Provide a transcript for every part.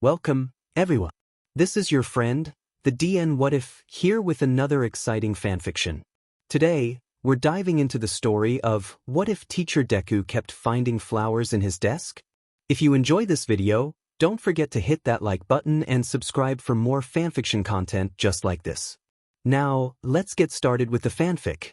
Welcome, everyone. This is your friend, the DN What If, here with another exciting fanfiction. Today, we're diving into the story of what if Teacher Deku kept finding flowers in his desk? If you enjoy this video, don't forget to hit that like button and subscribe for more fanfiction content just like this. Now, let's get started with the fanfic.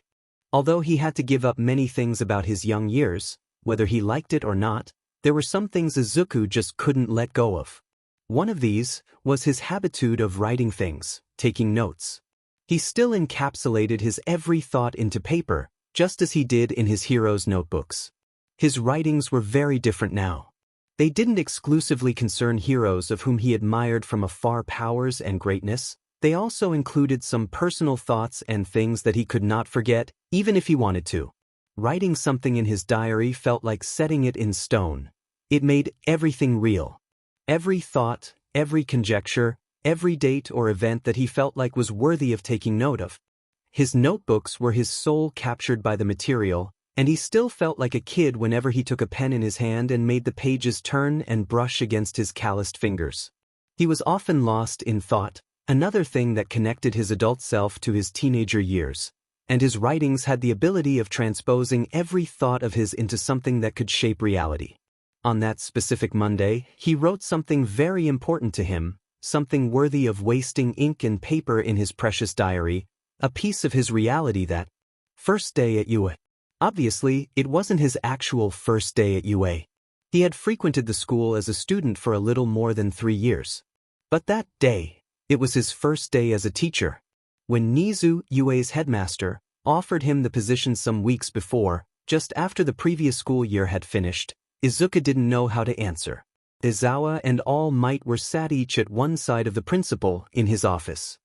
Although he had to give up many things about his young years, whether he liked it or not, there were some things Izuku just couldn't let go of. One of these was his habitude of writing things, taking notes. He still encapsulated his every thought into paper, just as he did in his heroes' notebooks. His writings were very different now. They didn't exclusively concern heroes of whom he admired from afar powers and greatness. They also included some personal thoughts and things that he could not forget, even if he wanted to. Writing something in his diary felt like setting it in stone. It made everything real. Every thought, every conjecture, every date or event that he felt like was worthy of taking note of. His notebooks were his soul captured by the material, and he still felt like a kid whenever he took a pen in his hand and made the pages turn and brush against his calloused fingers. He was often lost in thought, another thing that connected his adult self to his teenager years, and his writings had the ability of transposing every thought of his into something that could shape reality. On that specific Monday, he wrote something very important to him, something worthy of wasting ink and paper in his precious diary, a piece of his reality that first day at UA. Obviously, it wasn't his actual first day at UA. He had frequented the school as a student for a little more than 3 years. But that day, it was his first day as a teacher. When Nizu, UA's headmaster, offered him the position some weeks before, just after the previous school year had finished, Izuku didn't know how to answer. Izawa and All Might were sat each at one side of the principal in his office.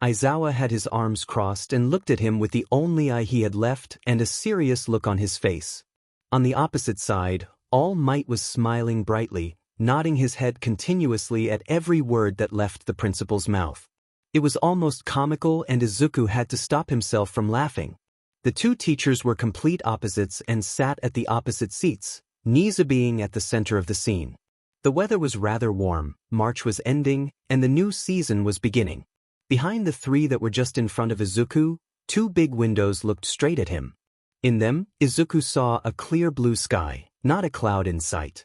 Izawa had his arms crossed and looked at him with the only eye he had left and a serious look on his face. On the opposite side, All Might was smiling brightly, nodding his head continuously at every word that left the principal's mouth. It was almost comical and Izuku had to stop himself from laughing. The two teachers were complete opposites and sat at the opposite seats, Nizu being at the center of the scene. The weather was rather warm, March was ending, and the new season was beginning. Behind the three that were just in front of Izuku, 2 big windows looked straight at him. In them, Izuku saw a clear blue sky, not a cloud in sight.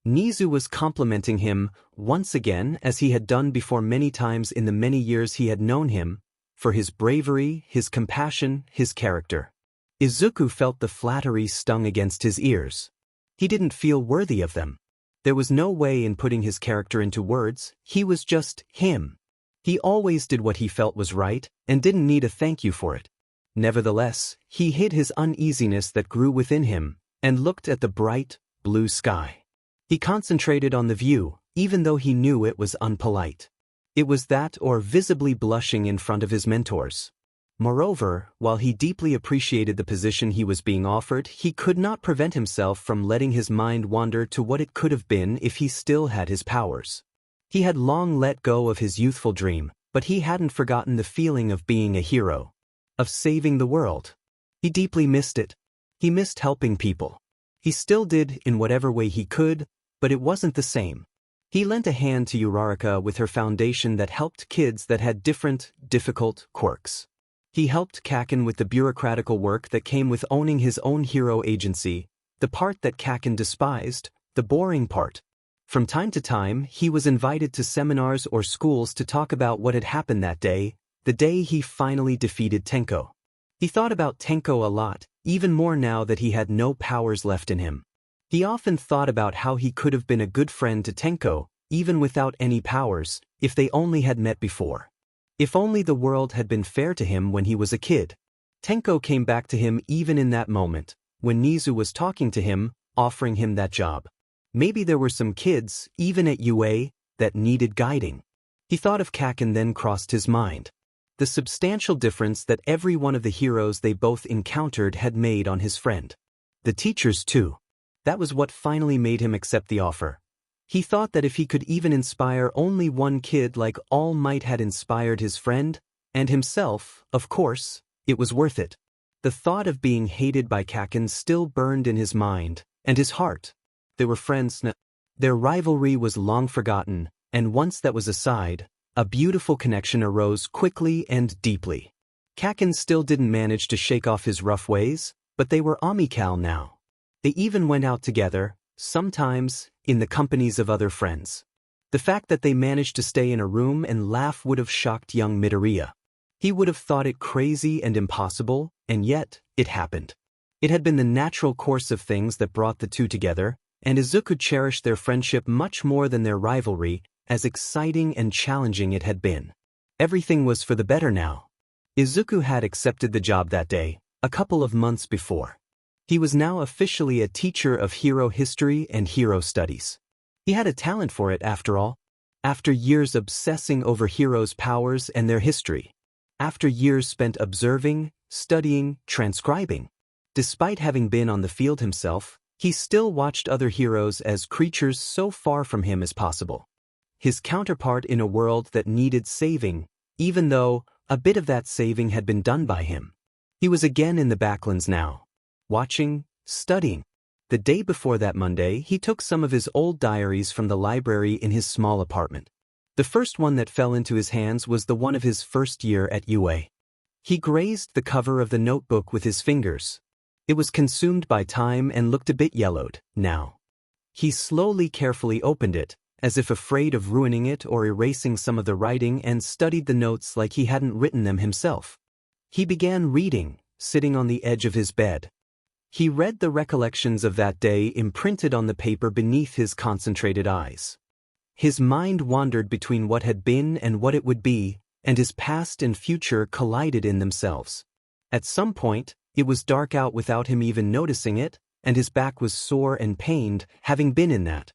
Nizu was complimenting him, once again as he had done before many times in the many years he had known him, for his bravery, his compassion, his character. Izuku felt the flattery stung against his ears. He didn't feel worthy of them. There was no way in putting his character into words, he was just him. He always did what he felt was right, and didn't need a thank you for it. Nevertheless, he hid his uneasiness that grew within him, and looked at the bright, blue sky. He concentrated on the view, even though he knew it was unpolite. It was that or visibly blushing in front of his mentors. Moreover, while he deeply appreciated the position he was being offered, he could not prevent himself from letting his mind wander to what it could have been if he still had his powers. He had long let go of his youthful dream, but he hadn't forgotten the feeling of being a hero, of saving the world. He deeply missed it. He missed helping people. He still did in whatever way he could, but it wasn't the same. He lent a hand to Uraraka with her foundation that helped kids that had different, difficult quirks. He helped Kaken with the bureaucratical work that came with owning his own hero agency, the part that Kaken despised, the boring part. From time to time, he was invited to seminars or schools to talk about what had happened that day, the day he finally defeated Tenko. He thought about Tenko a lot, even more now that he had no powers left in him. He often thought about how he could have been a good friend to Tenko, even without any powers, if they only had met before. If only the world had been fair to him when he was a kid. Tenko came back to him even in that moment, when Nizu was talking to him, offering him that job. Maybe there were some kids, even at UA, that needed guiding. He thought of Kaken then crossed his mind. The substantial difference that every one of the heroes they both encountered had made on his friend. The teachers too. That was what finally made him accept the offer. He thought that if he could even inspire only one kid like All Might had inspired his friend, and himself, of course, it was worth it. The thought of being hated by Kaken still burned in his mind, and his heart. They were friends now. Their rivalry was long forgotten, And once that was aside, a beautiful connection arose quickly and deeply. Kakin still didn't manage to shake off his rough ways, but they were amical now. They even went out together, sometimes, in the companies of other friends. The fact that they managed to stay in a room and laugh would have shocked young Midoriya. He would have thought it crazy and impossible, and yet, it happened. It had been the natural course of things that brought the two together, and Izuku cherished their friendship much more than their rivalry, as exciting and challenging it had been. Everything was for the better now. Izuku had accepted the job that day, a couple of months before. He was now officially a teacher of hero history and hero studies. He had a talent for it after all. After years obsessing over heroes' powers and their history. After years spent observing, studying, transcribing. Despite having been on the field himself, he still watched other heroes as creatures so far from him as possible. His counterpart in a world that needed saving, even though a bit of that saving had been done by him. He was again in the backlands now. Watching, studying. The day before that Monday, he took some of his old diaries from the library in his small apartment. The first one that fell into his hands was the one of his first year at UA. He grazed the cover of the notebook with his fingers. It was consumed by time and looked a bit yellowed, now. He slowly, carefully opened it, as if afraid of ruining it or erasing some of the writing, and studied the notes like he hadn't written them himself. He began reading, sitting on the edge of his bed. He read the recollections of that day imprinted on the paper beneath his concentrated eyes. His mind wandered between what had been and what it would be, and his past and future collided in themselves. At some point, it was dark out without him even noticing it, and his back was sore and pained, having been in that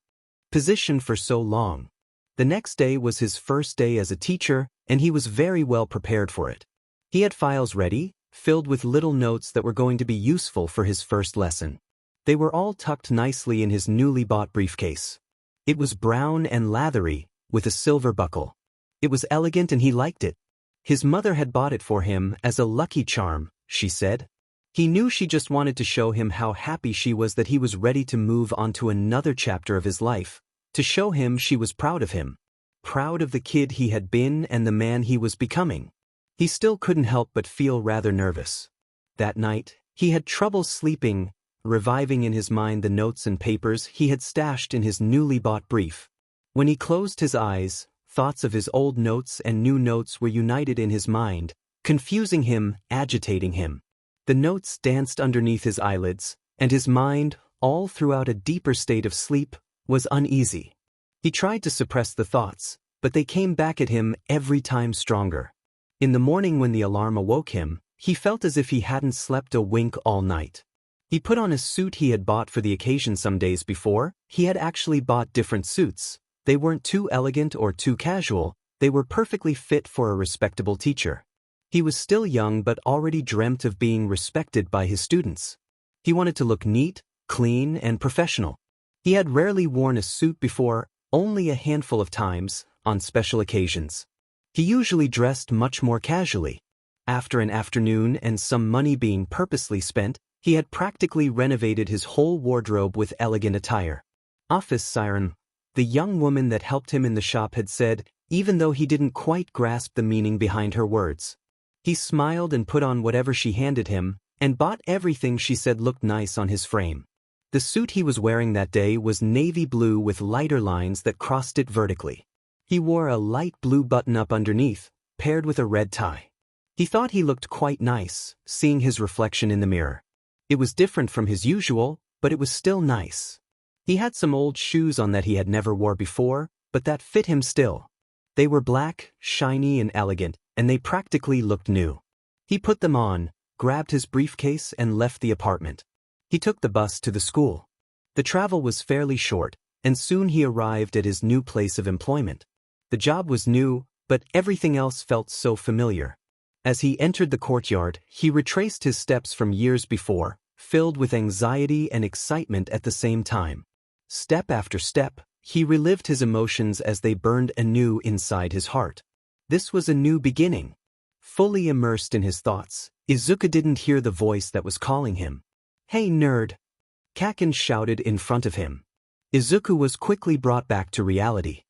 position for so long. The next day was his first day as a teacher, and he was very well prepared for it. He had files ready, filled with little notes that were going to be useful for his first lesson. They were all tucked nicely in his newly bought briefcase. It was brown and lathery, with a silver buckle. It was elegant and he liked it. His mother had bought it for him as a lucky charm, she said. He knew she just wanted to show him how happy she was that he was ready to move on to another chapter of his life, to show him she was proud of him. Proud of the kid he had been and the man he was becoming. He still couldn't help but feel rather nervous. That night, he had trouble sleeping, reviving in his mind the notes and papers he had stashed in his newly bought brief. When he closed his eyes, thoughts of his old notes and new notes were united in his mind, confusing him, agitating him. The notes danced underneath his eyelids, and his mind, all throughout a deeper state of sleep, was uneasy. He tried to suppress the thoughts, but they came back at him every time stronger. In the morning when the alarm awoke him, he felt as if he hadn't slept a wink all night. He put on a suit he had bought for the occasion some days before. He had actually bought different suits. They weren't too elegant or too casual, they were perfectly fit for a respectable teacher. He was still young but already dreamt of being respected by his students. He wanted to look neat, clean, and professional. He had rarely worn a suit before, only a handful of times, on special occasions. He usually dressed much more casually. After an afternoon and some money being purposely spent, he had practically renovated his whole wardrobe with elegant attire. Office siren, the young woman that helped him in the shop, had said, even though he didn't quite grasp the meaning behind her words. He smiled and put on whatever she handed him, and bought everything she said looked nice on his frame. The suit he was wearing that day was navy blue with lighter lines that crossed it vertically. He wore a light blue button-up underneath, paired with a red tie. He thought he looked quite nice, seeing his reflection in the mirror. It was different from his usual, but it was still nice. He had some old shoes on that he had never wore before, but that fit him still. They were black, shiny and elegant, and they practically looked new. He put them on, grabbed his briefcase and left the apartment. He took the bus to the school. The travel was fairly short, and soon he arrived at his new place of employment. The job was new, but everything else felt so familiar. As he entered the courtyard, he retraced his steps from years before, filled with anxiety and excitement at the same time. Step after step, he relived his emotions as they burned anew inside his heart. This was a new beginning. Fully immersed in his thoughts, Izuku didn't hear the voice that was calling him. "Hey, nerd!" Kakin shouted in front of him. Izuku was quickly brought back to reality.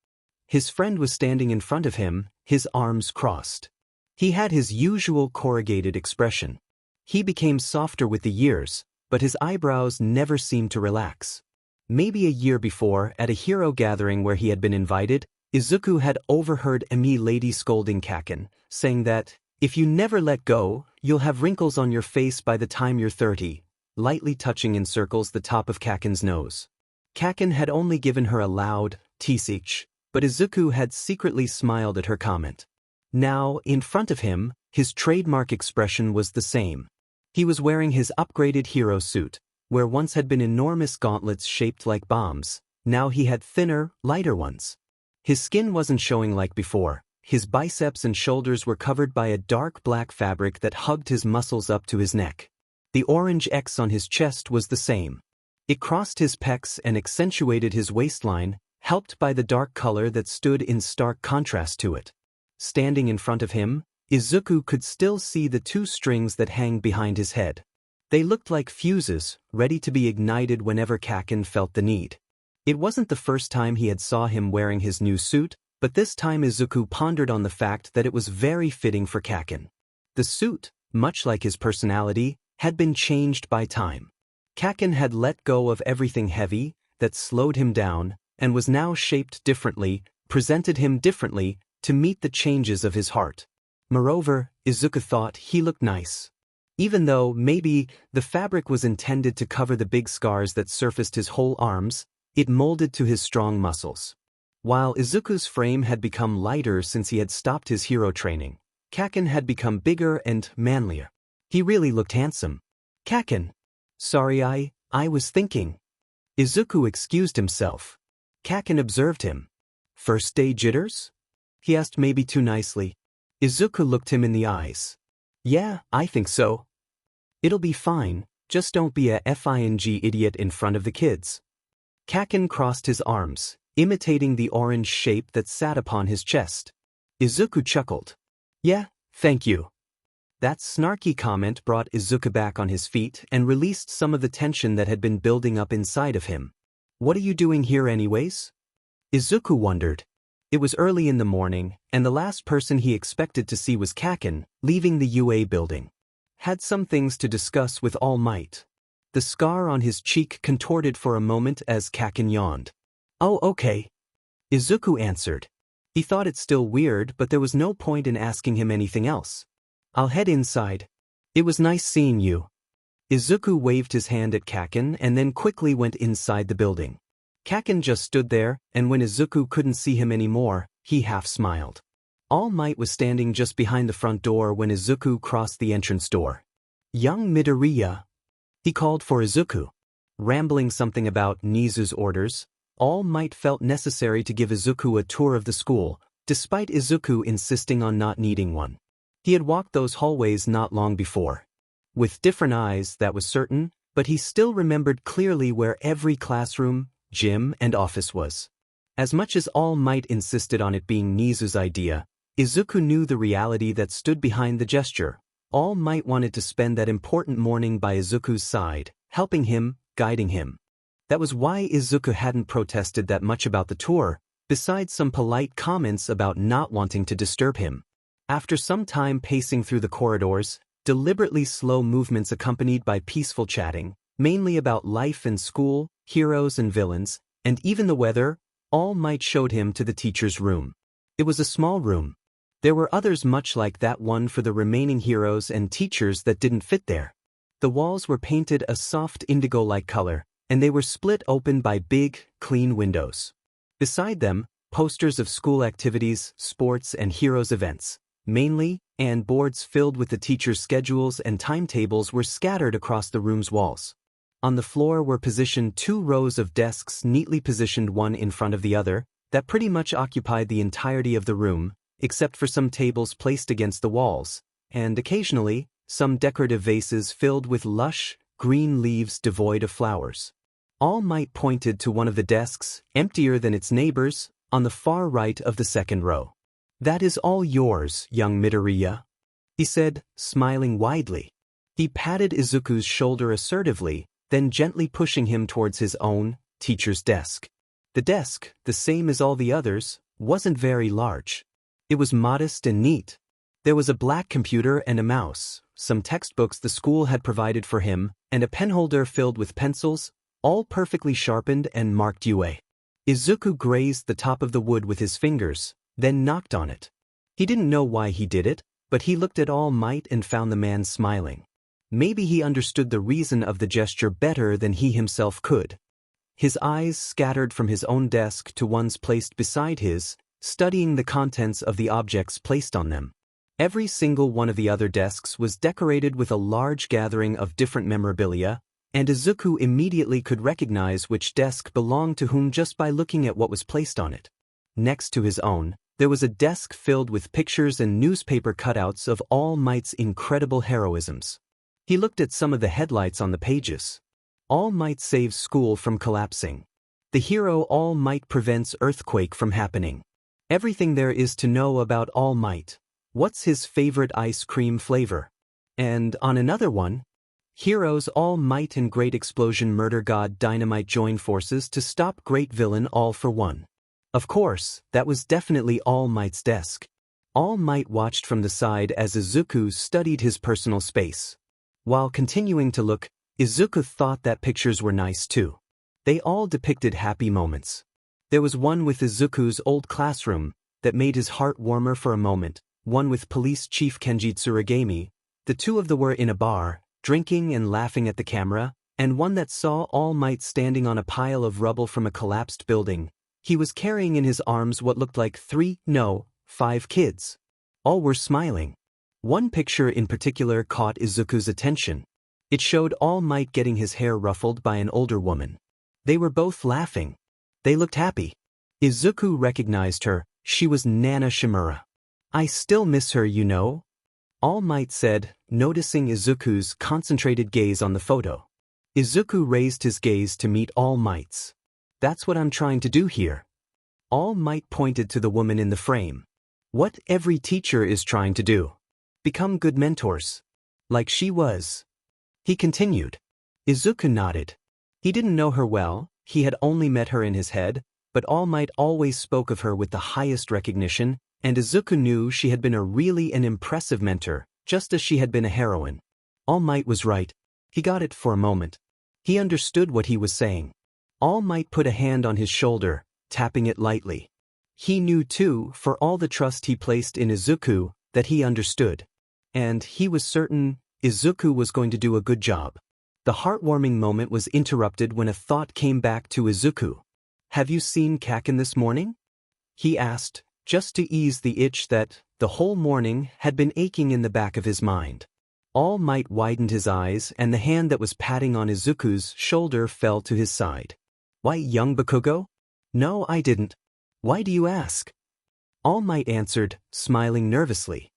His friend was standing in front of him, his arms crossed. He had his usual corrugated expression. He became softer with the years, but his eyebrows never seemed to relax. Maybe a year before, at a hero gathering where he had been invited, Izuku had overheard Emi lady scolding Kaken, saying that, "If you never let go, you'll have wrinkles on your face by the time you're 30, lightly touching in circles the top of Kaken's nose. Kaken had only given her a loud, "Tsich," but Izuku had secretly smiled at her comment. Now, in front of him, his trademark expression was the same. He was wearing his upgraded hero suit, where once had been enormous gauntlets shaped like bombs, now he had thinner, lighter ones. His skin wasn't showing like before. His biceps and shoulders were covered by a dark black fabric that hugged his muscles up to his neck. The orange X on his chest was the same. It crossed his pecs and accentuated his waistline, helped by the dark color that stood in stark contrast to it. Standing in front of him, Izuku could still see the two strings that hang behind his head. They looked like fuses, ready to be ignited whenever Kaken felt the need. It wasn't the first time he had saw him wearing his new suit, but this time Izuku pondered on the fact that it was very fitting for Kaken. The suit, much like his personality, had been changed by time. Kaken had let go of everything heavy, that slowed him down, and was now shaped differently, presented him differently, to meet the changes of his heart. Moreover, Izuku thought he looked nice. Even though, maybe, the fabric was intended to cover the big scars that surfaced his whole arms, it molded to his strong muscles. While Izuku's frame had become lighter since he had stopped his hero training, Kaken had become bigger and manlier. He really looked handsome. "Kaken. Sorry, I was thinking." Izuku excused himself. Kaken observed him. "First day jitters?" he asked, maybe too nicely. Izuku looked him in the eyes. "Yeah, I think so. It'll be fine, just don't be a fing idiot in front of the kids." Kaken crossed his arms, imitating the orange shape that sat upon his chest. Izuku chuckled. "Yeah, thank you." That snarky comment brought Izuku back on his feet and released some of the tension that had been building up inside of him. "What are you doing here anyways?" Izuku wondered. It was early in the morning, and the last person he expected to see was Kaken, leaving the UA building. Had some things to discuss with All Might. The scar on his cheek contorted for a moment as Kaken yawned. "Oh, okay," Izuku answered. He thought it still weird, but there was no point in asking him anything else. "I'll head inside. It was nice seeing you." Izuku waved his hand at Kaken and then quickly went inside the building. Kaken just stood there, and when Izuku couldn't see him anymore, he half smiled. All Might was standing just behind the front door when Izuku crossed the entrance door. "Young Midoriya," he called for Izuku. Rambling something about Nizu's orders, All Might felt necessary to give Izuku a tour of the school, despite Izuku insisting on not needing one. He had walked those hallways not long before. With different eyes, that was certain, but he still remembered clearly where every classroom, gym, and office was. As much as All Might insisted on it being Nizu's idea, Izuku knew the reality that stood behind the gesture. All Might wanted to spend that important morning by Izuku's side, helping him, guiding him. That was why Izuku hadn't protested that much about the tour, besides some polite comments about not wanting to disturb him. After some time pacing through the corridors, deliberately slow movements accompanied by peaceful chatting, mainly about life and school, heroes and villains, and even the weather, All Might showed him to the teacher's room. It was a small room. There were others much like that one for the remaining heroes and teachers that didn't fit there. The walls were painted a soft indigo-like color, and they were split open by big, clean windows. Beside them, posters of school activities, sports, and heroes events, mainly, and boards filled with the teachers' schedules and timetables were scattered across the room's walls. On the floor were positioned 2 rows of desks neatly positioned one in front of the other, that pretty much occupied the entirety of the room, except for some tables placed against the walls, and occasionally, some decorative vases filled with lush, green leaves devoid of flowers. All Might pointed to one of the desks, emptier than its neighbors, on the far right of the second row. "That is all yours, young Midoriya," he said, smiling widely. He patted Izuku's shoulder assertively, then gently pushing him towards his own, teacher's desk. The desk, the same as all the others, wasn't very large. It was modest and neat. There was a black computer and a mouse, some textbooks the school had provided for him, and a penholder filled with pencils, all perfectly sharpened and marked UA. Izuku grazed the top of the wood with his fingers, then knocked on it. He didn't know why he did it, but he looked at All Might and found the man smiling. Maybe he understood the reason of the gesture better than he himself could. His eyes scattered from his own desk to ones placed beside his, studying the contents of the objects placed on them. Every single one of the other desks was decorated with a large gathering of different memorabilia, and Izuku immediately could recognize which desk belonged to whom just by looking at what was placed on it. Next to his own, there was a desk filled with pictures and newspaper cutouts of All Might's incredible heroisms. He looked at some of the headlights on the pages. All Might saves school from collapsing. The hero All Might prevents earthquake from happening. Everything there is to know about All Might. What's his favorite ice cream flavor? And on another one, heroes All Might and Great Explosion Murder God Dynamite join forces to stop Great Villain All for One. Of course, that was definitely All Might's desk. All Might watched from the side as Izuku studied his personal space. While continuing to look, Izuku thought that pictures were nice too. They all depicted happy moments. There was one with Izuku's old classroom that made his heart warmer for a moment, one with Police Chief Kenji Tsuragami. The two of them were in a bar, drinking and laughing at the camera, and one that saw All Might standing on a pile of rubble from a collapsed building. He was carrying in his arms what looked like 5 kids. All were smiling. One picture in particular caught Izuku's attention. It showed All Might getting his hair ruffled by an older woman. They were both laughing. They looked happy. Izuku recognized her. She was Nana Shimura. I still miss her, you know, All Might said, noticing Izuku's concentrated gaze on the photo. Izuku raised his gaze to meet All Might's. That's what I'm trying to do here. All Might pointed to the woman in the frame. What every teacher is trying to do. Become good mentors. Like she was. He continued. Izuku nodded. He didn't know her well, he had only met her in his head, but All Might always spoke of her with the highest recognition, and Izuku knew she had been a really an impressive mentor, just as she had been a heroine. All Might was right. He got it for a moment. He understood what he was saying. All Might put a hand on his shoulder, tapping it lightly. He knew too, for all the trust he placed in Izuku, that he understood. And he was certain Izuku was going to do a good job. The heartwarming moment was interrupted when a thought came back to Izuku. Have you seen Kaken this morning? He asked, just to ease the itch that, the whole morning, had been aching in the back of his mind. All Might widened his eyes and the hand that was patting on Izuku's shoulder fell to his side. Why, young Bakugo? No, I didn't. Why do you ask? All Might answered, smiling nervously.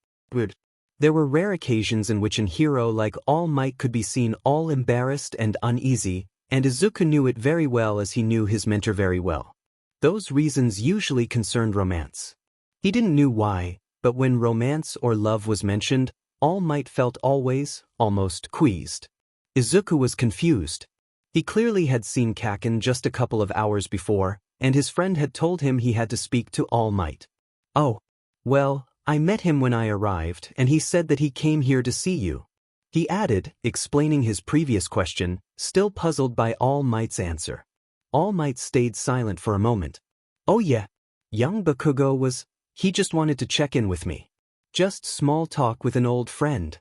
There were rare occasions in which a hero like All Might could be seen all embarrassed and uneasy, and Izuku knew it very well as he knew his mentor very well. Those reasons usually concerned romance. He didn't know why, but when romance or love was mentioned, All Might felt always, almost queased. Izuku was confused. He clearly had seen Kaken just a couple of hours before, and his friend had told him he had to speak to All Might. Oh, well, I met him when I arrived, and he said that he came here to see you. He added, explaining his previous question, still puzzled by All Might's answer. All Might stayed silent for a moment. Oh yeah, young Bakugo was, he just wanted to check in with me. Just small talk with an old friend.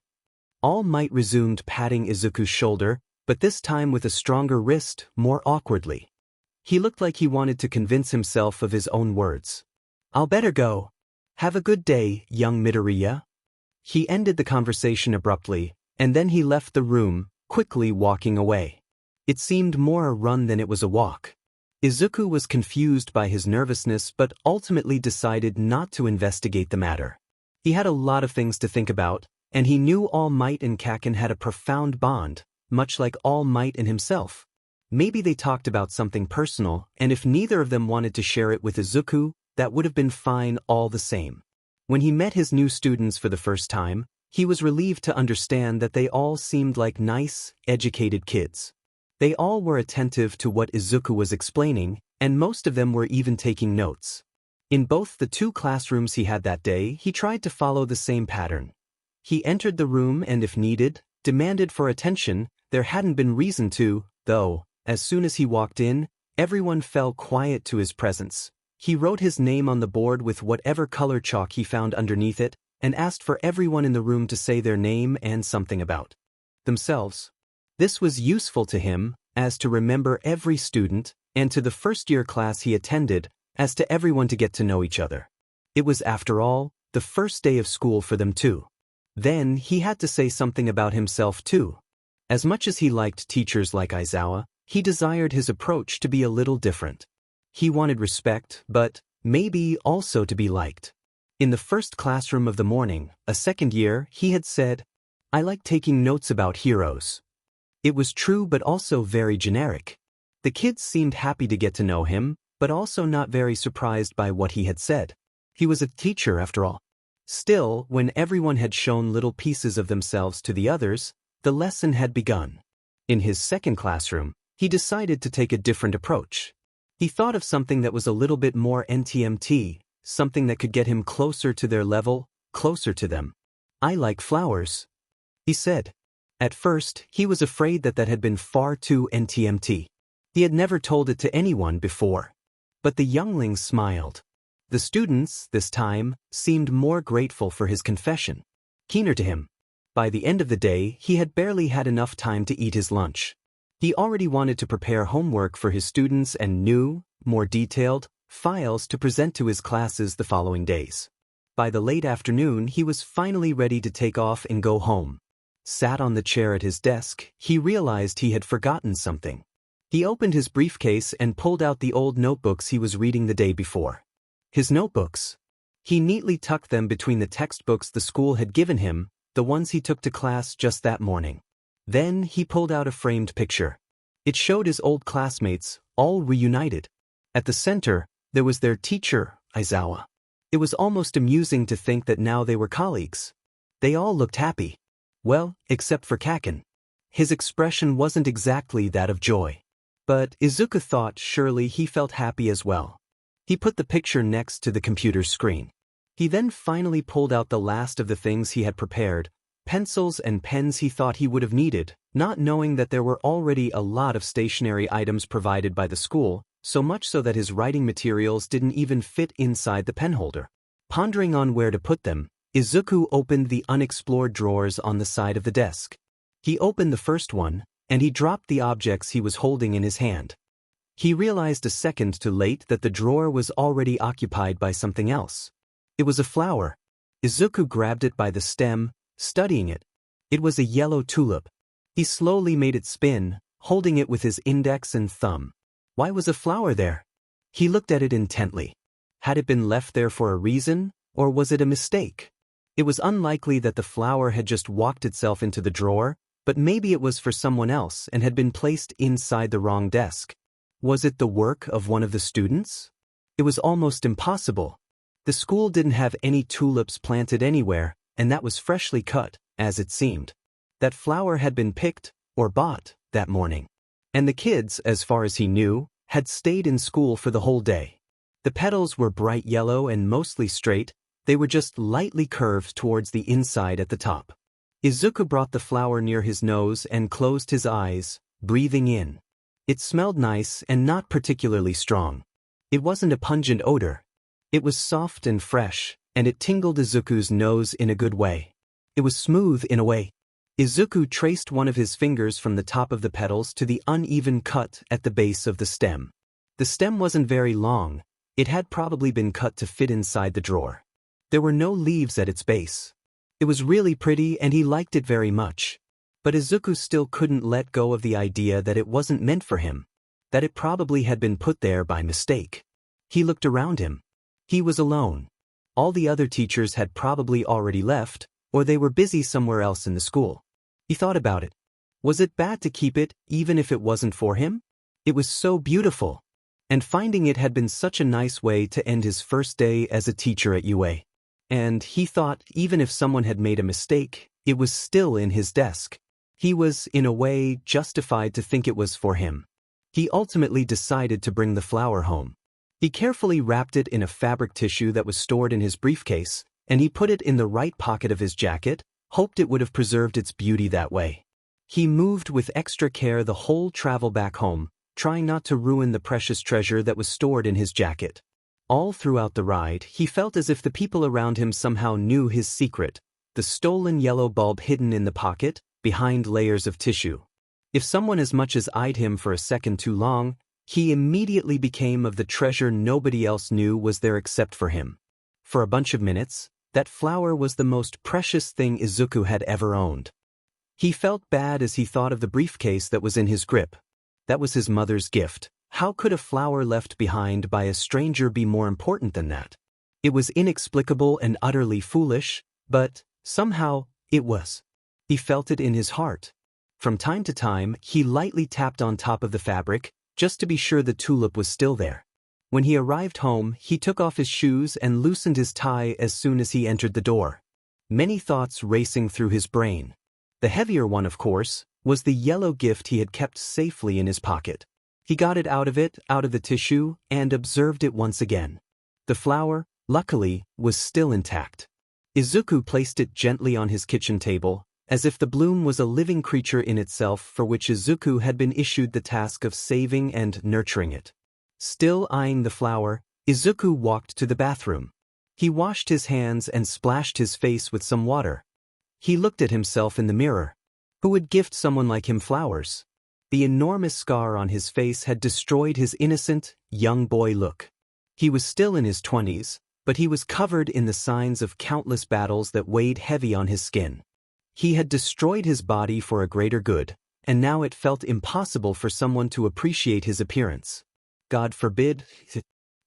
All Might resumed patting Izuku's shoulder, but this time with a stronger wrist, more awkwardly. He looked like he wanted to convince himself of his own words. I'll better go. Have a good day, young Midoriya. He ended the conversation abruptly, and then he left the room, quickly walking away. It seemed more a run than it was a walk. Izuku was confused by his nervousness but ultimately decided not to investigate the matter. He had a lot of things to think about, and he knew All Might and Kaken had a profound bond, much like All Might and himself. Maybe they talked about something personal, and if neither of them wanted to share it with Izuku, that would have been fine all the same. When he met his new students for the first time, he was relieved to understand that they all seemed like nice, educated kids. They all were attentive to what Izuku was explaining, and most of them were even taking notes. In both the two classrooms he had that day, he tried to follow the same pattern. He entered the room and, if needed, demanded for attention. There hadn't been reason to, though. As soon as he walked in, everyone fell quiet to his presence. He wrote his name on the board with whatever color chalk he found underneath it, and asked for everyone in the room to say their name and something about themselves. This was useful to him, as to remember every student, and to the first-year class he attended, as to everyone to get to know each other. It was, after all, the first day of school for them too. Then he had to say something about himself too. As much as he liked teachers like Aizawa, he desired his approach to be a little different. He wanted respect, but maybe also to be liked. In the first classroom of the morning, a second year, he had said, "I like taking notes about heroes." It was true but also very generic. The kids seemed happy to get to know him, but also not very surprised by what he had said. He was a teacher after all. Still, when everyone had shown little pieces of themselves to the others, the lesson had begun. In his second classroom, he decided to take a different approach. He thought of something that was a little bit more NTMT, something that could get him closer to their level, closer to them. "I like flowers," he said. At first, he was afraid that had been far too NTMT. He had never told it to anyone before. But the younglings smiled. The students, this time, seemed more grateful for his confession, keener to him. By the end of the day, he had barely had enough time to eat his lunch. He already wanted to prepare homework for his students and new, more detailed, files to present to his classes the following days. By the late afternoon, he was finally ready to take off and go home. Sat on the chair at his desk, he realized he had forgotten something. He opened his briefcase and pulled out the old notebooks he was reading the day before. His notebooks. He neatly tucked them between the textbooks the school had given him, the ones he took to class just that morning. Then he pulled out a framed picture. It showed his old classmates, all reunited. At the center, there was their teacher, Aizawa. It was almost amusing to think that now they were colleagues. They all looked happy. Well, except for Kaken. His expression wasn't exactly that of joy. But Izuku thought surely he felt happy as well. He put the picture next to the computer screen. He then finally pulled out the last of the things he had prepared, pencils and pens he thought he would have needed, not knowing that there were already a lot of stationery items provided by the school, so much so that his writing materials didn't even fit inside the pen holder. Pondering on where to put them, Izuku opened the unexplored drawers on the side of the desk. He opened the first one, and he dropped the objects he was holding in his hand. He realized a second too late that the drawer was already occupied by something else. It was a flower. Izuku grabbed it by the stem, studying it. It was a yellow tulip. He slowly made it spin, holding it with his index and thumb. Why was a flower there? He looked at it intently. Had it been left there for a reason, or was it a mistake? It was unlikely that the flower had just walked itself into the drawer, but maybe it was for someone else and had been placed inside the wrong desk. Was it the work of one of the students? It was almost impossible. The school didn't have any tulips planted anywhere, and that was freshly cut, as it seemed. That flower had been picked, or bought, that morning. And the kids, as far as he knew, had stayed in school for the whole day. The petals were bright yellow and mostly straight. They were just lightly curved towards the inside at the top. Izuku brought the flower near his nose and closed his eyes, breathing in. It smelled nice and not particularly strong. It wasn't a pungent odor. It was soft and fresh, and it tingled Izuku's nose in a good way. It was smooth in a way. Izuku traced one of his fingers from the top of the petals to the uneven cut at the base of the stem. The stem wasn't very long. It had probably been cut to fit inside the drawer. There were no leaves at its base. It was really pretty and he liked it very much. But Izuku still couldn't let go of the idea that it wasn't meant for him, that it probably had been put there by mistake. He looked around him. He was alone. All the other teachers had probably already left, or they were busy somewhere else in the school. He thought about it. Was it bad to keep it, even if it wasn't for him? It was so beautiful. And finding it had been such a nice way to end his first day as a teacher at UA. And he thought even if someone had made a mistake, it was still in his desk. He was, in a way, justified to think it was for him. He ultimately decided to bring the flower home. He carefully wrapped it in a fabric tissue that was stored in his briefcase, and he put it in the right pocket of his jacket, hoped it would have preserved its beauty that way. He moved with extra care the whole travel back home, trying not to ruin the precious treasure that was stored in his jacket. All throughout the ride, he felt as if the people around him somehow knew his secret, the stolen yellow bulb hidden in the pocket, behind layers of tissue. If someone as much as eyed him for a second too long, he immediately became of the treasure nobody else knew was there except for him. For a bunch of minutes, that flower was the most precious thing Izuku had ever owned. He felt bad as he thought of the briefcase that was in his grip. That was his mother's gift. How could a flower left behind by a stranger be more important than that? It was inexplicable and utterly foolish, but somehow it was. He felt it in his heart. From time to time, he lightly tapped on top of the fabric, just to be sure the tulip was still there. When he arrived home, he took off his shoes and loosened his tie as soon as he entered the door. Many thoughts racing through his brain. The heavier one, of course, was the yellow gift he had kept safely in his pocket. He got it, out of the tissue, and observed it once again. The flower, luckily, was still intact. Izuku placed it gently on his kitchen table, as if the bloom was a living creature in itself for which Izuku had been issued the task of saving and nurturing it. Still eyeing the flower, Izuku walked to the bathroom. He washed his hands and splashed his face with some water. He looked at himself in the mirror. Who would gift someone like him flowers? The enormous scar on his face had destroyed his innocent, young boy look. He was still in his 20s, but he was covered in the signs of countless battles that weighed heavy on his skin. He had destroyed his body for a greater good, and now it felt impossible for someone to appreciate his appearance. God forbid,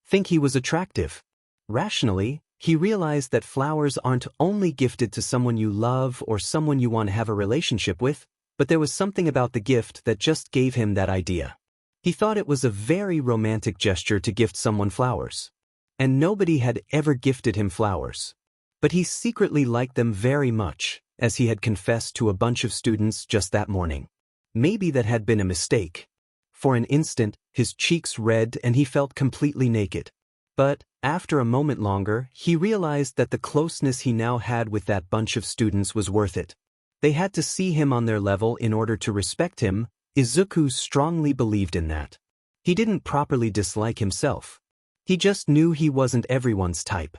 think he was attractive. Rationally, he realized that flowers aren't only gifted to someone you love or someone you want to have a relationship with, but there was something about the gift that just gave him that idea. He thought it was a very romantic gesture to gift someone flowers. And nobody had ever gifted him flowers. But he secretly liked them very much, as he had confessed to a bunch of students just that morning. Maybe that had been a mistake. For an instant, his cheeks reddened and he felt completely naked. But, after a moment longer, he realized that the closeness he now had with that bunch of students was worth it. They had to see him on their level in order to respect him. Izuku strongly believed in that. He didn't properly dislike himself. He just knew he wasn't everyone's type.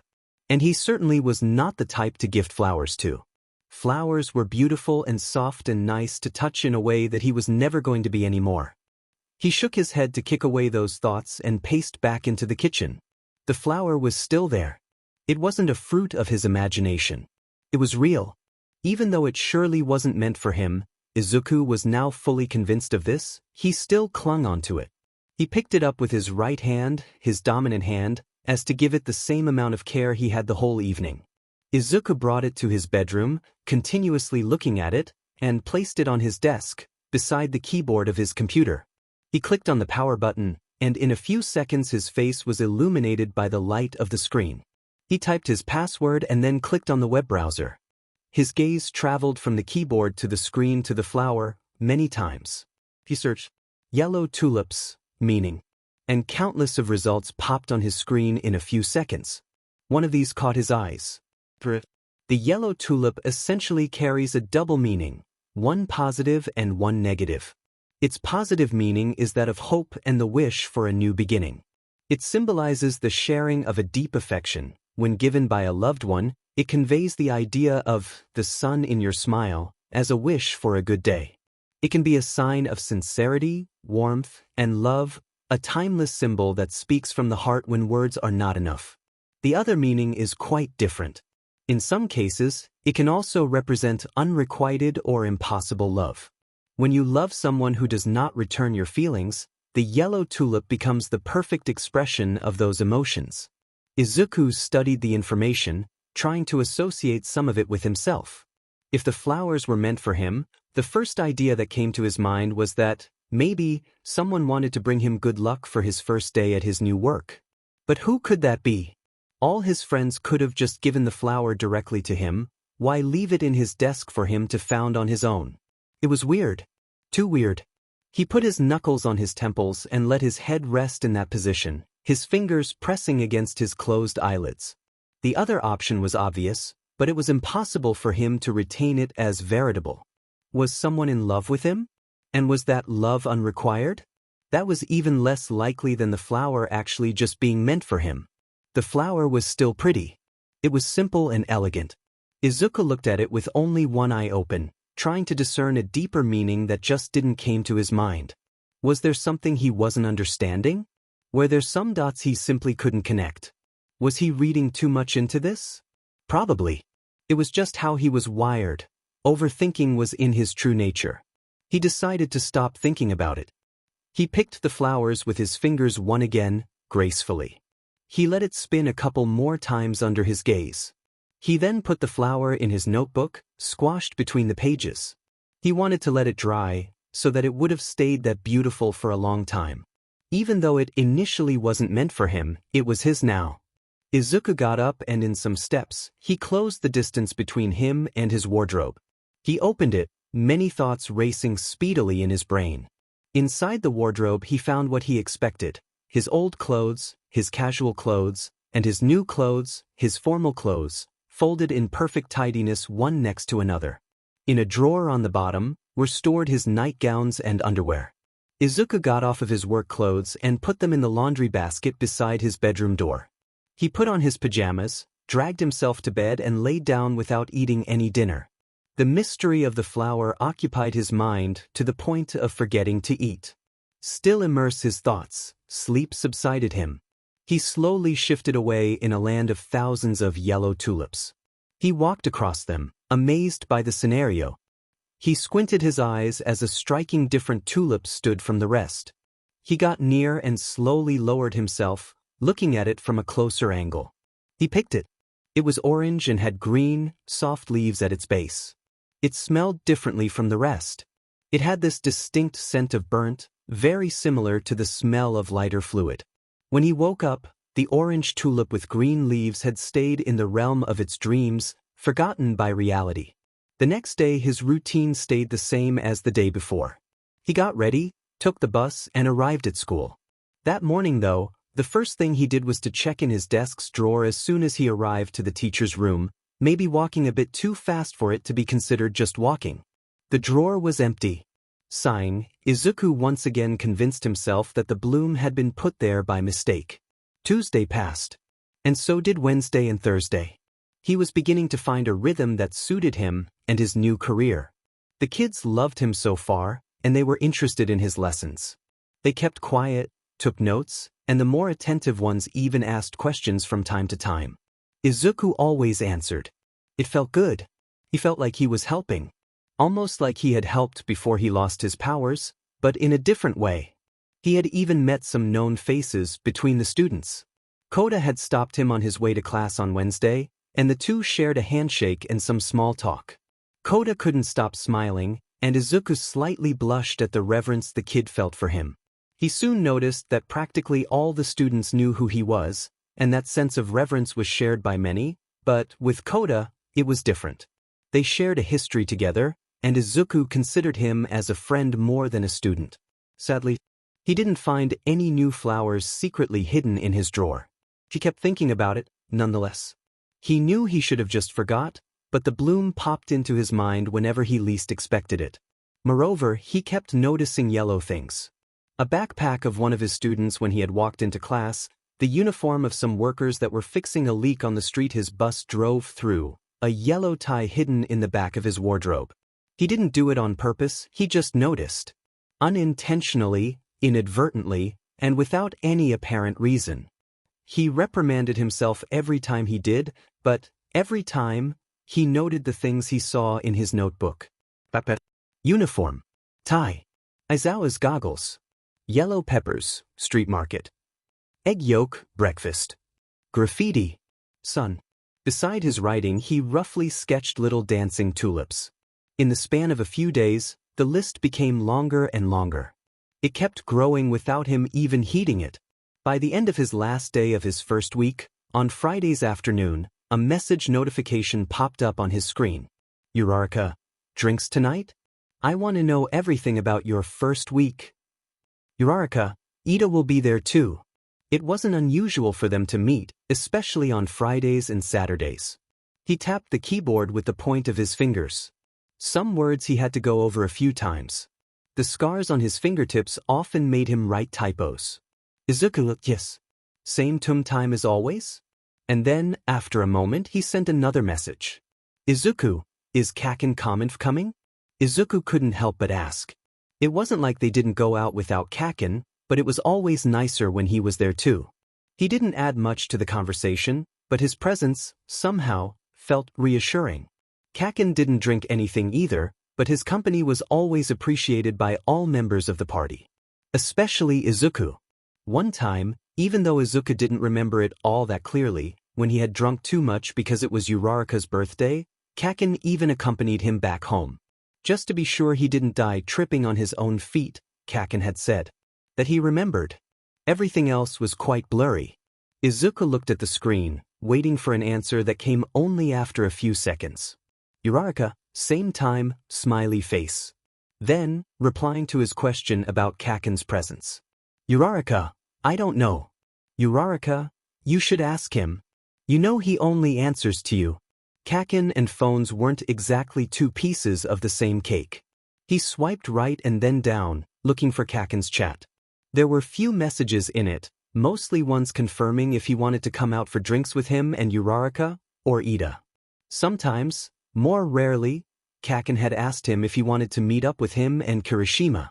And he certainly was not the type to gift flowers to. Flowers were beautiful and soft and nice to touch in a way that he was never going to be anymore. He shook his head to kick away those thoughts and paced back into the kitchen. The flower was still there. It wasn't a fruit of his imagination. It was real. Even though it surely wasn't meant for him, Izuku was now fully convinced of this. He still clung onto it. He picked it up with his right hand, his dominant hand, as to give it the same amount of care he had the whole evening. Izuku brought it to his bedroom, continuously looking at it, and placed it on his desk, beside the keyboard of his computer. He clicked on the power button, and in a few seconds his face was illuminated by the light of the screen. He typed his password and then clicked on the web browser. His gaze traveled from the keyboard to the screen to the flower, many times. He searched yellow tulips, meaning, and countless of results popped on his screen in a few seconds. One of these caught his eyes. The yellow tulip essentially carries a double meaning, one positive and one negative. Its positive meaning is that of hope and the wish for a new beginning. It symbolizes the sharing of a deep affection. When given by a loved one, it conveys the idea of the sun in your smile as a wish for a good day. It can be a sign of sincerity, warmth, and love, a timeless symbol that speaks from the heart when words are not enough. The other meaning is quite different. In some cases, it can also represent unrequited or impossible love. When you love someone who does not return your feelings, the yellow tulip becomes the perfect expression of those emotions. Izuku studied the information, trying to associate some of it with himself. If the flowers were meant for him, the first idea that came to his mind was that, maybe, someone wanted to bring him good luck for his first day at his new work. But who could that be? All his friends could have just given the flower directly to him. Why leave it in his desk for him to found on his own? It was weird. Too weird. He put his knuckles on his temples and let his head rest in that position, his fingers pressing against his closed eyelids. The other option was obvious, but it was impossible for him to retain it as veritable. Was someone in love with him? And was that love unrequired? That was even less likely than the flower actually just being meant for him. The flower was still pretty. It was simple and elegant. Izuku looked at it with only one eye open, trying to discern a deeper meaning that just didn't came to his mind. Was there something he wasn't understanding? Were there some dots he simply couldn't connect? Was he reading too much into this? Probably. It was just how he was wired. Overthinking was in his true nature. He decided to stop thinking about it. He picked the flowers with his fingers one again, gracefully. He let it spin a couple more times under his gaze. He then put the flower in his notebook, squashed between the pages. He wanted to let it dry, so that it would have stayed that beautiful for a long time. Even though it initially wasn't meant for him, it was his now. Izuku got up and in some steps, he closed the distance between him and his wardrobe. He opened it, many thoughts racing speedily in his brain. Inside the wardrobe he found what he expected: his old clothes, his casual clothes, and his new clothes, his formal clothes, folded in perfect tidiness one next to another. In a drawer on the bottom were stored his nightgowns and underwear. Izuku got off of his work clothes and put them in the laundry basket beside his bedroom door. He put on his pajamas, dragged himself to bed and laid down without eating any dinner. The mystery of the flower occupied his mind to the point of forgetting to eat. Still immersed his thoughts, sleep subsided him. He slowly shifted away in a land of thousands of yellow tulips. He walked across them, amazed by the scenario. He squinted his eyes as a striking different tulip stood from the rest. He got near and slowly lowered himself, looking at it from a closer angle. He picked it. It was orange and had green, soft leaves at its base. It smelled differently from the rest. It had this distinct scent of burnt, very similar to the smell of lighter fluid. When he woke up, the orange tulip with green leaves had stayed in the realm of its dreams, forgotten by reality. The next day his routine stayed the same as the day before. He got ready, took the bus, and arrived at school. That morning, though, the first thing he did was to check in his desk's drawer as soon as he arrived to the teacher's room, maybe walking a bit too fast for it to be considered just walking. The drawer was empty. Sighing, Izuku once again convinced himself that the bloom had been put there by mistake. Tuesday passed. And so did Wednesday and Thursday. He was beginning to find a rhythm that suited him and his new career. The kids loved him so far, and they were interested in his lessons. They kept quiet, took notes, and the more attentive ones even asked questions from time to time. Izuku always answered. It felt good. He felt like he was helping. Almost like he had helped before he lost his powers, but in a different way. He had even met some known faces between the students. Koda had stopped him on his way to class on Wednesday, and the two shared a handshake and some small talk. Koda couldn't stop smiling, and Izuku slightly blushed at the reverence the kid felt for him. He soon noticed that practically all the students knew who he was, and that sense of reverence was shared by many, but with Koda, it was different. They shared a history together, and Izuku considered him as a friend more than a student. Sadly, he didn't find any new flowers secretly hidden in his drawer. He kept thinking about it, nonetheless. He knew he should have just forgot, but the bloom popped into his mind whenever he least expected it. Moreover, he kept noticing yellow things. A backpack of one of his students when he had walked into class, the uniform of some workers that were fixing a leak on the street his bus drove through, a yellow tie hidden in the back of his wardrobe. He didn't do it on purpose, he just noticed. Unintentionally, inadvertently, and without any apparent reason. He reprimanded himself every time he did, but every time, he noted the things he saw in his notebook. Uniform. Tie. Aizawa's goggles. Yellow peppers, street market. Egg yolk, breakfast. Graffiti. Sun. Beside his writing he roughly sketched little dancing tulips. In the span of a few days, the list became longer and longer. It kept growing without him even heeding it. By the end of his last day of his first week, on Friday's afternoon, a message notification popped up on his screen. Uraraka, drinks tonight? I want to know everything about your first week. Uraraka, Ida will be there too. It wasn't unusual for them to meet, especially on Fridays and Saturdays. He tapped the keyboard with the point of his fingers. Some words he had to go over a few times. The scars on his fingertips often made him write typos. Izuku, yes. Same time as always? And then, after a moment, he sent another message. Izuku, is Kaken comment coming? Izuku couldn't help but ask. It wasn't like they didn't go out without Kaken, but it was always nicer when he was there too. He didn't add much to the conversation, but his presence, somehow, felt reassuring. Kaken didn't drink anything either, but his company was always appreciated by all members of the party. Especially Izuku. One time, even though Izuku didn't remember it all that clearly, when he had drunk too much because it was Uraraka's birthday, Kaken even accompanied him back home. Just to be sure he didn't die tripping on his own feet, Kaken had said. That he remembered. Everything else was quite blurry. Izuku looked at the screen, waiting for an answer that came only after a few seconds. Uraraka, same time, smiley face. Then, replying to his question about Kaken's presence. Uraraka, I don't know. Uraraka, you should ask him. You know he only answers to you. Kaken and phones weren't exactly two pieces of the same cake. He swiped right and then down, looking for Kaken's chat. There were few messages in it, mostly ones confirming if he wanted to come out for drinks with him and Uraraka, or Ida. Sometimes, more rarely, Kaken had asked him if he wanted to meet up with him and Kirishima.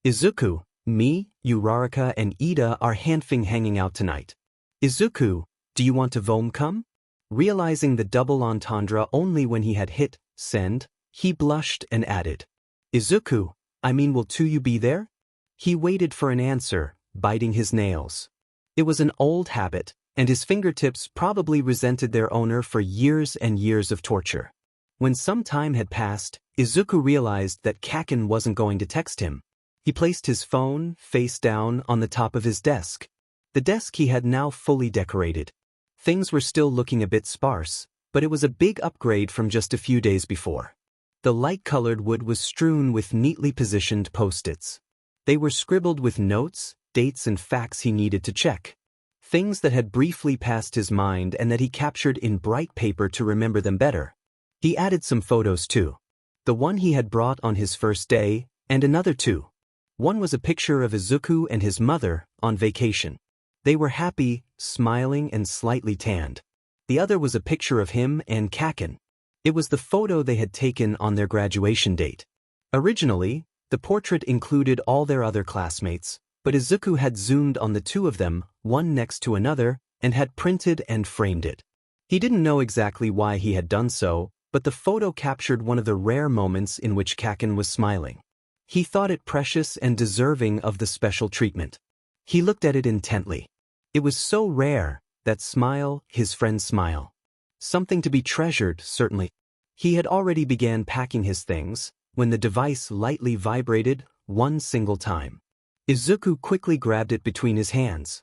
Izuku, me, Uraraka and Ida are hanging out tonight. Izuku, do you want to come? Realizing the double entendre only when he had hit send, he blushed and added. Izuku, will you be there? He waited for an answer, biting his nails. It was an old habit, and his fingertips probably resented their owner for years and years of torture. When some time had passed, Izuku realized that Kaken wasn't going to text him. He placed his phone, face down, on the top of his desk. The desk he had now fully decorated. Things were still looking a bit sparse, but it was a big upgrade from just a few days before. The light-colored wood was strewn with neatly positioned post-its. They were scribbled with notes, dates and facts he needed to check. Things that had briefly passed his mind and that he captured in bright paper to remember them better. He added some photos too. The one he had brought on his first day, and another too. One was a picture of Izuku and his mother, on vacation. They were happy, smiling and slightly tanned. The other was a picture of him and Kaken. It was the photo they had taken on their graduation date. Originally, the portrait included all their other classmates, but Izuku had zoomed on the two of them, one next to another, and had printed and framed it. He didn't know exactly why he had done so, but the photo captured one of the rare moments in which Kaken was smiling. He thought it precious and deserving of the special treatment. He looked at it intently. It was so rare, that smile, his friend's smile. Something to be treasured, certainly. He had already began packing his things, when the device lightly vibrated, one single time. Izuku quickly grabbed it between his hands.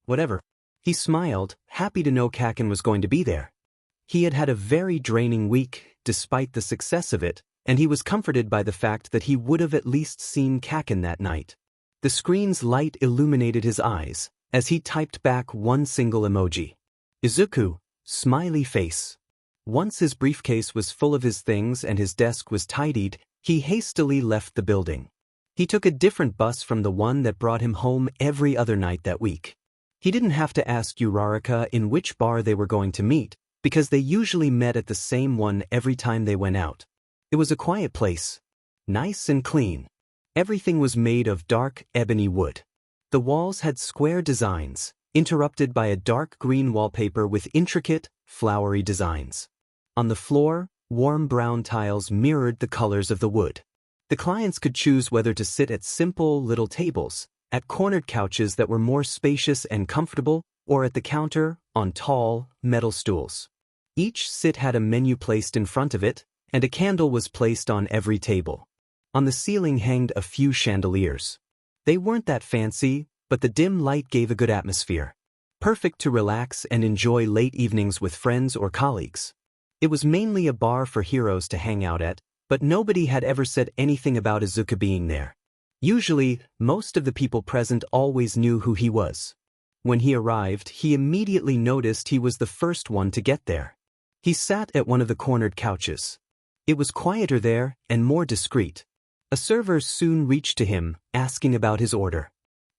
Whatever. He smiled, happy to know Kaken was going to be there. He had had a very draining week, despite the success of it, and he was comforted by the fact that he would have at least seen Kaken that night. The screen's light illuminated his eyes, as he typed back one single emoji. Izuku, smiley face. Once his briefcase was full of his things and his desk was tidied, he hastily left the building. He took a different bus from the one that brought him home every other night that week. He didn't have to ask Uraraka in which bar they were going to meet, because they usually met at the same one every time they went out. It was a quiet place. Nice and clean. Everything was made of dark ebony wood. The walls had square designs, interrupted by a dark green wallpaper with intricate, flowery designs. On the floor, warm brown tiles mirrored the colors of the wood. The clients could choose whether to sit at simple little tables, at cornered couches that were more spacious and comfortable, or at the counter, on tall, metal stools. Each sit had a menu placed in front of it, and a candle was placed on every table. On the ceiling hanged a few chandeliers. They weren't that fancy, but the dim light gave a good atmosphere. Perfect to relax and enjoy late evenings with friends or colleagues. It was mainly a bar for heroes to hang out at, but nobody had ever said anything about Izuku being there. Usually, most of the people present always knew who he was. When he arrived, he immediately noticed he was the first one to get there. He sat at one of the cornered couches. It was quieter there and more discreet. A server soon reached to him, asking about his order.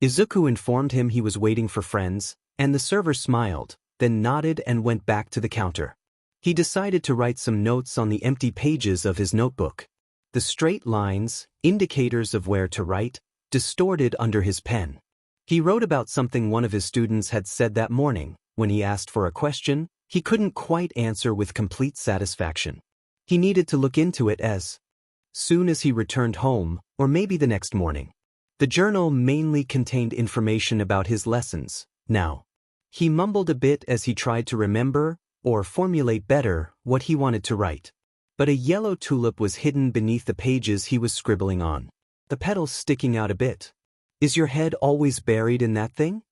Izuku informed him he was waiting for friends, and the server smiled, then nodded and went back to the counter. He decided to write some notes on the empty pages of his notebook. The straight lines, indicators of where to write, distorted under his pen. He wrote about something one of his students had said that morning. When he asked for a question, he couldn't quite answer with complete satisfaction. He needed to look into it as soon as he returned home, or maybe the next morning. The journal mainly contained information about his lessons. Now, he mumbled a bit as he tried to remember, or formulate better, what he wanted to write. But a yellow tulip was hidden beneath the pages he was scribbling on, the petals sticking out a bit. "Is your head always buried in that thing?"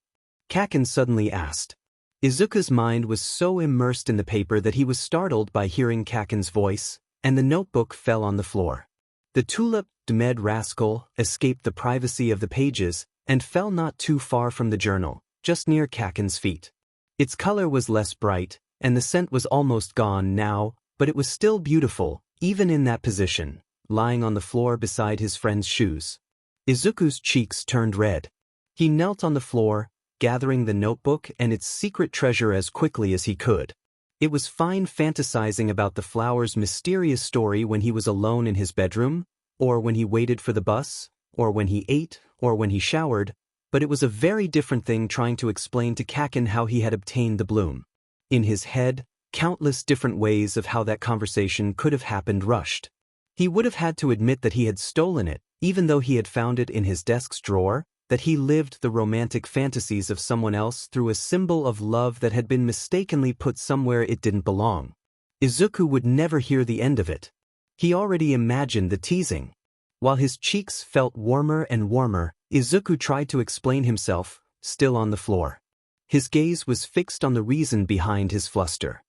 Kaken suddenly asked. Izuku's mind was so immersed in the paper that he was startled by hearing Kaken's voice, and the notebook fell on the floor. The tulip, demed rascal, escaped the privacy of the pages, and fell not too far from the journal, just near Kaken's feet. Its color was less bright, and the scent was almost gone now, but it was still beautiful, even in that position, lying on the floor beside his friend's shoes. Izuku's cheeks turned red. He knelt on the floor, gathering the notebook and its secret treasure as quickly as he could. It was fine fantasizing about the flower's mysterious story when he was alone in his bedroom, or when he waited for the bus, or when he ate, or when he showered, but it was a very different thing trying to explain to Kaken how he had obtained the bloom. In his head, countless different ways of how that conversation could have happened rushed. He would have had to admit that he had stolen it, even though he had found it in his desk's drawer, that he lived the romantic fantasies of someone else through a symbol of love that had been mistakenly put somewhere it didn't belong. Izuku would never hear the end of it. He already imagined the teasing. While his cheeks felt warmer and warmer, Izuku tried to explain himself, still on the floor. His gaze was fixed on the reason behind his fluster.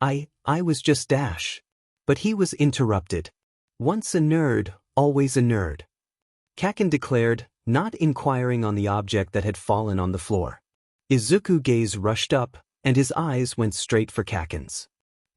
I was just Dash. But he was interrupted. Once a nerd, always a nerd. Kaken declared, not inquiring on the object that had fallen on the floor. Izuku's gaze rushed up, and his eyes went straight for Kaken's.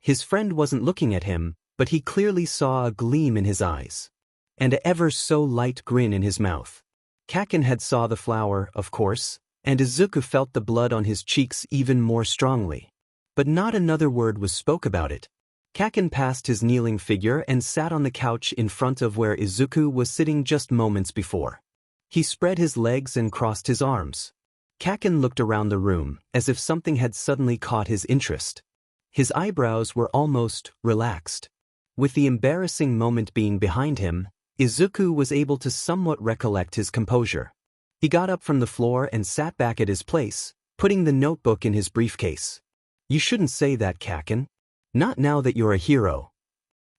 His friend wasn't looking at him, but he clearly saw a gleam in his eyes, and an ever-so-light grin in his mouth. Kaken had saw the flower, of course, and Izuku felt the blood on his cheeks even more strongly. But not another word was spoke about it. Kaken passed his kneeling figure and sat on the couch in front of where Izuku was sitting just moments before. He spread his legs and crossed his arms. Kaken looked around the room, as if something had suddenly caught his interest. His eyebrows were almost relaxed. With the embarrassing moment being behind him, Izuku was able to somewhat recollect his composure. He got up from the floor and sat back at his place, putting the notebook in his briefcase. "You shouldn't say that, Kaken. Not now that you're a hero."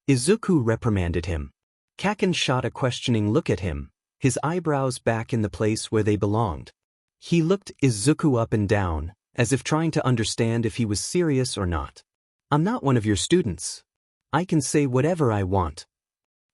Izuku reprimanded him. Kaken shot a questioning look at him, his eyebrows back in the place where they belonged. He looked Izuku up and down, as if trying to understand if he was serious or not. "I'm not one of your students. I can say whatever I want,"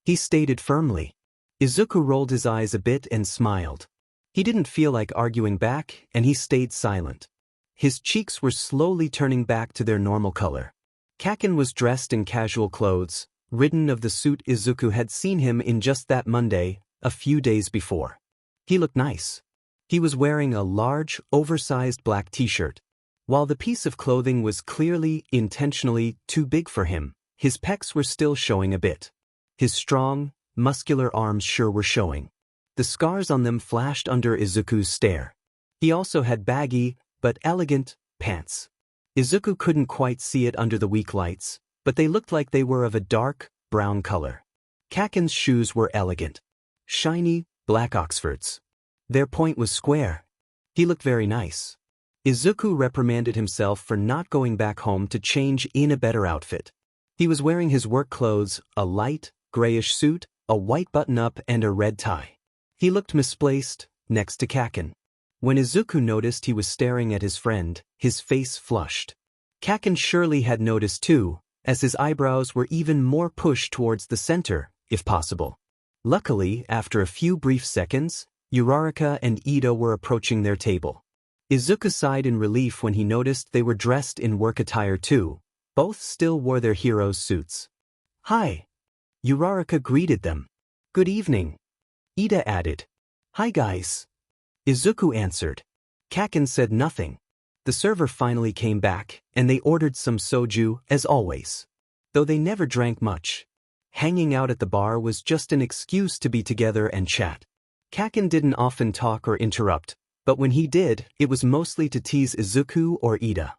he stated firmly. Izuku rolled his eyes a bit and smiled. He didn't feel like arguing back, and he stayed silent. His cheeks were slowly turning back to their normal color. Kaken was dressed in casual clothes, ridden of the suit Izuku had seen him in just that Monday, a few days before. He looked nice. He was wearing a large, oversized black t-shirt. While the piece of clothing was clearly, intentionally, too big for him, his pecs were still showing a bit. His strong, muscular arms sure were showing. The scars on them flashed under Izuku's stare. He also had baggy, but elegant, pants. Izuku couldn't quite see it under the weak lights, but they looked like they were of a dark, brown color. Kaken's shoes were elegant. Shiny, black Oxfords. Their point was square. He looked very nice. Izuku reprimanded himself for not going back home to change in a better outfit. He was wearing his work clothes, a light, grayish suit, a white button-up and a red tie. He looked misplaced, next to Kaken. When Izuku noticed he was staring at his friend, his face flushed. Kaken surely had noticed too, as his eyebrows were even more pushed towards the center, if possible. Luckily, after a few brief seconds, Uraraka and Ito were approaching their table. Izuku sighed in relief when he noticed they were dressed in work attire too. Both still wore their heroes' suits. "Hi." Uraraka greeted them. "Good evening." Ida added. "Hi guys." Izuku answered. Kaken said nothing. The server finally came back, and they ordered some soju, as always. Though they never drank much. Hanging out at the bar was just an excuse to be together and chat. Kaken didn't often talk or interrupt, but when he did, it was mostly to tease Izuku or Ida.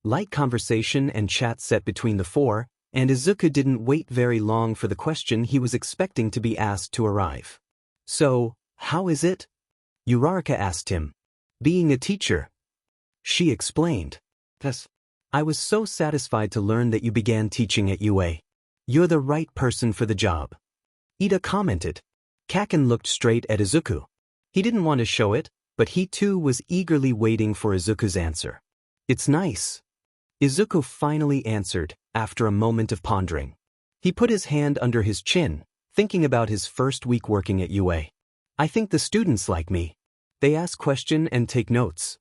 Light conversation and chat set between the four, and Izuku didn't wait very long for the question he was expecting to be asked to arrive. "So, how is it?" Uraraka asked him. "Being a teacher." She explained. "Yes. I was so satisfied to learn that you began teaching at UA. You're the right person for the job." Ida commented. Kaken looked straight at Izuku. He didn't want to show it, but he too was eagerly waiting for Izuku's answer. "It's nice." Izuku finally answered, after a moment of pondering. He put his hand under his chin, thinking about his first week working at UA. "I think the students like me. They ask questions and take notes."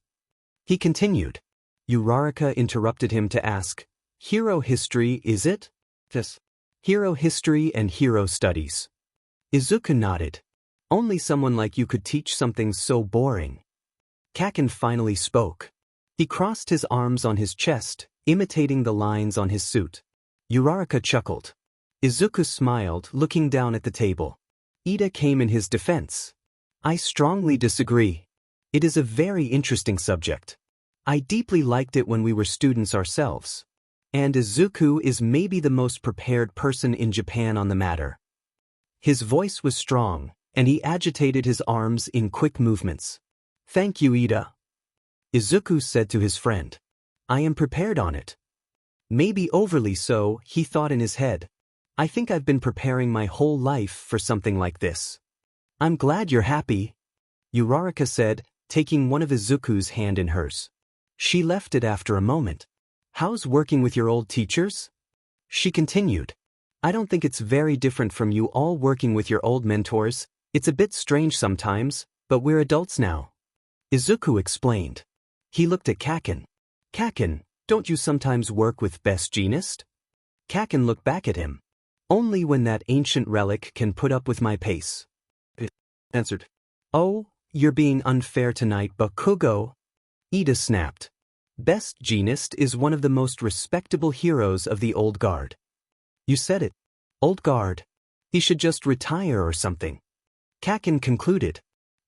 He continued. Uraraka interrupted him to ask, "Hero history, is it?" "Yes. Hero history and hero studies." Izuku nodded. "Only someone like you could teach something so boring." Kaken finally spoke. He crossed his arms on his chest, imitating the lines on his suit. Uraraka chuckled. Izuku smiled, looking down at the table. Ida came in his defense. "I strongly disagree. It is a very interesting subject. I deeply liked it when we were students ourselves. And Izuku is maybe the most prepared person in Japan on the matter." His voice was strong, and he agitated his arms in quick movements. "Thank you, Ida." Izuku said to his friend. "I am prepared on it." Maybe overly so, he thought in his head. "I think I've been preparing my whole life for something like this." "I'm glad you're happy," Uraraka said, taking one of Izuku's hand in hers. She left it after a moment. "How's working with your old teachers?" She continued. "I don't think it's very different from you all working with your old mentors. It's a bit strange sometimes, but we're adults now." Izuku explained. He looked at Kaken. "Kaken, don't you sometimes work with Best Jeanist?" Kaken looked back at him. "Only when that ancient relic can put up with my pace." It answered. "Oh, you're being unfair tonight, Bakugo." Ida snapped. "Best Jeanist is one of the most respectable heroes of the old guard." "You said it. Old guard. He should just retire or something." Kaken concluded.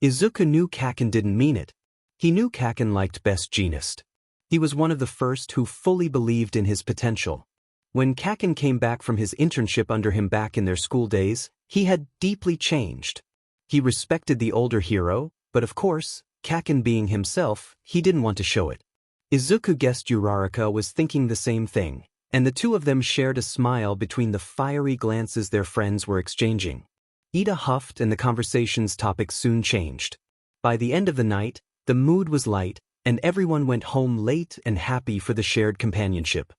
Izuku knew Kaken didn't mean it. He knew Kaken liked Best Jeanist. He was one of the first who fully believed in his potential. When Kaken came back from his internship under him back in their school days, he had deeply changed. He respected the older hero, but of course, Kaken being himself, he didn't want to show it. Izuku guessed Uraraka was thinking the same thing, and the two of them shared a smile between the fiery glances their friends were exchanging. Ida huffed and the conversation's topic soon changed. By the end of the night, the mood was light, and everyone went home late and happy for the shared companionship.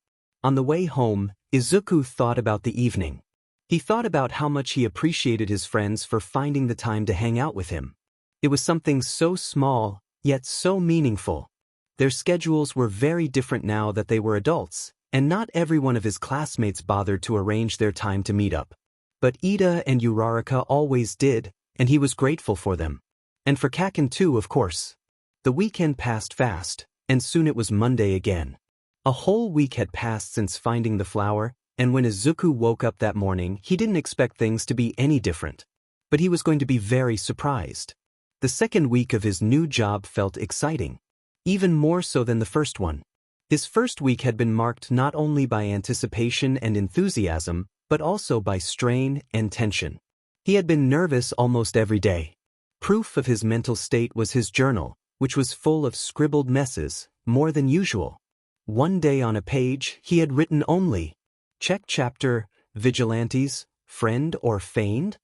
On the way home, Izuku thought about the evening. He thought about how much he appreciated his friends for finding the time to hang out with him. It was something so small, yet so meaningful. Their schedules were very different now that they were adults, and not every one of his classmates bothered to arrange their time to meet up. But Ida and Uraraka always did, and he was grateful for them. And for Kaken too, of course. The weekend passed fast, and soon it was Monday again. A whole week had passed since finding the flower, and when Izuku woke up that morning, he didn't expect things to be any different. But he was going to be very surprised. The second week of his new job felt exciting. Even more so than the first one. His first week had been marked not only by anticipation and enthusiasm, but also by strain and tension. He had been nervous almost every day. Proof of his mental state was his journal, which was full of scribbled messes, more than usual. One day on a page, he had written only, "Check chapter, Vigilantes, Friend or Feigned?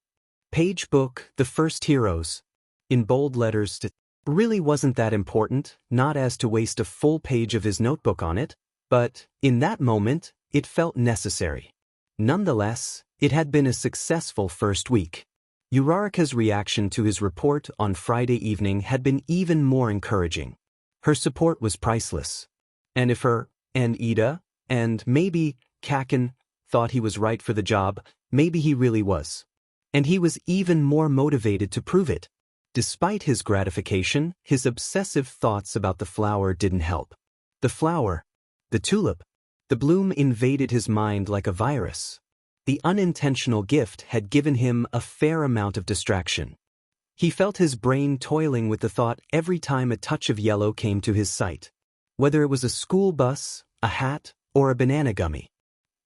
Page book, The First Heroes." In bold letters. Really wasn't that important, not as to waste a full page of his notebook on it, but, in that moment, it felt necessary. Nonetheless, it had been a successful first week. Uraraka's reaction to his report on Friday evening had been even more encouraging. Her support was priceless. And if her, and Ida, and maybe Kaken thought he was right for the job, maybe he really was. And he was even more motivated to prove it. Despite his gratification, his obsessive thoughts about the flower didn't help. The flower, the tulip, the bloom invaded his mind like a virus. The unintentional gift had given him a fair amount of distraction. He felt his brain toiling with the thought every time a touch of yellow came to his sight. Whether it was a school bus, a hat, or a banana gummy.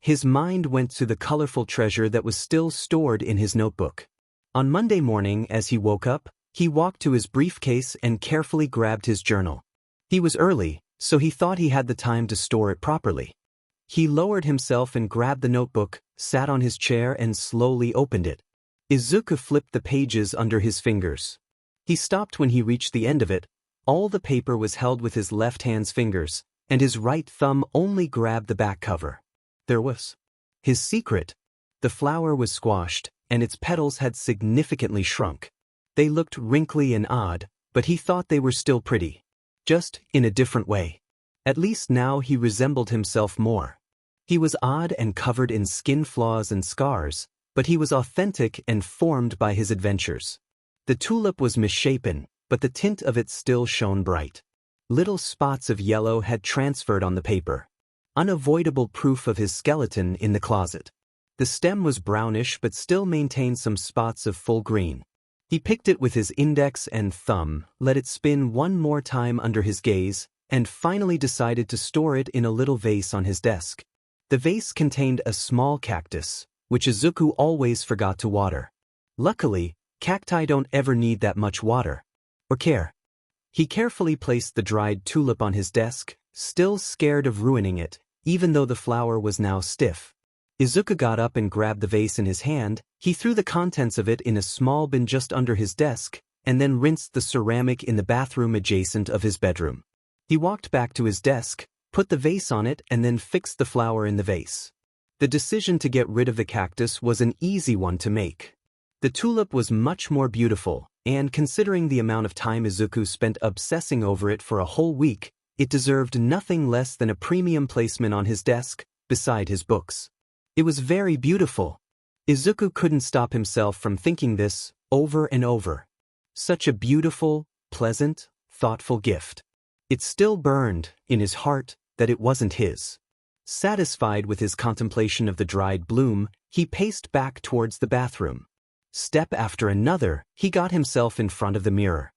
His mind went to the colorful treasure that was still stored in his notebook. On Monday morning, as he woke up, he walked to his briefcase and carefully grabbed his journal. He was early, so he thought he had the time to store it properly. He lowered himself and grabbed the notebook, sat on his chair and slowly opened it. Izuku flipped the pages under his fingers. He stopped when he reached the end of it. All the paper was held with his left hand's fingers, and his right thumb only grabbed the back cover. There was his secret. The flower was squashed, and its petals had significantly shrunk. They looked wrinkly and odd, but he thought they were still pretty. Just in a different way. At least now he resembled himself more. He was odd and covered in skin flaws and scars, but he was authentic and formed by his adventures. The tulip was misshapen, but the tint of it still shone bright. Little spots of yellow had transferred on the paper. Unavoidable proof of his skeleton in the closet. The stem was brownish but still maintained some spots of full green. He picked it with his index and thumb, let it spin one more time under his gaze, and finally decided to store it in a little vase on his desk. The vase contained a small cactus, which Izuku always forgot to water. Luckily, cacti don't ever need that much water. Or care. He carefully placed the dried tulip on his desk, still scared of ruining it, even though the flower was now stiff. Izuku got up and grabbed the vase in his hand. He threw the contents of it in a small bin just under his desk, and then rinsed the ceramic in the bathroom adjacent of his bedroom. He walked back to his desk, put the vase on it, and then fixed the flower in the vase. The decision to get rid of the cactus was an easy one to make. The tulip was much more beautiful, and considering the amount of time Izuku spent obsessing over it for a whole week, it deserved nothing less than a premium placement on his desk, beside his books. It was very beautiful. Izuku couldn't stop himself from thinking this, over and over. Such a beautiful, pleasant, thoughtful gift. It still burned, in his heart, that it wasn't his. Satisfied with his contemplation of the dried bloom, he paced back towards the bathroom. Step after another, he got himself in front of the mirror.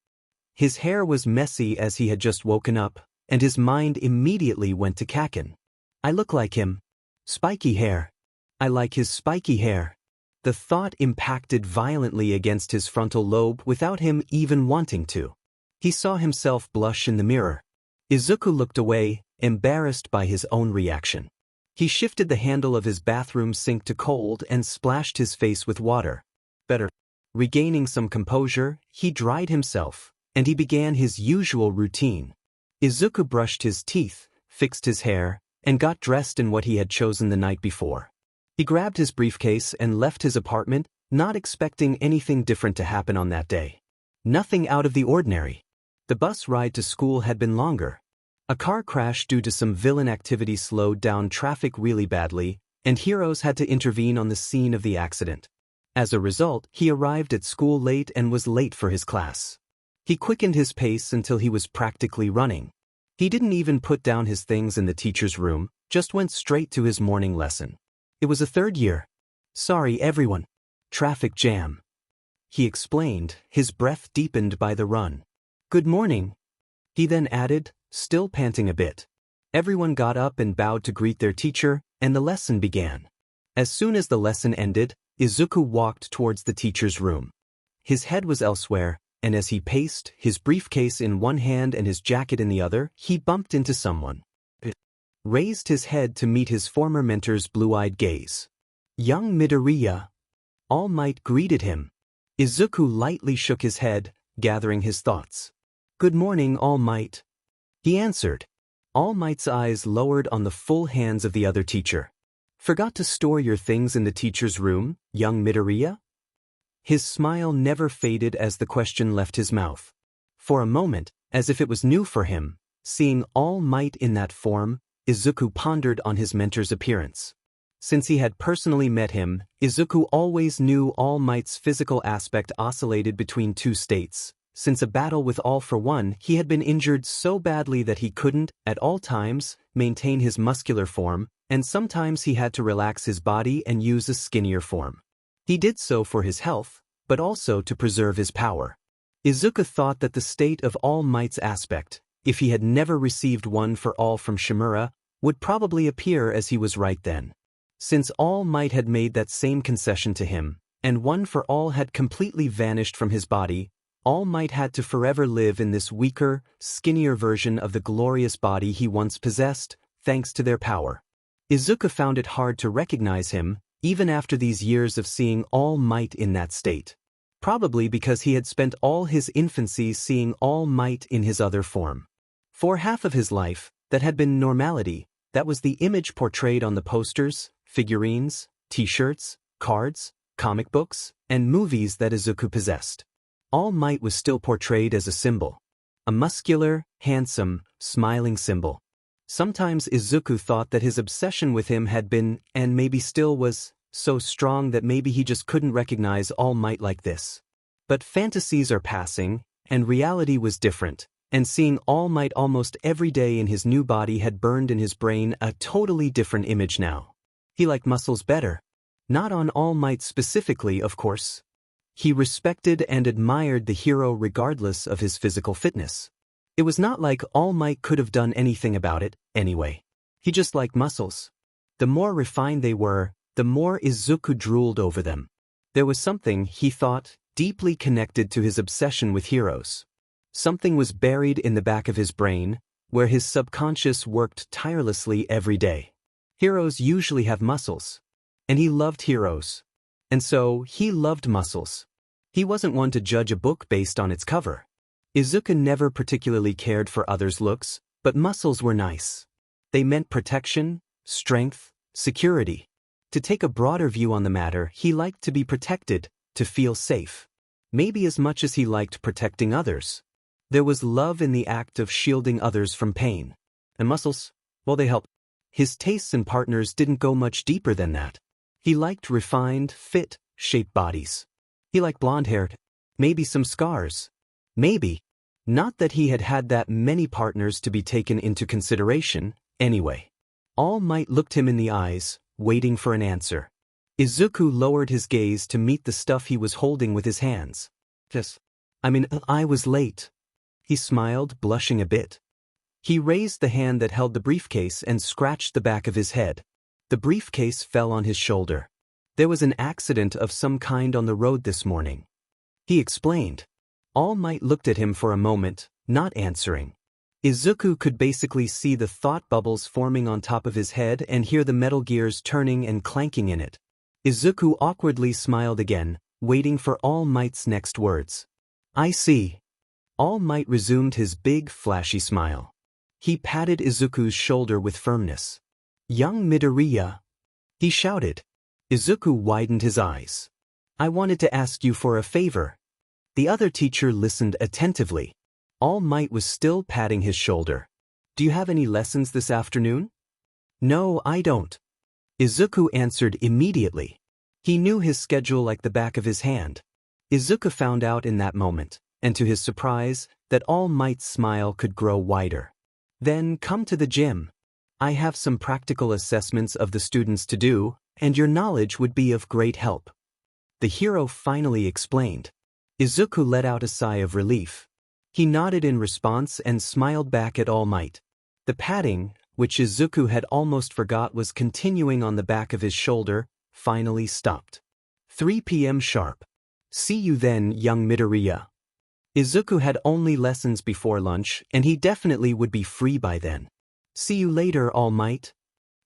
His hair was messy as he had just woken up, and his mind immediately went to Kaken. I look like him. Spiky hair. I like his spiky hair. The thought impacted violently against his frontal lobe without him even wanting to. He saw himself blush in the mirror. Izuku looked away, embarrassed by his own reaction. He shifted the handle of his bathroom sink to cold and splashed his face with water. Better. Regaining some composure, he dried himself, and he began his usual routine. Izuku brushed his teeth, fixed his hair, and got dressed in what he had chosen the night before. He grabbed his briefcase and left his apartment, not expecting anything different to happen on that day. Nothing out of the ordinary. The bus ride to school had been longer. A car crash due to some villain activity slowed down traffic really badly, and heroes had to intervene on the scene of the accident. As a result, he arrived at school late and was late for his class. He quickened his pace until he was practically running. He didn't even put down his things in the teacher's room, just went straight to his morning lesson. It was a third year. Sorry, everyone. Traffic jam. He explained, his breath deepened by the run. Good morning. He then added, still panting a bit. Everyone got up and bowed to greet their teacher, and the lesson began. As soon as the lesson ended, Izuku walked towards the teacher's room. His head was elsewhere, and as he paced, his briefcase in one hand and his jacket in the other, he bumped into someone. Raised his head to meet his former mentor's blue-eyed gaze. Young Midoriya. All Might greeted him. Izuku lightly shook his head, gathering his thoughts. Good morning, All Might. He answered. All Might's eyes lowered on the full hands of the other teacher. Forgot to store your things in the teacher's room, young Midoriya? His smile never faded as the question left his mouth. For a moment, as if it was new for him, Seeing All Might in that form, Izuku pondered on his mentor's appearance. Since he had personally met him, Izuku always knew All Might's physical aspect oscillated between two states. Since a battle with All for One, he had been injured so badly that he couldn't, at all times, maintain his muscular form, and sometimes he had to relax his body and use a skinnier form. He did so for his health, but also to preserve his power. Izuku thought that the state of All Might's aspect, if he had never received one for all from Shimura, would probably appear as he was right then. Since All Might had made that same concession to him, and One for All had completely vanished from his body, All Might had to forever live in this weaker, skinnier version of the glorious body he once possessed, thanks to their power. Izuku found it hard to recognize him, even after these years of seeing All Might in that state. Probably because he had spent all his infancy seeing All Might in his other form. For half of his life, that had been normality, that was the image portrayed on the posters, figurines, t-shirts, cards, comic books, and movies that Izuku possessed. All Might was still portrayed as a symbol. A muscular, handsome, smiling symbol. Sometimes Izuku thought that his obsession with him had been, and maybe still was, so strong that maybe he just couldn't recognize All Might like this. But fantasies are passing, and reality was different, and seeing All Might almost every day in his new body had burned in his brain a totally different image now. He liked muscles better. Not on All Might specifically, of course. He respected and admired the hero regardless of his physical fitness. It was not like All Might could have done anything about it, anyway. He just liked muscles. The more refined they were, the more Izuku drooled over them. There was something, he thought, deeply connected to his obsession with heroes. Something was buried in the back of his brain, where his subconscious worked tirelessly every day. Heroes usually have muscles. And he loved heroes. And so, he loved muscles. He wasn't one to judge a book based on its cover. Izuku never particularly cared for others' looks, but muscles were nice. They meant protection, strength, security. To take a broader view on the matter, he liked to be protected, to feel safe. Maybe as much as he liked protecting others. There was love in the act of shielding others from pain. And muscles, well, they helped. His tastes and partners didn't go much deeper than that. He liked refined, fit, shaped bodies. He liked blonde-haired. Maybe some scars. Maybe. Not that he had had that many partners to be taken into consideration, anyway. All Might looked him in the eyes, waiting for an answer. Izuku lowered his gaze to meet the stuff he was holding with his hands. I was late. He smiled, blushing a bit. He raised the hand that held the briefcase and scratched the back of his head. The briefcase fell on his shoulder. There was an accident of some kind on the road this morning. He explained. All Might looked at him for a moment, not answering. Izuku could basically see the thought bubbles forming on top of his head and hear the metal gears turning and clanking in it. Izuku awkwardly smiled again, waiting for All Might's next words. I see. All Might resumed his big, flashy smile. He patted Izuku's shoulder with firmness. Young Midoriya, he shouted. Izuku widened his eyes. I wanted to ask you for a favor. The other teacher listened attentively. All Might was still patting his shoulder. Do you have any lessons this afternoon? No, I don't. Izuku answered immediately. He knew his schedule like the back of his hand. Izuku found out in that moment, and to his surprise, that All Might's smile could grow wider. Then come to the gym. I have some practical assessments of the students to do, and your knowledge would be of great help. The hero finally explained. Izuku let out a sigh of relief. He nodded in response and smiled back at All Might. The patting, which Izuku had almost forgot was continuing on the back of his shoulder, finally stopped. 3 p.m. sharp. See you then, young Midoriya. Izuku had only lessons before lunch, and he definitely would be free by then. See you later, All Might.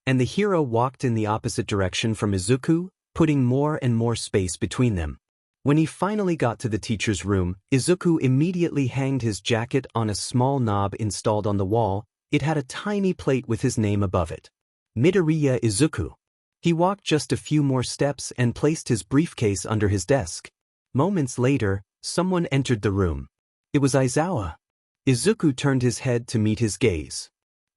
And the hero walked in the opposite direction from Izuku, putting more and more space between them. When he finally got to the teacher's room, Izuku immediately hanged his jacket on a small knob installed on the wall. It had a tiny plate with his name above it. Midoriya Izuku. He walked just a few more steps and placed his briefcase under his desk. Moments later, someone entered the room. It was Aizawa. Izuku turned his head to meet his gaze.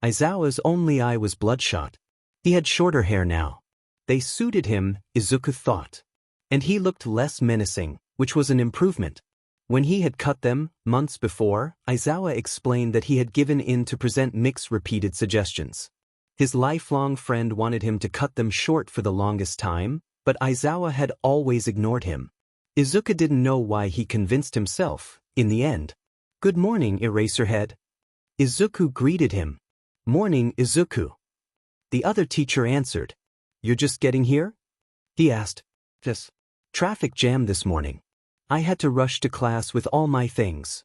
Aizawa's only eye was bloodshot. He had shorter hair now. They suited him, Izuku thought. And he looked less menacing, which was an improvement. When he had cut them, months before, Aizawa explained that he had given in to present Mick's repeated suggestions. His lifelong friend wanted him to cut them short for the longest time, but Aizawa had always ignored him. Izuku didn't know why he convinced himself, in the end. "Good morning, Eraserhead." Izuku greeted him. "Morning, Izuku." The other teacher answered. "You're just getting here?" He asked. "Yes. Traffic jam this morning. I had to rush to class with all my things."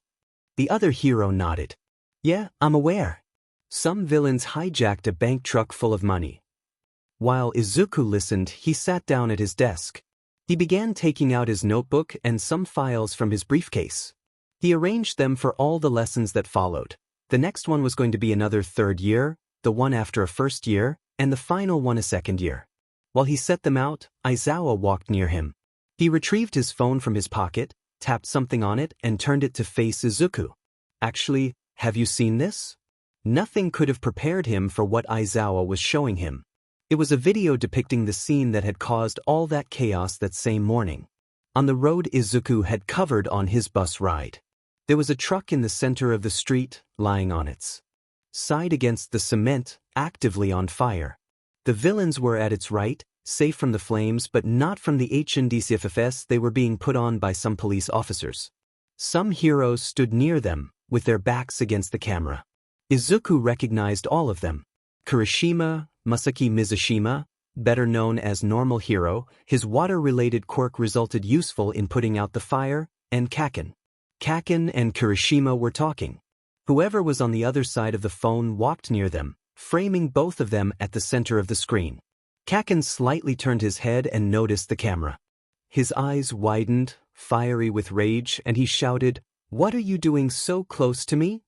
The other hero nodded. "Yeah, I'm aware. Some villains hijacked a bank truck full of money." While Izuku listened, he sat down at his desk. He began taking out his notebook and some files from his briefcase. He arranged them for all the lessons that followed. The next one was going to be another third year, the one after a first year, and the final one a second year. While he set them out, Aizawa walked near him. He retrieved his phone from his pocket, tapped something on it, and turned it to face Izuku. "Actually, have you seen this?" Nothing could have prepared him for what Aizawa was showing him. It was a video depicting the scene that had caused all that chaos that same morning. On the road Izuku had covered on his bus ride. There was a truck in the center of the street, lying on its side against the cement, actively on fire. The villains were at its right, safe from the flames but not from the HNDCFFS. They were being put on by some police officers. Some heroes stood near them, with their backs against the camera. Izuku recognized all of them. Kirishima, Masaki Mizushima, better known as Normal Hero, his water-related quirk resulted useful in putting out the fire, and Kaken. Kaken and Kirishima were talking. Whoever was on the other side of the phone walked near them, framing both of them at the center of the screen. Kaken slightly turned his head and noticed the camera. His eyes widened, fiery with rage, and he shouted, "What are you doing so close to me?"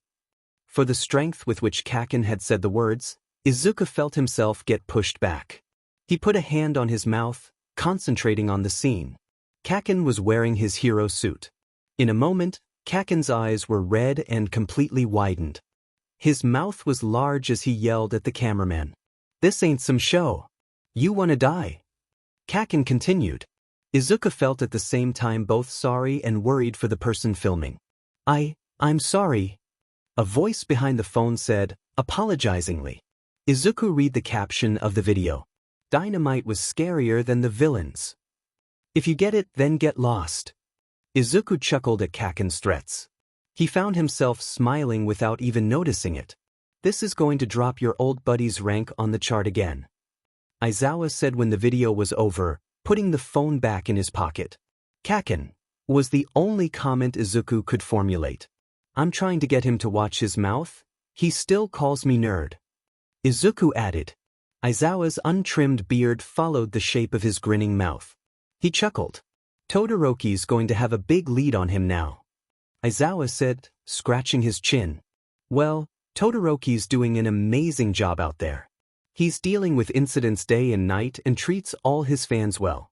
For the strength with which Kaken had said the words, Izuku felt himself get pushed back. He put a hand on his mouth, concentrating on the scene. Kaken was wearing his hero suit. In a moment, Kaken's eyes were red and completely widened. His mouth was large as he yelled at the cameraman. "This ain't some show. You wanna die." Kaken continued. Izuku felt at the same time both sorry and worried for the person filming. I'm sorry." A voice behind the phone said, apologizingly. Izuku read the caption of the video. "Dynamite was scarier than the villains. If you get it, then get lost." Izuku chuckled at Kaken's threats. He found himself smiling without even noticing it. "This is going to drop your old buddy's rank on the chart again," Aizawa said when the video was over, putting the phone back in his pocket. "Kaken," was the only comment Izuku could formulate. "I'm trying to get him to watch his mouth. He still calls me nerd." Izuku added. Aizawa's untrimmed beard followed the shape of his grinning mouth. He chuckled. "Todoroki's going to have a big lead on him now," Aizawa said, scratching his chin. "Well, Todoroki's doing an amazing job out there. He's dealing with incidents day and night and treats all his fans well."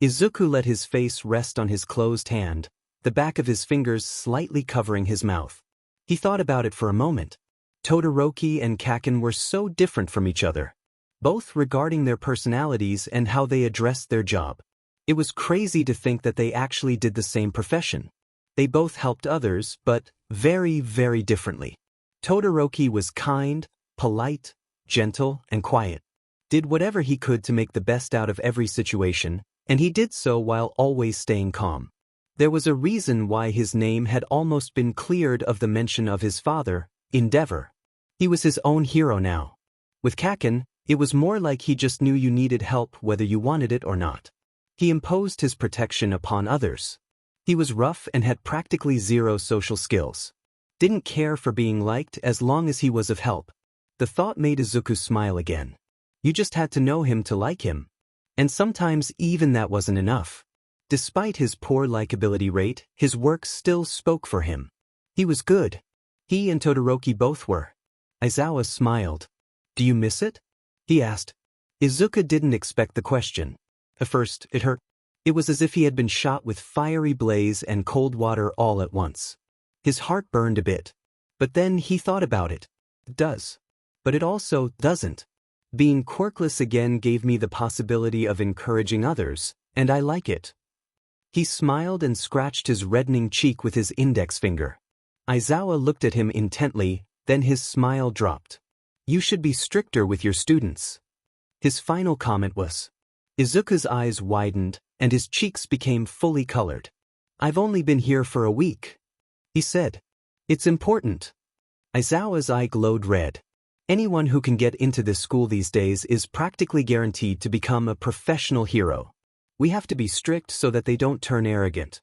Izuku let his face rest on his closed hand, the back of his fingers slightly covering his mouth. He thought about it for a moment. Todoroki and Kaken were so different from each other, both regarding their personalities and how they addressed their job. It was crazy to think that they actually did the same profession. They both helped others, but very, very differently. Todoroki was kind, polite, gentle, and quiet. Did whatever he could to make the best out of every situation, and he did so while always staying calm. There was a reason why his name had almost been cleared of the mention of his father, Endeavor. He was his own hero now. With Kaken, it was more like he just knew you needed help whether you wanted it or not. He imposed his protection upon others. He was rough and had practically zero social skills. Didn't care for being liked as long as he was of help. The thought made Izuku smile again. You just had to know him to like him. And sometimes even that wasn't enough. Despite his poor likability rate, his work still spoke for him. He was good. He and Todoroki both were. Aizawa smiled. "Do you miss it?" he asked. Izuku didn't expect the question. At first, it hurt. It was as if he had been shot with fiery blaze and cold water all at once. His heart burned a bit. But then he thought about it. It does. But it also doesn't. Being quirkless again gave me the possibility of encouraging others, and I like it. He smiled and scratched his reddening cheek with his index finger. Aizawa looked at him intently, then his smile dropped. You should be stricter with your students. His final comment was. Izuku's eyes widened, and his cheeks became fully colored. I've only been here for a week, he said. It's important. Aizawa's eye glowed red. Anyone who can get into this school these days is practically guaranteed to become a professional hero. We have to be strict so that they don't turn arrogant.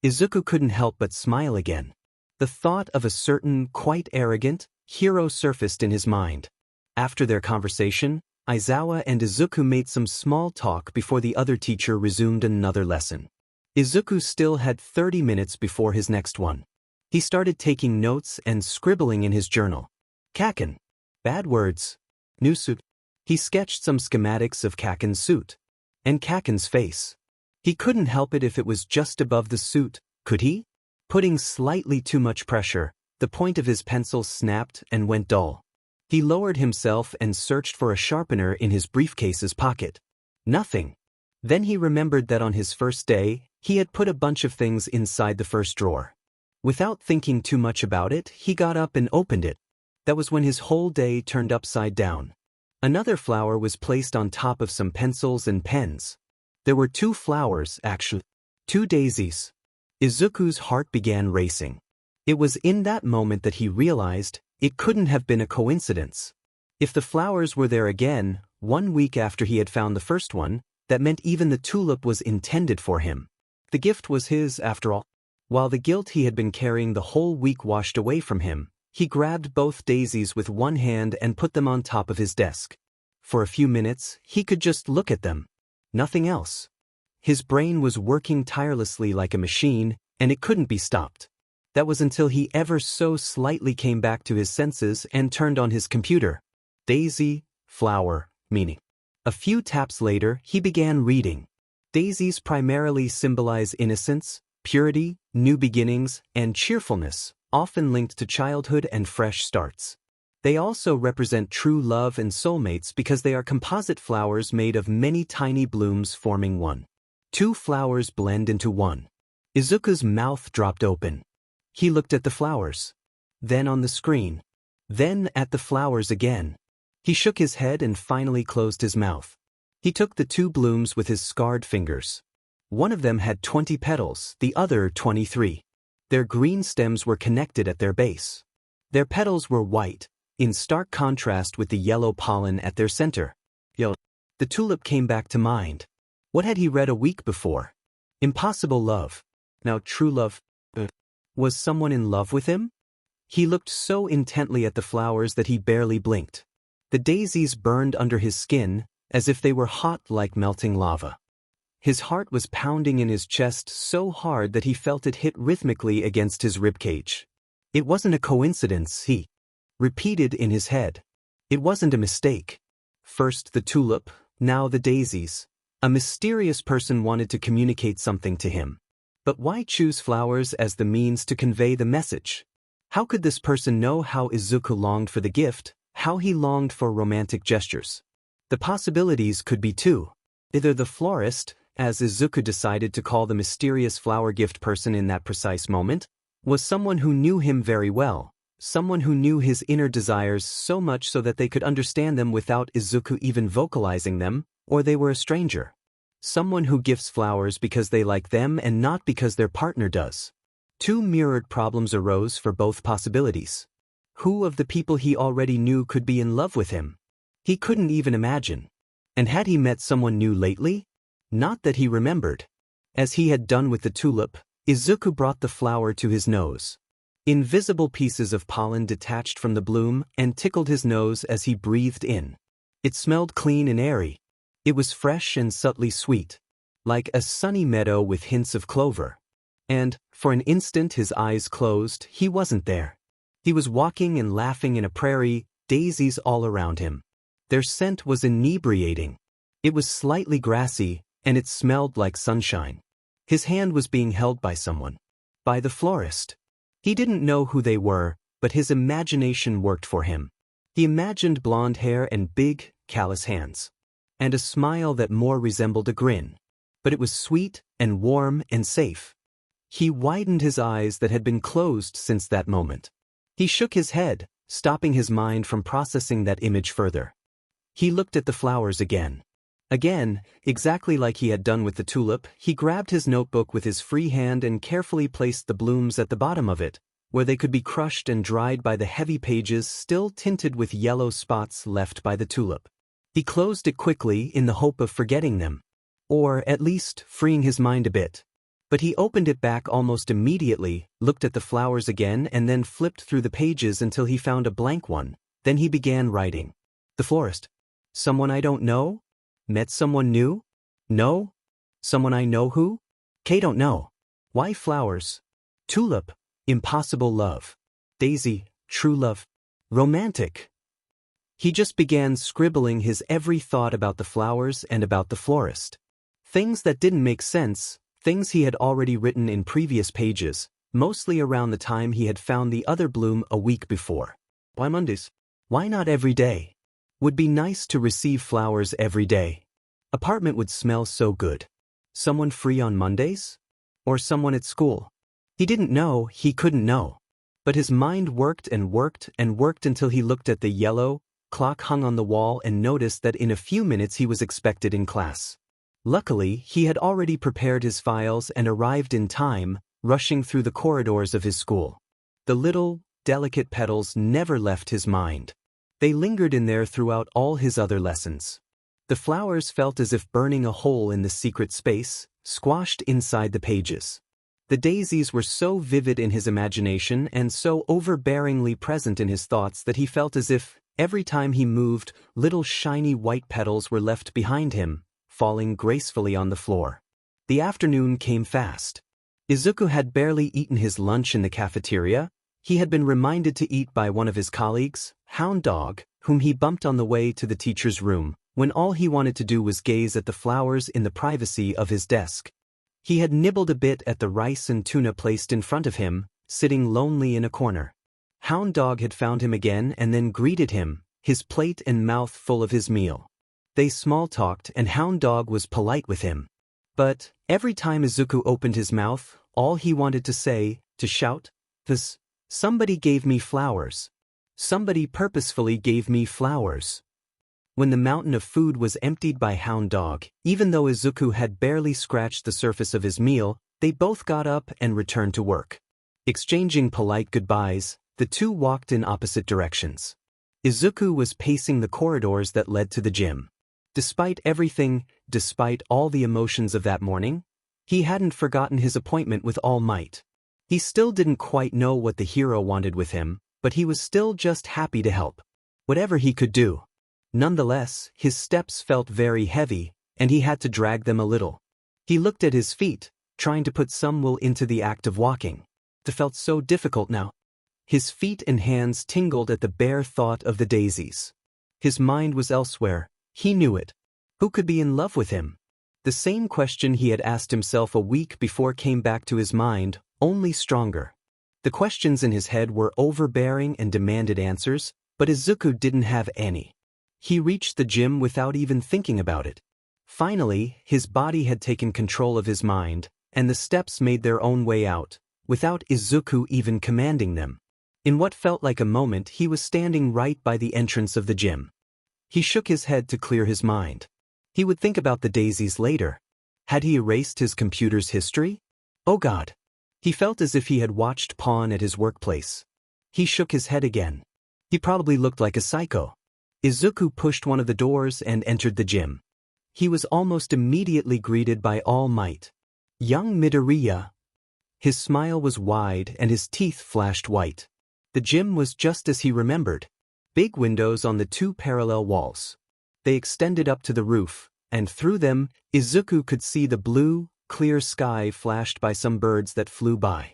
Izuku couldn't help but smile again. The thought of a certain, quite arrogant, hero surfaced in his mind. After their conversation, Aizawa and Izuku made some small talk before the other teacher resumed another lesson. Izuku still had 30 minutes before his next one. He started taking notes and scribbling in his journal. Kaken. Bad words. New suit. He sketched some schematics of Kaken's suit. And Kaken's face. He couldn't help it if it was just above the suit, could he? Putting slightly too much pressure, the point of his pencil snapped and went dull. He lowered himself and searched for a sharpener in his briefcase's pocket. Nothing. Then he remembered that on his first day, he had put a bunch of things inside the first drawer. Without thinking too much about it, he got up and opened it. That was when his whole day turned upside down. Another flower was placed on top of some pencils and pens. There were 2 flowers, actually. 2 daisies. Izuku's heart began racing. It was in that moment that he realized it couldn't have been a coincidence. If the flowers were there again, 1 week after he had found the first one, that meant even the tulip was intended for him. The gift was his, after all. While the guilt he had been carrying the whole week washed away from him, he grabbed both daisies with one hand and put them on top of his desk. For a few minutes, he could just look at them. Nothing else. His brain was working tirelessly like a machine, and it couldn't be stopped. That was until he ever so slightly came back to his senses and turned on his computer. Daisy, flower, meaning. A few taps later, he began reading. Daisies primarily symbolize innocence, purity, new beginnings, and cheerfulness, often linked to childhood and fresh starts. They also represent true love and soulmates because they are composite flowers made of many tiny blooms forming one. 2 flowers blend into one. Izuku's mouth dropped open. He looked at the flowers. Then on the screen. Then at the flowers again. He shook his head and finally closed his mouth. He took the 2 blooms with his scarred fingers. One of them had 20 petals, the other 23. Their green stems were connected at their base. Their petals were white, in stark contrast with the yellow pollen at their center. The tulip came back to mind. What had he read a week before? Impossible love. Now true love. Was someone in love with him? He looked so intently at the flowers that he barely blinked. The daisies burned under his skin, as if they were hot like melting lava. His heart was pounding in his chest so hard that he felt it hit rhythmically against his ribcage. It wasn't a coincidence, he repeated in his head. It wasn't a mistake. First the tulip, now the daisies. A mysterious person wanted to communicate something to him. But why choose flowers as the means to convey the message? How could this person know how Izuku longed for the gift, how he longed for romantic gestures? The possibilities could be 2. Either the florist, as Izuku decided to call the mysterious flower gift person in that precise moment, was someone who knew him very well, someone who knew his inner desires so much so that they could understand them without Izuku even vocalizing them, or they were a stranger. Someone who gifts flowers because they like them and not because their partner does. 2 mirrored problems arose for both possibilities. Who of the people he already knew could be in love with him? He couldn't even imagine. And had he met someone new lately? Not that he remembered. As he had done with the tulip, Izuku brought the flower to his nose. Invisible pieces of pollen detached from the bloom and tickled his nose as he breathed in. It smelled clean and airy. It was fresh and subtly sweet, like a sunny meadow with hints of clover. And, for an instant his eyes closed, he wasn't there. He was walking and laughing in a prairie, daisies all around him. Their scent was inebriating. It was slightly grassy, and it smelled like sunshine. His hand was being held by someone. By the florist. He didn't know who they were, but his imagination worked for him. He imagined blonde hair and big, callous hands. And a smile that more resembled a grin. But it was sweet and warm and safe. He widened his eyes that had been closed since that moment. He shook his head, stopping his mind from processing that image further. He looked at the flowers again. Again, exactly like he had done with the tulip, he grabbed his notebook with his free hand and carefully placed the blooms at the bottom of it, where they could be crushed and dried by the heavy pages still tinted with yellow spots left by the tulip. He closed it quickly in the hope of forgetting them, or at least freeing his mind a bit. But he opened it back almost immediately, looked at the flowers again and then flipped through the pages until he found a blank one. Then he began writing. The florist. Someone I don't know? Met someone new? No? Someone I know who? K don't know. Why flowers? Tulip. Impossible love. Daisy. True love. Romantic. He just began scribbling his every thought about the flowers and about the florist. Things that didn't make sense, things he had already written in previous pages, mostly around the time he had found the other bloom a week before. Why Mondays? Why not every day? Would be nice to receive flowers every day. Apartment would smell so good. Someone free on Mondays? Or someone at school? He didn't know, he couldn't know. But his mind worked and worked and worked until he looked at the yellow clock hung on the wall and noticed that in a few minutes he was expected in class. Luckily, he had already prepared his files and arrived in time, rushing through the corridors of his school. The little, delicate petals never left his mind. They lingered in there throughout all his other lessons. The flowers felt as if burning a hole in the secret space, squashed inside the pages. The daisies were so vivid in his imagination and so overbearingly present in his thoughts that he felt as if, every time he moved, little shiny white petals were left behind him, falling gracefully on the floor. The afternoon came fast. Izuku had barely eaten his lunch in the cafeteria. He had been reminded to eat by one of his colleagues, Hound Dog, whom he bumped on the way to the teacher's room, when all he wanted to do was gaze at the flowers in the privacy of his desk. He had nibbled a bit at the rice and tuna placed in front of him, sitting lonely in a corner. Hound Dog had found him again and then greeted him, his plate and mouth full of his meal. They small-talked and Hound Dog was polite with him. But, every time Izuku opened his mouth, all he wanted to say, to shout, was, "Somebody gave me flowers. Somebody purposefully gave me flowers." When the mountain of food was emptied by Hound Dog, even though Izuku had barely scratched the surface of his meal, they both got up and returned to work. Exchanging polite goodbyes, the two walked in opposite directions. Izuku was pacing the corridors that led to the gym. Despite everything, despite all the emotions of that morning, he hadn't forgotten his appointment with All Might. He still didn't quite know what the hero wanted with him, but he was still just happy to help. Whatever he could do. Nonetheless, his steps felt very heavy, and he had to drag them a little. He looked at his feet, trying to put some will into the act of walking. It felt so difficult now. His feet and hands tingled at the bare thought of the daisies. His mind was elsewhere. He knew it. Who could be in love with him? The same question he had asked himself a week before came back to his mind, only stronger. The questions in his head were overbearing and demanded answers, but Izuku didn't have any. He reached the gym without even thinking about it. Finally, his body had taken control of his mind, and the steps made their own way out, without Izuku even commanding them. In what felt like a moment, he was standing right by the entrance of the gym. He shook his head to clear his mind. He would think about the daisies later. Had he erased his computer's history? Oh God. He felt as if he had watched porn at his workplace. He shook his head again. He probably looked like a psycho. Izuku pushed one of the doors and entered the gym. He was almost immediately greeted by All Might. Young Midoriya. His smile was wide and his teeth flashed white. The gym was just as he remembered. Big windows on the two parallel walls. They extended up to the roof, and through them, Izuku could see the blue, clear sky flashed by some birds that flew by.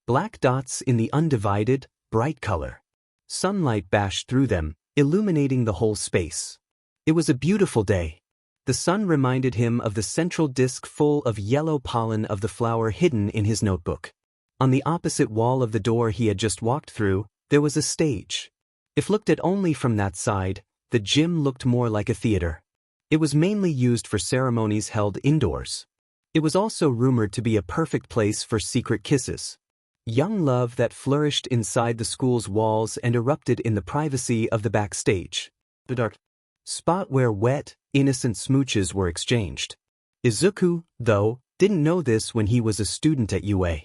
Black dots in the undivided, bright color. Sunlight bashed through them, illuminating the whole space. It was a beautiful day. The sun reminded him of the central disk full of yellow pollen of the flower hidden in his notebook. On the opposite wall of the door he had just walked through, There was a stage. If looked at only from that side, the gym looked more like a theater. It was mainly used for ceremonies held indoors. It was also rumored to be a perfect place for secret kisses. Young love that flourished inside the school's walls and erupted in the privacy of the backstage. The dark spot where wet, innocent smooches were exchanged. Izuku, though, didn't know this when he was a student at UA.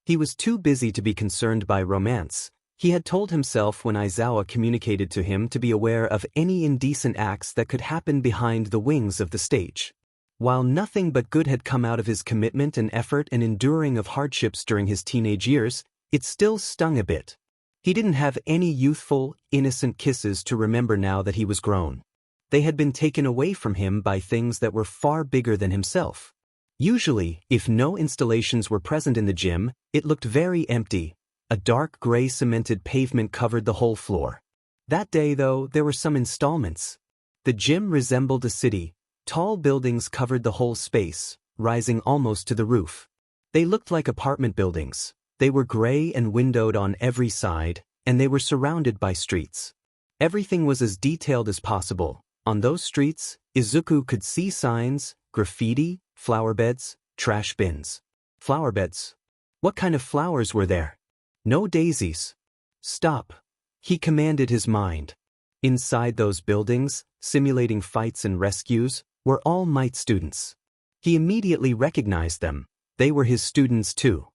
He was too busy to be concerned by romance. He had told himself when Aizawa communicated to him to be aware of any indecent acts that could happen behind the wings of the stage. While nothing but good had come out of his commitment and effort and enduring of hardships during his teenage years, it still stung a bit. He didn't have any youthful, innocent kisses to remember now that he was grown. They had been taken away from him by things that were far bigger than himself. Usually, if no installations were present in the gym, it looked very empty. A dark gray cemented pavement covered the whole floor. That day, though, there were some installments. The gym resembled a city. Tall buildings covered the whole space, rising almost to the roof. They looked like apartment buildings. They were gray and windowed on every side, and they were surrounded by streets. Everything was as detailed as possible. On those streets, Izuku could see signs, graffiti, flower beds, trash bins. Flower beds? What kind of flowers were there? No daisies. Stop, he commanded his mind. Inside those buildings, simulating fights and rescues, were All Might students. He immediately recognized them. They were his students too.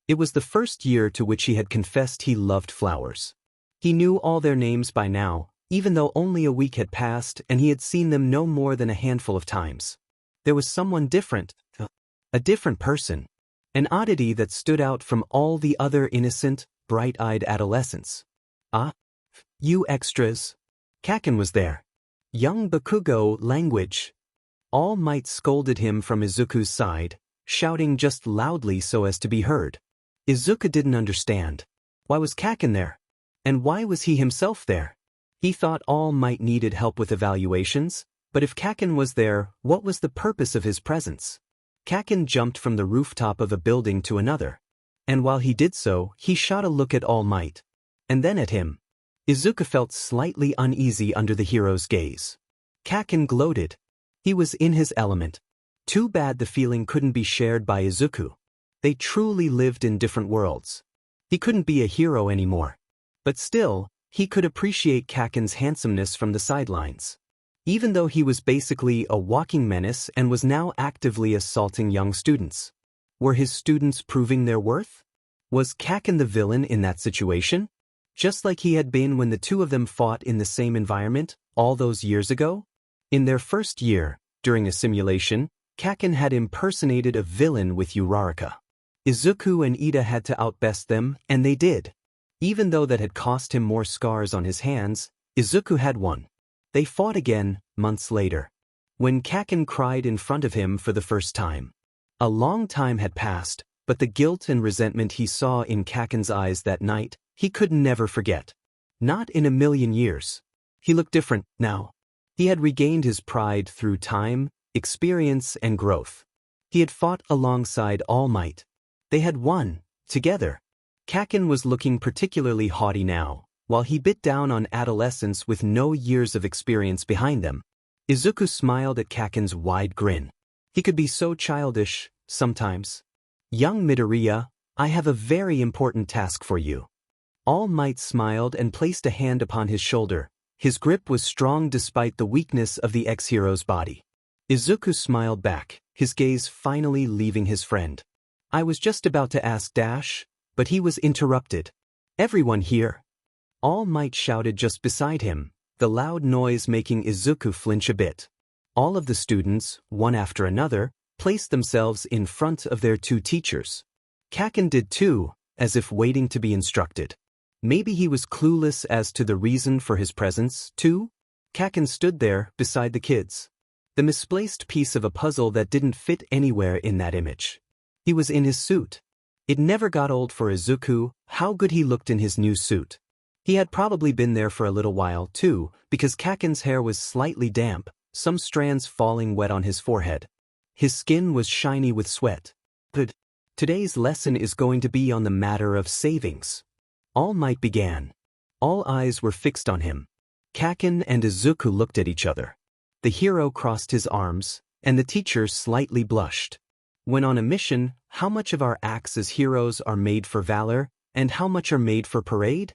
It was the first year to which he had confessed he loved flowers. He knew all their names by now, even though only a week had passed and he had seen them no more than a handful of times. There was someone different, a different person, an oddity that stood out from all the other innocent, bright-eyed adolescents. Ah, you extras. Kaken was there. Young Bakugo language. All Might scolded him from Izuku's side, shouting just loudly so as to be heard. Izuku didn't understand. Why was Kaken there? And why was he himself there? He thought All Might needed help with evaluations, but if Kaken was there, what was the purpose of his presence? Kaken jumped from the rooftop of a building to another. And while he did so, he shot a look at All Might. And then at him. Izuku felt slightly uneasy under the hero's gaze. Kaken gloated. He was in his element. Too bad the feeling couldn't be shared by Izuku. They truly lived in different worlds. He couldn't be a hero anymore. But still, he could appreciate Kaken's handsomeness from the sidelines. Even though he was basically a walking menace and was now actively assaulting young students. Were his students proving their worth? Was Kaken the villain in that situation? Just like he had been when the two of them fought in the same environment, all those years ago? In their first year, during a simulation, Kaken had impersonated a villain with Uraraka. Izuku and Ida had to outbest them, and they did. Even though that had cost him more scars on his hands, Izuku had won. They fought again, months later. When Kaken cried in front of him for the first time. A long time had passed, but the guilt and resentment he saw in Kaken's eyes that night, he could never forget. Not in a million years. He looked different now. He had regained his pride through time, experience, and growth. He had fought alongside All Might. They had won, together. Kaken was looking particularly haughty now, while he bit down on adolescents with no years of experience behind them. Izuku smiled at Kaken's wide grin. He could be so childish, sometimes. Young Midoriya, I have a very important task for you. All Might smiled and placed a hand upon his shoulder. His grip was strong despite the weakness of the ex-hero's body. Izuku smiled back, his gaze finally leaving his friend. I was just about to ask Dash, but he was interrupted. Everyone here. All Might shouted just beside him, the loud noise making Izuku flinch a bit. All of the students, one after another, placed themselves in front of their two teachers. Kaken did too, as if waiting to be instructed. Maybe he was clueless as to the reason for his presence, too? Kaken stood there, beside the kids. The misplaced piece of a puzzle that didn't fit anywhere in that image. He was in his suit. It never got old for Izuku how good he looked in his new suit. He had probably been there for a little while, too, because Kaken's hair was slightly damp, some strands falling wet on his forehead. His skin was shiny with sweat. But today's lesson is going to be on the matter of savings. All Might began. All eyes were fixed on him. Kaken and Izuku looked at each other. The hero crossed his arms, and the teacher slightly blushed. When on a mission, how much of our acts as heroes are made for valor, and how much are made for parade?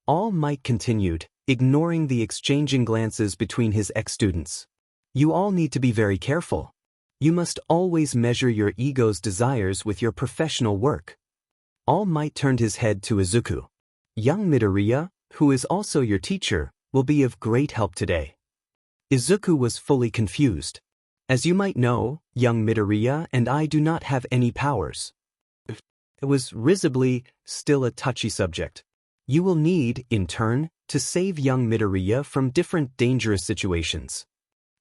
All Might continued, ignoring the exchanging glances between his ex-students. You all need to be very careful. You must always measure your ego's desires with your professional work. All Might turned his head to Izuku. Young Midoriya, who is also your teacher, will be of great help today. Izuku was fully confused. As you might know, young Midoriya and I do not have any powers. It was risibly still a touchy subject. You will need, in turn, to save young Midoriya from different dangerous situations.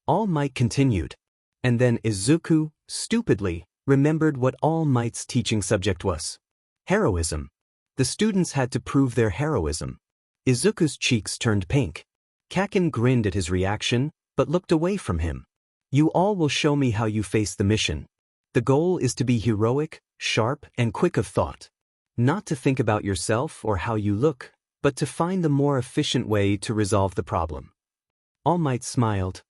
All Might continued. And then Izuku, stupidly, remembered what All Might's teaching subject was. Heroism. The students had to prove their heroism. Izuku's cheeks turned pink. Kaken grinned at his reaction, but looked away from him. You all will show me how you face the mission. The goal is to be heroic, sharp, and quick of thought. Not to think about yourself or how you look, but to find the more efficient way to resolve the problem. All Might smiled.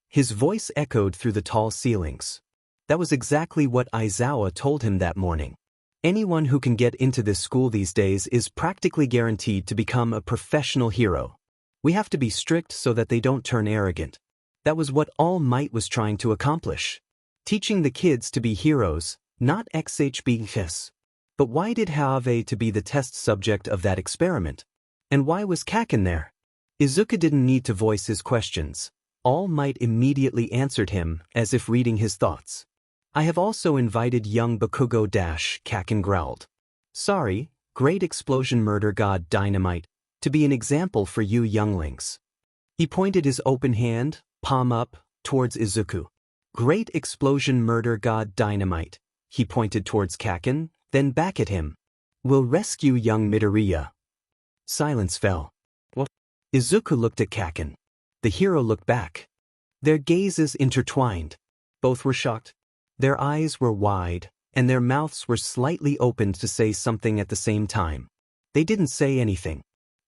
His voice echoed through the tall ceilings. That was exactly what Aizawa told him that morning. Anyone who can get into this school these days is practically guaranteed to become a professional hero. We have to be strict so that they don't turn arrogant. That was what All Might was trying to accomplish. Teaching the kids to be heroes, not XHBs. But why did Have to be the test subject of that experiment? And why was Kaken there? Izuku didn't need to voice his questions. All Might immediately answered him, as if reading his thoughts. I have also invited young Bakugo Kaken growled. Sorry, Great Explosion Murder God Dynamite, to be an example for you younglings. He pointed his open hand, palm up, towards Izuku. Great Explosion Murder God Dynamite. He pointed towards Kaken, then back at him. Will rescue young Midoriya. Silence fell. What? Izuku looked at Kaken. The hero looked back. Their gazes intertwined. Both were shocked. Their eyes were wide, and their mouths were slightly opened to say something at the same time. They didn't say anything.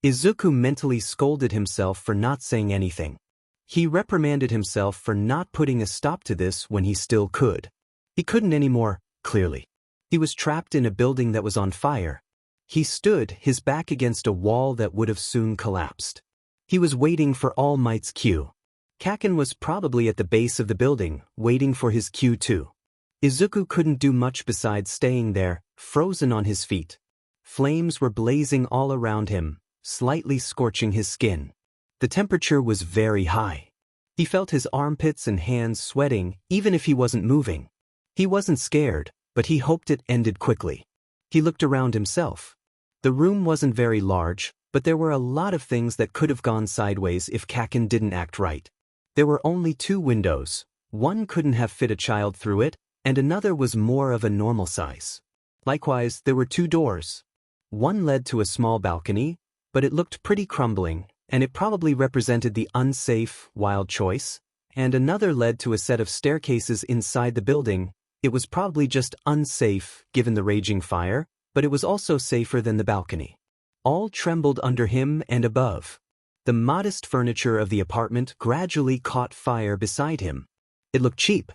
Izuku mentally scolded himself for not saying anything. He reprimanded himself for not putting a stop to this when he still could. He couldn't anymore, clearly. He was trapped in a building that was on fire. He stood, his back against a wall that would have soon collapsed. He was waiting for All Might's cue. Kaken was probably at the base of the building, waiting for his cue too. Izuku couldn't do much besides staying there, frozen on his feet. Flames were blazing all around him, slightly scorching his skin. The temperature was very high. He felt his armpits and hands sweating, even if he wasn't moving. He wasn't scared, but he hoped it ended quickly. He looked around himself. The room wasn't very large, but there were a lot of things that could have gone sideways if Kaken didn't act right. There were only 2 windows. One couldn't have fit a child through it, and another was more of a normal size. Likewise, there were 2 doors. One led to a small balcony, but it looked pretty crumbling, and it probably represented the unsafe, wild choice, and another led to a set of staircases inside the building. It was probably just unsafe, given the raging fire, but it was also safer than the balcony. All trembled under him and above. The modest furniture of the apartment gradually caught fire beside him. It looked cheap,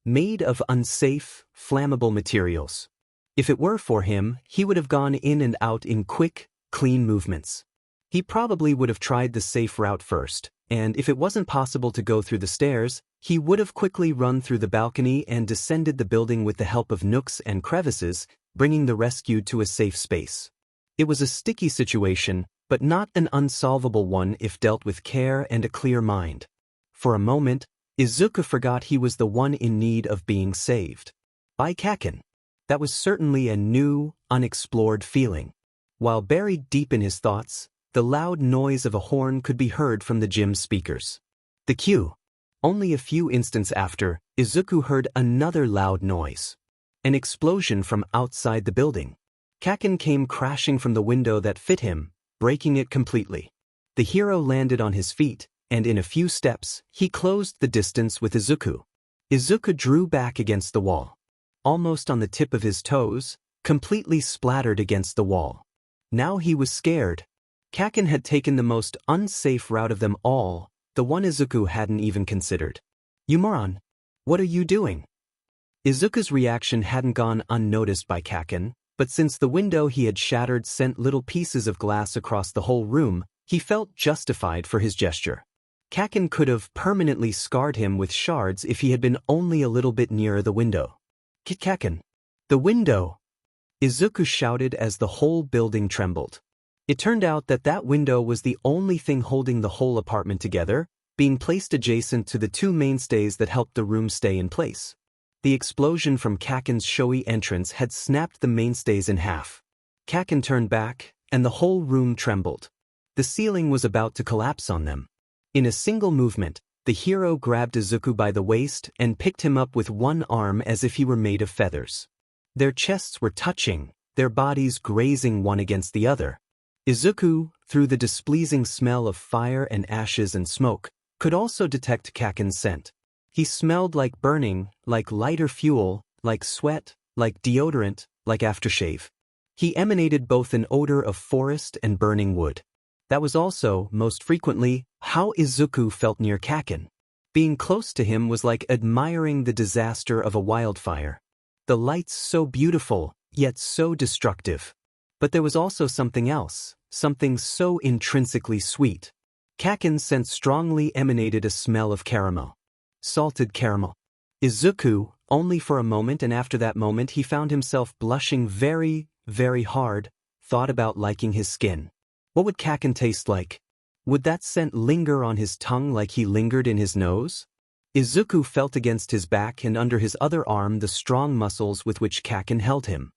made of unsafe, flammable materials. If it were for him, he would have gone in and out in quick, clean movements. He probably would have tried the safe route first, and if it wasn't possible to go through the stairs, he would have quickly run through the balcony and descended the building with the help of nooks and crevices, bringing the rescued to a safe space. It was a sticky situation, but not an unsolvable one if dealt with care and a clear mind. For a moment, Izuku forgot he was the one in need of being saved. By Kaken. That was certainly a new, unexplored feeling. While buried deep in his thoughts, the loud noise of a horn could be heard from the gym speakers. The cue. Only a few instants after, Izuku heard another loud noise. An explosion from outside the building. Kaken came crashing from the window that fit him, breaking it completely. The hero landed on his feet, and in a few steps, he closed the distance with Izuku. Izuku drew back against the wall. Almost on the tip of his toes, completely splattered against the wall. Now he was scared. Kaken had taken the most unsafe route of them all, the one Izuku hadn't even considered. "You moron! What are you doing?" Izuku's reaction hadn't gone unnoticed by Kaken, but since the window he had shattered sent little pieces of glass across the whole room, he felt justified for his gesture. Kaken could have permanently scarred him with shards if he had been only a little bit nearer the window. "Kaken! The window!" Izuku shouted as the whole building trembled. It turned out that that window was the only thing holding the whole apartment together, being placed adjacent to the two mainstays that helped the room stay in place. The explosion from Kaken's showy entrance had snapped the mainstays in half. Kaken turned back, and the whole room trembled. The ceiling was about to collapse on them. In a single movement, the hero grabbed Izuku by the waist and picked him up with one arm as if he were made of feathers. Their chests were touching, their bodies grazing one against the other. Izuku, through the displeasing smell of fire and ashes and smoke, could also detect Kaken's scent. He smelled like burning, like lighter fuel, like sweat, like deodorant, like aftershave. He emanated both an odor of forest and burning wood. That was also, most frequently, how Izuku felt near Kaken. Being close to him was like admiring the disaster of a wildfire. The lights so beautiful, yet so destructive. But there was also something else, something so intrinsically sweet. Kaken's scent strongly emanated a smell of caramel. Salted caramel. Izuku, only for a moment, and after that moment he found himself blushing very, very hard, thought about liking his skin. What would Kaken taste like? Would that scent linger on his tongue like he lingered in his nose? Izuku felt against his back and under his other arm the strong muscles with which Kaken held him.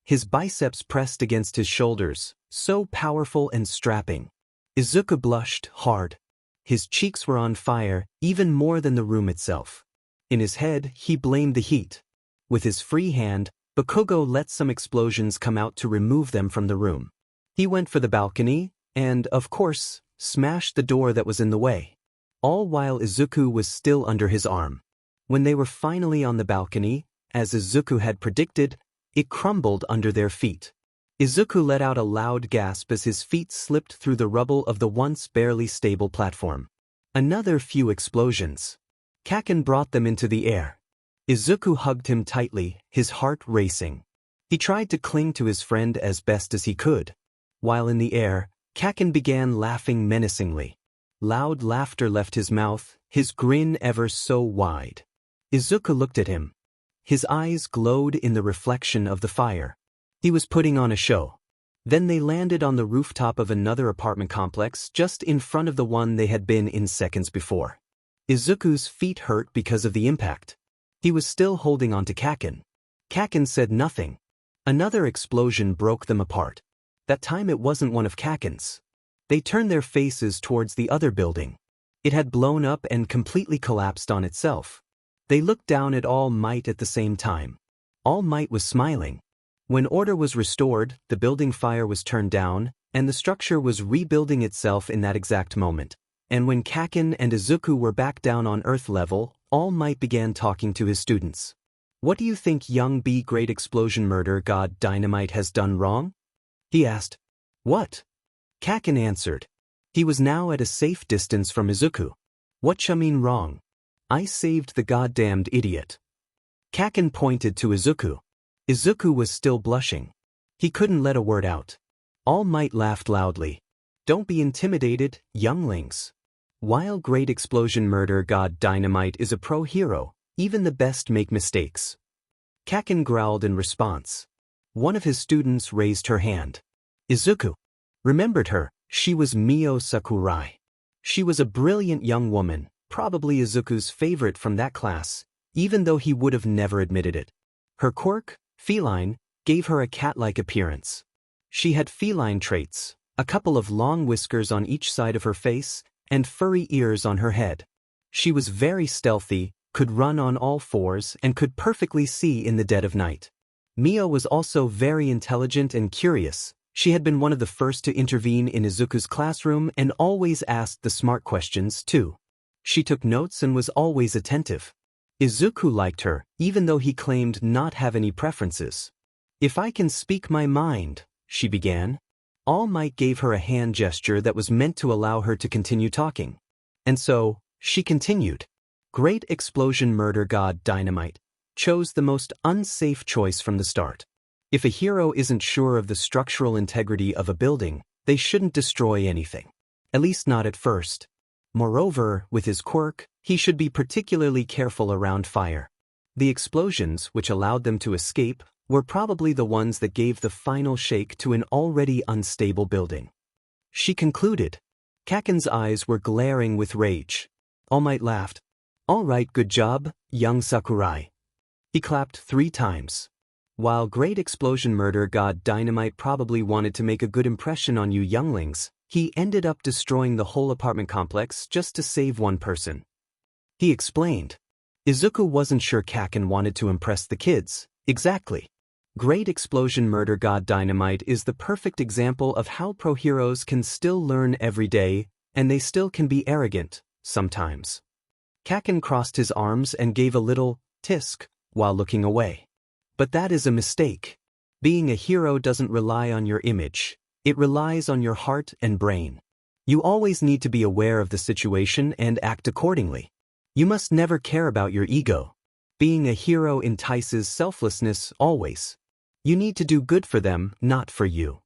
His biceps pressed against his shoulders, so powerful and strapping. Izuku blushed hard. His cheeks were on fire, even more than the room itself. In his head, he blamed the heat. With his free hand, Bakugo let some explosions come out to remove them from the room. He went for the balcony, and, of course, smashed the door that was in the way. All while Izuku was still under his arm. When they were finally on the balcony, as Izuku had predicted, it crumbled under their feet. Izuku let out a loud gasp as his feet slipped through the rubble of the once barely stable platform. Another few explosions. Kaken brought them into the air. Izuku hugged him tightly, his heart racing. He tried to cling to his friend as best as he could. While in the air, Kaken began laughing menacingly. Loud laughter left his mouth, his grin ever so wide. Izuku looked at him. His eyes glowed in the reflection of the fire. He was putting on a show. Then they landed on the rooftop of another apartment complex just in front of the one they had been in seconds before. Izuku's feet hurt because of the impact. He was still holding on to Kaken. Kaken said nothing. Another explosion broke them apart. That time it wasn't one of Kaken's. They turned their faces towards the other building. It had blown up and completely collapsed on itself. They looked down at All Might at the same time. All Might was smiling. When order was restored, the building fire was turned down, and the structure was rebuilding itself in that exact moment. And when Kaken and Izuku were back down on Earth level, All Might began talking to his students. "What do you think young B Great Explosion Murder God Dynamite has done wrong?" he asked. "What?" Kaken answered. He was now at a safe distance from Izuku. "What cha mean wrong? I saved the goddamned idiot." Kaken pointed to Izuku. Izuku was still blushing. He couldn't let a word out. All Might laughed loudly. "Don't be intimidated, younglings. While Great Explosion Murder God Dynamite is a pro-hero, even the best make mistakes." Kaken growled in response. One of his students raised her hand. Izuku remembered her. She was Mio Sakurai. She was a brilliant young woman, probably Izuku's favorite from that class, even though he would have never admitted it. Her quirk, feline, gave her a cat-like appearance. She had feline traits, a couple of long whiskers on each side of her face, and furry ears on her head. She was very stealthy, could run on all fours, and could perfectly see in the dead of night. Mio was also very intelligent and curious. She had been one of the first to intervene in Izuku's classroom and always asked the smart questions, too. She took notes and was always attentive. Izuku liked her, even though he claimed not have any preferences. "If I can speak my mind," she began. All Might gave her a hand gesture that was meant to allow her to continue talking. And so, she continued. Great Explosion Murder God Dynamite chose the most unsafe choice from the start. If a hero isn't sure of the structural integrity of a building, they shouldn't destroy anything. At least not at first. Moreover, with his quirk, he should be particularly careful around fire. The explosions, which allowed them to escape, were probably the ones that gave the final shake to an already unstable building. She concluded. Kaken's eyes were glaring with rage. All Might laughed. All right, good job, young Sakurai. He clapped 3 times. While Great Explosion Murder God Dynamite probably wanted to make a good impression on you younglings, he ended up destroying the whole apartment complex just to save one person. He explained. Izuku wasn't sure Kaken wanted to impress the kids. Exactly. Great Explosion Murder God Dynamite is the perfect example of how pro heroes can still learn every day, and they still can be arrogant, sometimes. Kaken crossed his arms and gave a little tisk while looking away. But that is a mistake. Being a hero doesn't rely on your image. It relies on your heart and brain. You always need to be aware of the situation and act accordingly. You must never care about your ego. Being a hero entices selflessness always. You need to do good for them, not for you.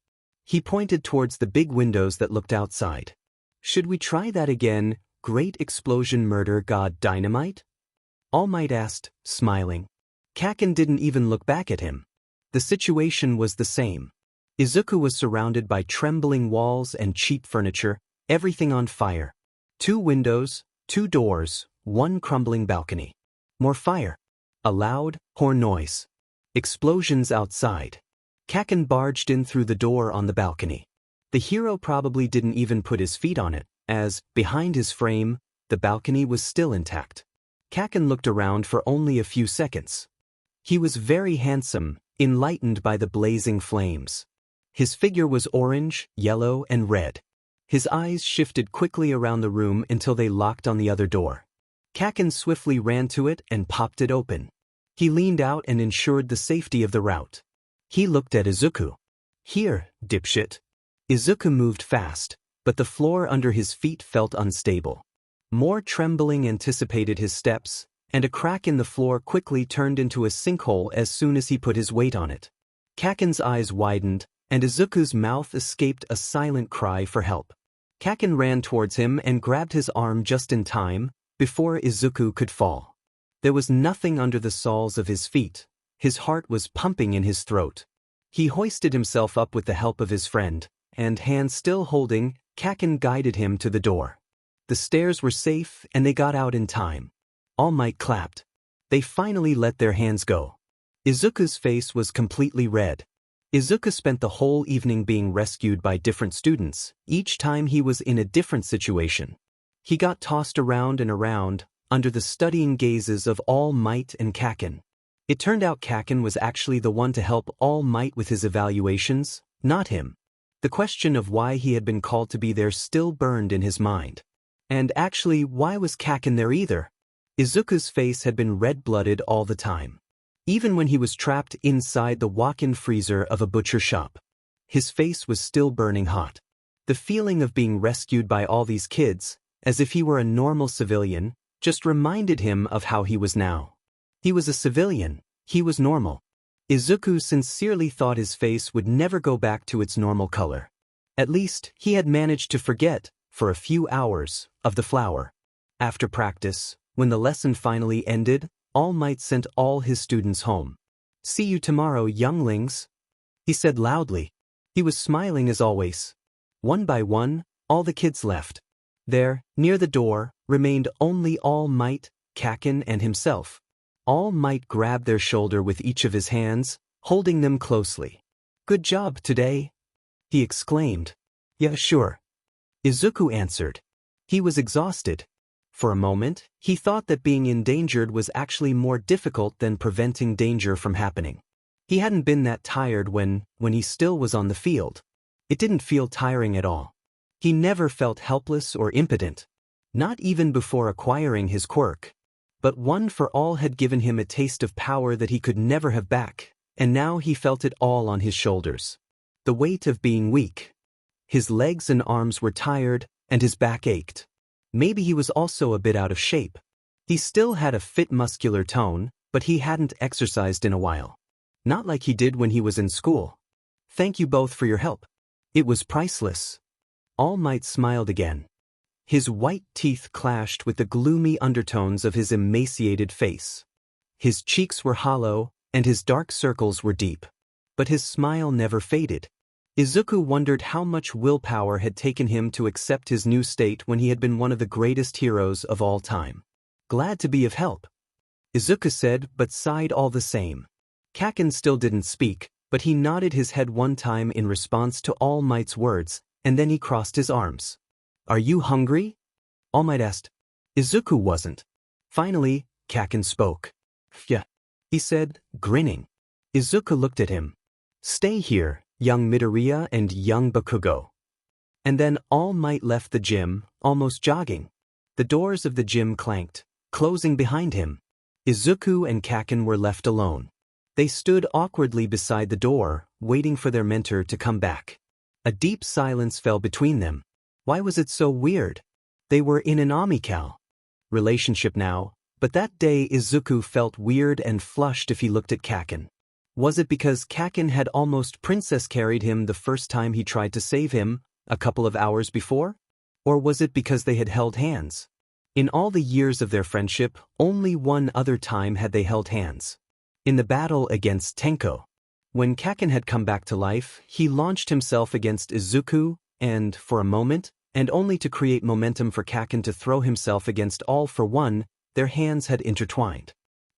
He pointed towards the big windows that looked outside. Should we try that again, Great Explosion Murder God Dynamite? All Might asked, smiling. Kaken didn't even look back at him. The situation was the same. Izuku was surrounded by trembling walls and cheap furniture, everything on fire. 2 windows, 2 doors, 1 crumbling balcony. More fire. A loud horn noise. Explosions outside. Kaken barged in through the door on the balcony. The hero probably didn't even put his feet on it, as, behind his frame, the balcony was still intact. Kaken looked around for only a few seconds. He was very handsome, enlightened by the blazing flames. His figure was orange, yellow, and red. His eyes shifted quickly around the room until they locked on the other door. Kaken swiftly ran to it and popped it open. He leaned out and ensured the safety of the route. He looked at Izuku. Here, dipshit. Izuku moved fast, but the floor under his feet felt unstable. More trembling anticipated his steps, and a crack in the floor quickly turned into a sinkhole as soon as he put his weight on it. Kaken's eyes widened, and Izuku's mouth escaped a silent cry for help. Kaken ran towards him and grabbed his arm just in time, before Izuku could fall. There was nothing under the soles of his feet. His heart was pumping in his throat. He hoisted himself up with the help of his friend, and hands still holding, Kaken guided him to the door. The stairs were safe and they got out in time. All Might clapped. They finally let their hands go. Izuku's face was completely red. Izuku spent the whole evening being rescued by different students, each time he was in a different situation. He got tossed around and around, under the studying gazes of All Might and Kaken. It turned out Kaken was actually the one to help All Might with his evaluations, not him. The question of why he had been called to be there still burned in his mind. And actually, why was Kaken there either? Izuku's face had been red-blooded all the time. Even when he was trapped inside the walk-in freezer of a butcher shop. His face was still burning hot. The feeling of being rescued by all these kids, as if he were a normal civilian, just reminded him of how he was now. He was a civilian. He was normal. Izuku sincerely thought his face would never go back to its normal color. At least, he had managed to forget, for a few hours, of the flower. After practice, when the lesson finally ended, All Might sent all his students home. "See you tomorrow, younglings," he said loudly. He was smiling as always. One by one, all the kids left. There, near the door, remained only All Might, Kaken, and himself. All Might grabbed their shoulder with each of his hands, holding them closely. "Good job today," he exclaimed. "Yeah, sure," Izuku answered. He was exhausted. For a moment, he thought that being endangered was actually more difficult than preventing danger from happening. He hadn't been that tired when he still was on the field. It didn't feel tiring at all. He never felt helpless or impotent. Not even before acquiring his quirk. But One for All had given him a taste of power that he could never have back, and now he felt it all on his shoulders. The weight of being weak. His legs and arms were tired, and his back ached. Maybe he was also a bit out of shape. He still had a fit muscular tone, but he hadn't exercised in a while. Not like he did when he was in school. Thank you both for your help. It was priceless. All Might smiled again. His white teeth clashed with the gloomy undertones of his emaciated face. His cheeks were hollow, and his dark circles were deep. But his smile never faded. Izuku wondered how much willpower had taken him to accept his new state when he had been one of the greatest heroes of all time. Glad to be of help, Izuku said, but sighed all the same. Kaken still didn't speak, but he nodded his head one time in response to All Might's words, and then he crossed his arms. Are you hungry? All Might asked. Izuku wasn't. Finally, Kaken spoke. Yeah, he said, grinning. Izuku looked at him. Stay here, young Midoriya and young Bakugo. And then All Might left the gym, almost jogging. The doors of the gym clanked, closing behind him. Izuku and Kaken were left alone. They stood awkwardly beside the door, waiting for their mentor to come back. A deep silence fell between them. Why was it so weird? They were in an amical relationship now, but that day Izuku felt weird and flushed if he looked at Kaken. Was it because Kaken had almost princess carried him the first time he tried to save him, a couple of hours before? Or was it because they had held hands? In all the years of their friendship, only one other time had they held hands. In the battle against Tenko. When Kaken had come back to life, he launched himself against Izuku, and, for a moment, and only to create momentum for Kaken to throw himself against All for One, their hands had intertwined.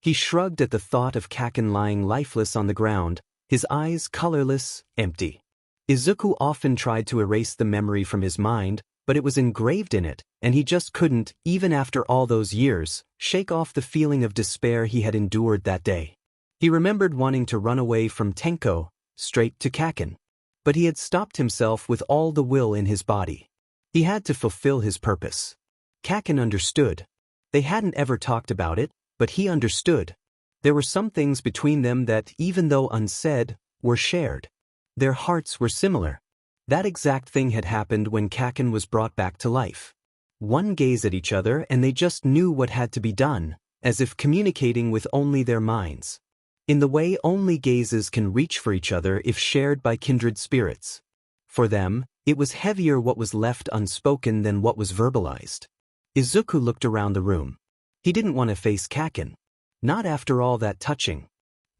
He shrugged at the thought of Kaken lying lifeless on the ground, his eyes colorless, empty. Izuku often tried to erase the memory from his mind, but it was engraved in it, and he just couldn't, even after all those years, shake off the feeling of despair he had endured that day. He remembered wanting to run away from Tenko, straight to Kaken. But he had stopped himself with all the will in his body. He had to fulfill his purpose. Kaken understood. They hadn't ever talked about it, but he understood. There were some things between them that, even though unsaid, were shared. Their hearts were similar. That exact thing had happened when Kaken was brought back to life. One gaze at each other and they just knew what had to be done, as if communicating with only their minds. In the way only gazes can reach for each other if shared by kindred spirits. For them, it was heavier what was left unspoken than what was verbalized. Izuku looked around the room. He didn't want to face Kaken. Not after all that touching.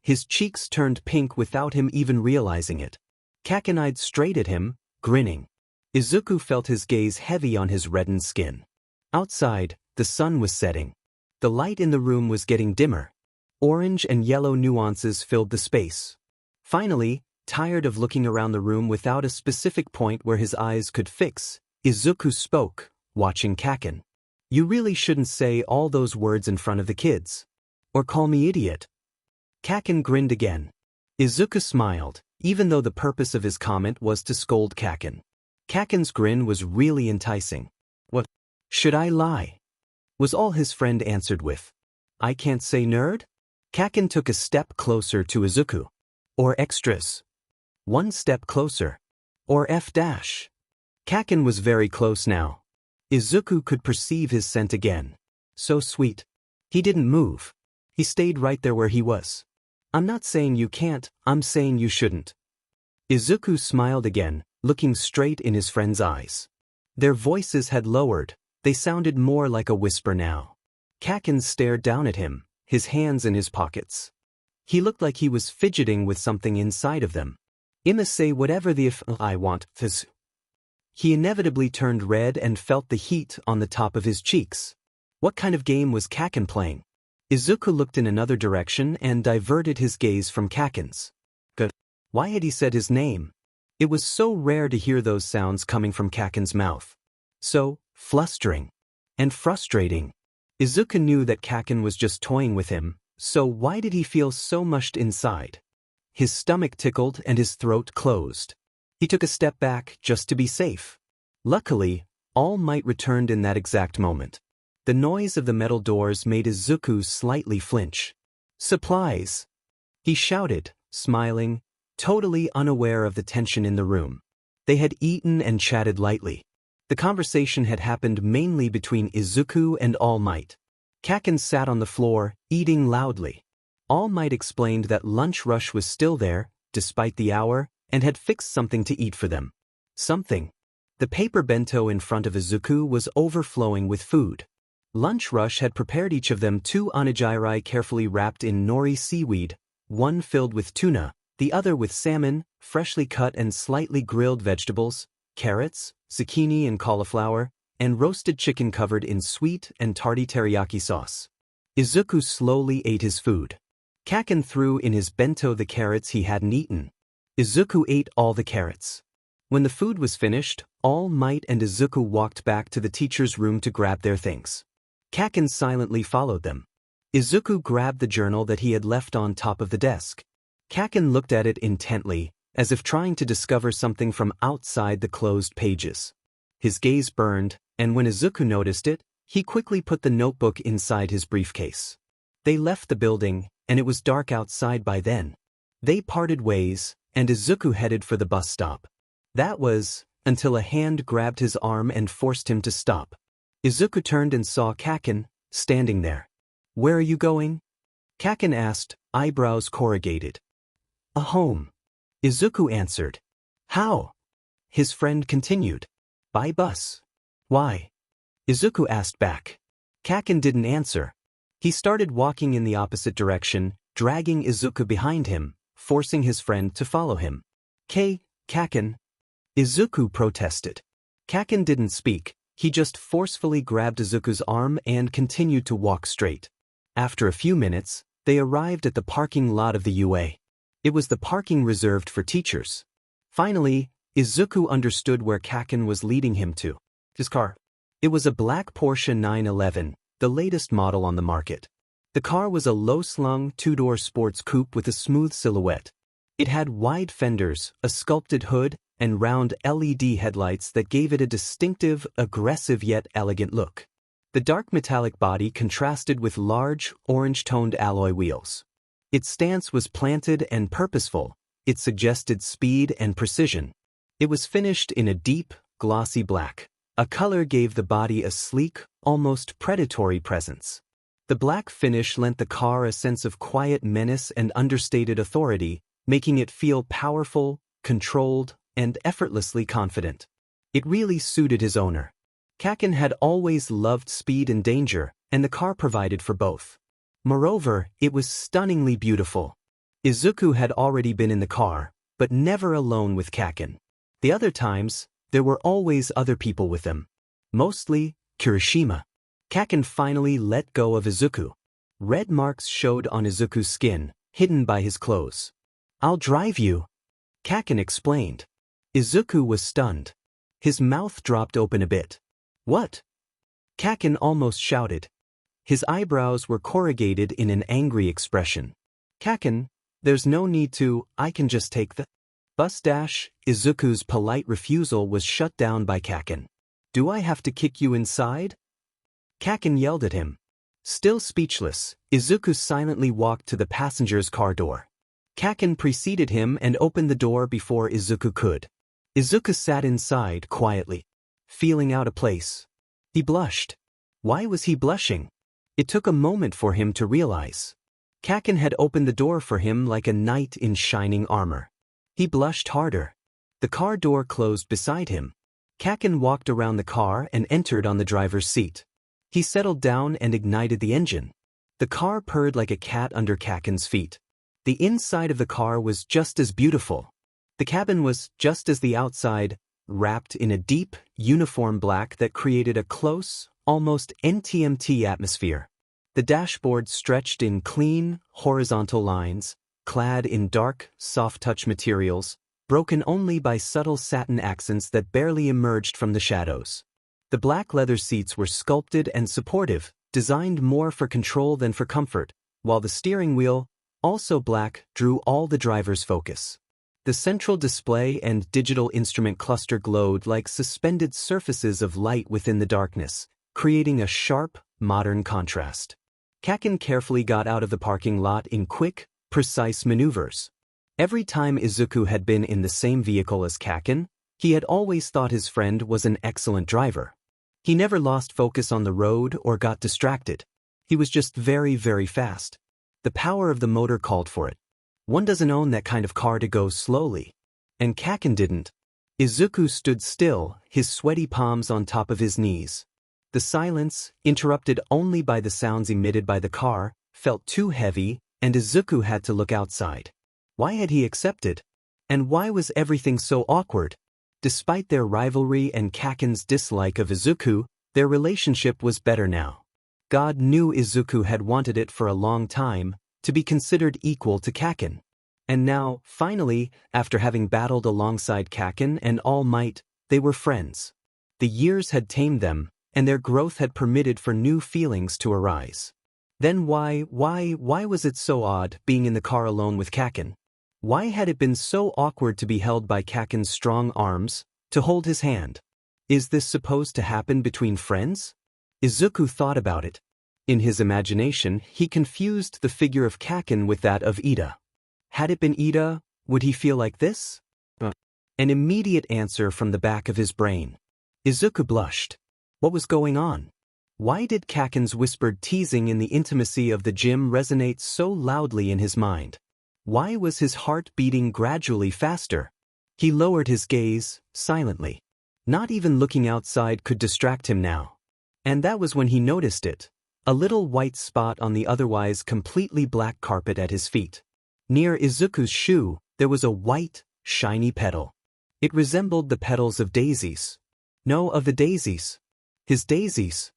His cheeks turned pink without him even realizing it. Kaken eyed straight at him, grinning. Izuku felt his gaze heavy on his reddened skin. Outside, the sun was setting. The light in the room was getting dimmer. Orange and yellow nuances filled the space. Finally, tired of looking around the room without a specific point where his eyes could fix, Izuku spoke, watching Kaken. You really shouldn't say all those words in front of the kids. Or call me idiot. Kaken grinned again. Izuku smiled, even though the purpose of his comment was to scold Kaken. Kaken's grin was really enticing. What? Should I lie? Was all his friend answered with. I can't say nerd? Kaken took a step closer to Izuku. Or extras. One step closer. Or F dash. Kaken was very close now. Izuku could perceive his scent again. So sweet. He didn't move. He stayed right there where he was. I'm not saying you can't, I'm saying you shouldn't. Izuku smiled again, looking straight in his friend's eyes. Their voices had lowered, they sounded more like a whisper now. Kaken stared down at him, his hands in his pockets. He looked like he was fidgeting with something inside of them. I'ma say whatever the if I want, phys. He inevitably turned red and felt the heat on the top of his cheeks. What kind of game was Kaken playing? Izuku looked in another direction and diverted his gaze from Kaken's. Good. Why had he said his name? It was so rare to hear those sounds coming from Kaken's mouth. So, flustering. And frustrating. Izuku knew that Kaken was just toying with him, so why did he feel so mushed inside? His stomach tickled and his throat closed. He took a step back just to be safe. Luckily, All Might returned in that exact moment. The noise of the metal doors made Izuku slightly flinch. Supplies! He shouted, smiling, totally unaware of the tension in the room. They had eaten and chatted lightly. The conversation had happened mainly between Izuku and All Might. Kaken sat on the floor, eating loudly. All Might explained that lunch rush was still there, despite the hour, and had fixed something to eat for them. Something. The paper bento in front of Izuku was overflowing with food. Lunch rush had prepared each of them 2 onigiri carefully wrapped in nori seaweed, one filled with tuna, the other with salmon, freshly cut and slightly grilled vegetables, carrots, zucchini and cauliflower, and roasted chicken covered in sweet and tarty teriyaki sauce. Izuku slowly ate his food. Kaken threw in his bento the carrots he hadn't eaten. Izuku ate all the carrots. When the food was finished, All Might and Izuku walked back to the teacher's room to grab their things. Kaken silently followed them. Izuku grabbed the journal that he had left on top of the desk. Kaken looked at it intently, as if trying to discover something from outside the closed pages. His gaze burned, and when Izuku noticed it, he quickly put the notebook inside his briefcase. They left the building, and it was dark outside by then. They parted ways, and Izuku headed for the bus stop. That was, until a hand grabbed his arm and forced him to stop. Izuku turned and saw Kaken, standing there. "Where are you going?" Kaken asked, eyebrows corrugated. "A home." Izuku answered. "How?" His friend continued. "By bus." "Why?" Izuku asked back. Kaken didn't answer. He started walking in the opposite direction, dragging Izuku behind him, forcing his friend to follow him. Kaken. Izuku protested. Kaken didn't speak, he just forcefully grabbed Izuku's arm and continued to walk straight. After a few minutes, they arrived at the parking lot of the UA. It was the parking reserved for teachers. Finally, Izuku understood where Kaken was leading him to. His car. It was a black Porsche 911, the latest model on the market. The car was a low-slung, 2-door sports coupe with a smooth silhouette. It had wide fenders, a sculpted hood, and round LED headlights that gave it a distinctive, aggressive yet elegant look. The dark metallic body contrasted with large, orange-toned alloy wheels. Its stance was planted and purposeful. It suggested speed and precision. It was finished in a deep, glossy black. A color gave the body a sleek, almost predatory presence. The black finish lent the car a sense of quiet menace and understated authority, making it feel powerful, controlled, and effortlessly confident. It really suited his owner. Kaken had always loved speed and danger, and the car provided for both. Moreover, it was stunningly beautiful. Izuku had already been in the car, but never alone with Kaken. The other times, there were always other people with them. Mostly, Kirishima. Kaken finally let go of Izuku. Red marks showed on Izuku's skin, hidden by his clothes. "I'll drive you," Kaken explained. Izuku was stunned. His mouth dropped open a bit. "What?" Kaken almost shouted. His eyebrows were corrugated in an angry expression. "Kaken, there's no need to, I can just take the bus dash." Izuku's polite refusal was shut down by Kaken. "Do I have to kick you inside?" Kaken yelled at him. Still speechless, Izuku silently walked to the passenger's car door. Kaken preceded him and opened the door before Izuku could. Izuku sat inside quietly, feeling out of place. He blushed. Why was he blushing? It took a moment for him to realize. Kaken had opened the door for him like a knight in shining armor. He blushed harder. The car door closed beside him. Kaken walked around the car and entered on the driver's seat. He settled down and ignited the engine. The car purred like a cat under Kaken's feet. The inside of the car was just as beautiful. The cabin was just as the outside, wrapped in a deep, uniform black that created a close, almost NTMT atmosphere. The dashboard stretched in clean, horizontal lines, clad in dark, soft-touch materials, broken only by subtle satin accents that barely emerged from the shadows. The black leather seats were sculpted and supportive, designed more for control than for comfort, while the steering wheel, also black, drew all the driver's focus. The central display and digital instrument cluster glowed like suspended surfaces of light within the darkness, creating a sharp, modern contrast. Kaken carefully got out of the parking lot in quick, precise maneuvers. Every time Izuku had been in the same vehicle as Kaken, He had always thought his friend was an excellent driver. He never lost focus on the road or got distracted. He was just very, very fast. The power of the motor called for it. One doesn't own that kind of car to go slowly. And Kaken didn't. Izuku stood still, his sweaty palms on top of his knees. The silence, interrupted only by the sounds emitted by the car, felt too heavy, and Izuku had to look outside. Why had he accepted? And why was everything so awkward? Despite their rivalry and Kaken's dislike of Izuku, their relationship was better now. God knew Izuku had wanted it for a long time, to be considered equal to Kaken. And now, finally, after having battled alongside Kaken and All Might, they were friends. The years had tamed them, and their growth had permitted for new feelings to arise. Then why was it so odd being in the car alone with Kaken? Why had it been so awkward to be held by Kaken's strong arms, to hold his hand? Is this supposed to happen between friends? Izuku thought about it. In his imagination, he confused the figure of Kaken with that of Ida. Had it been Ida, would he feel like this? An immediate answer from the back of his brain. Izuku blushed. What was going on? Why did Kaken's whispered teasing in the intimacy of the gym resonate so loudly in his mind? Why was his heart beating gradually faster? He lowered his gaze, silently. Not even looking outside could distract him now. And that was when he noticed it. A little white spot on the otherwise completely black carpet at his feet. Near Izuku's shoe, there was a white, shiny petal. It resembled the petals of daisies. No, of the daisies. His daisies.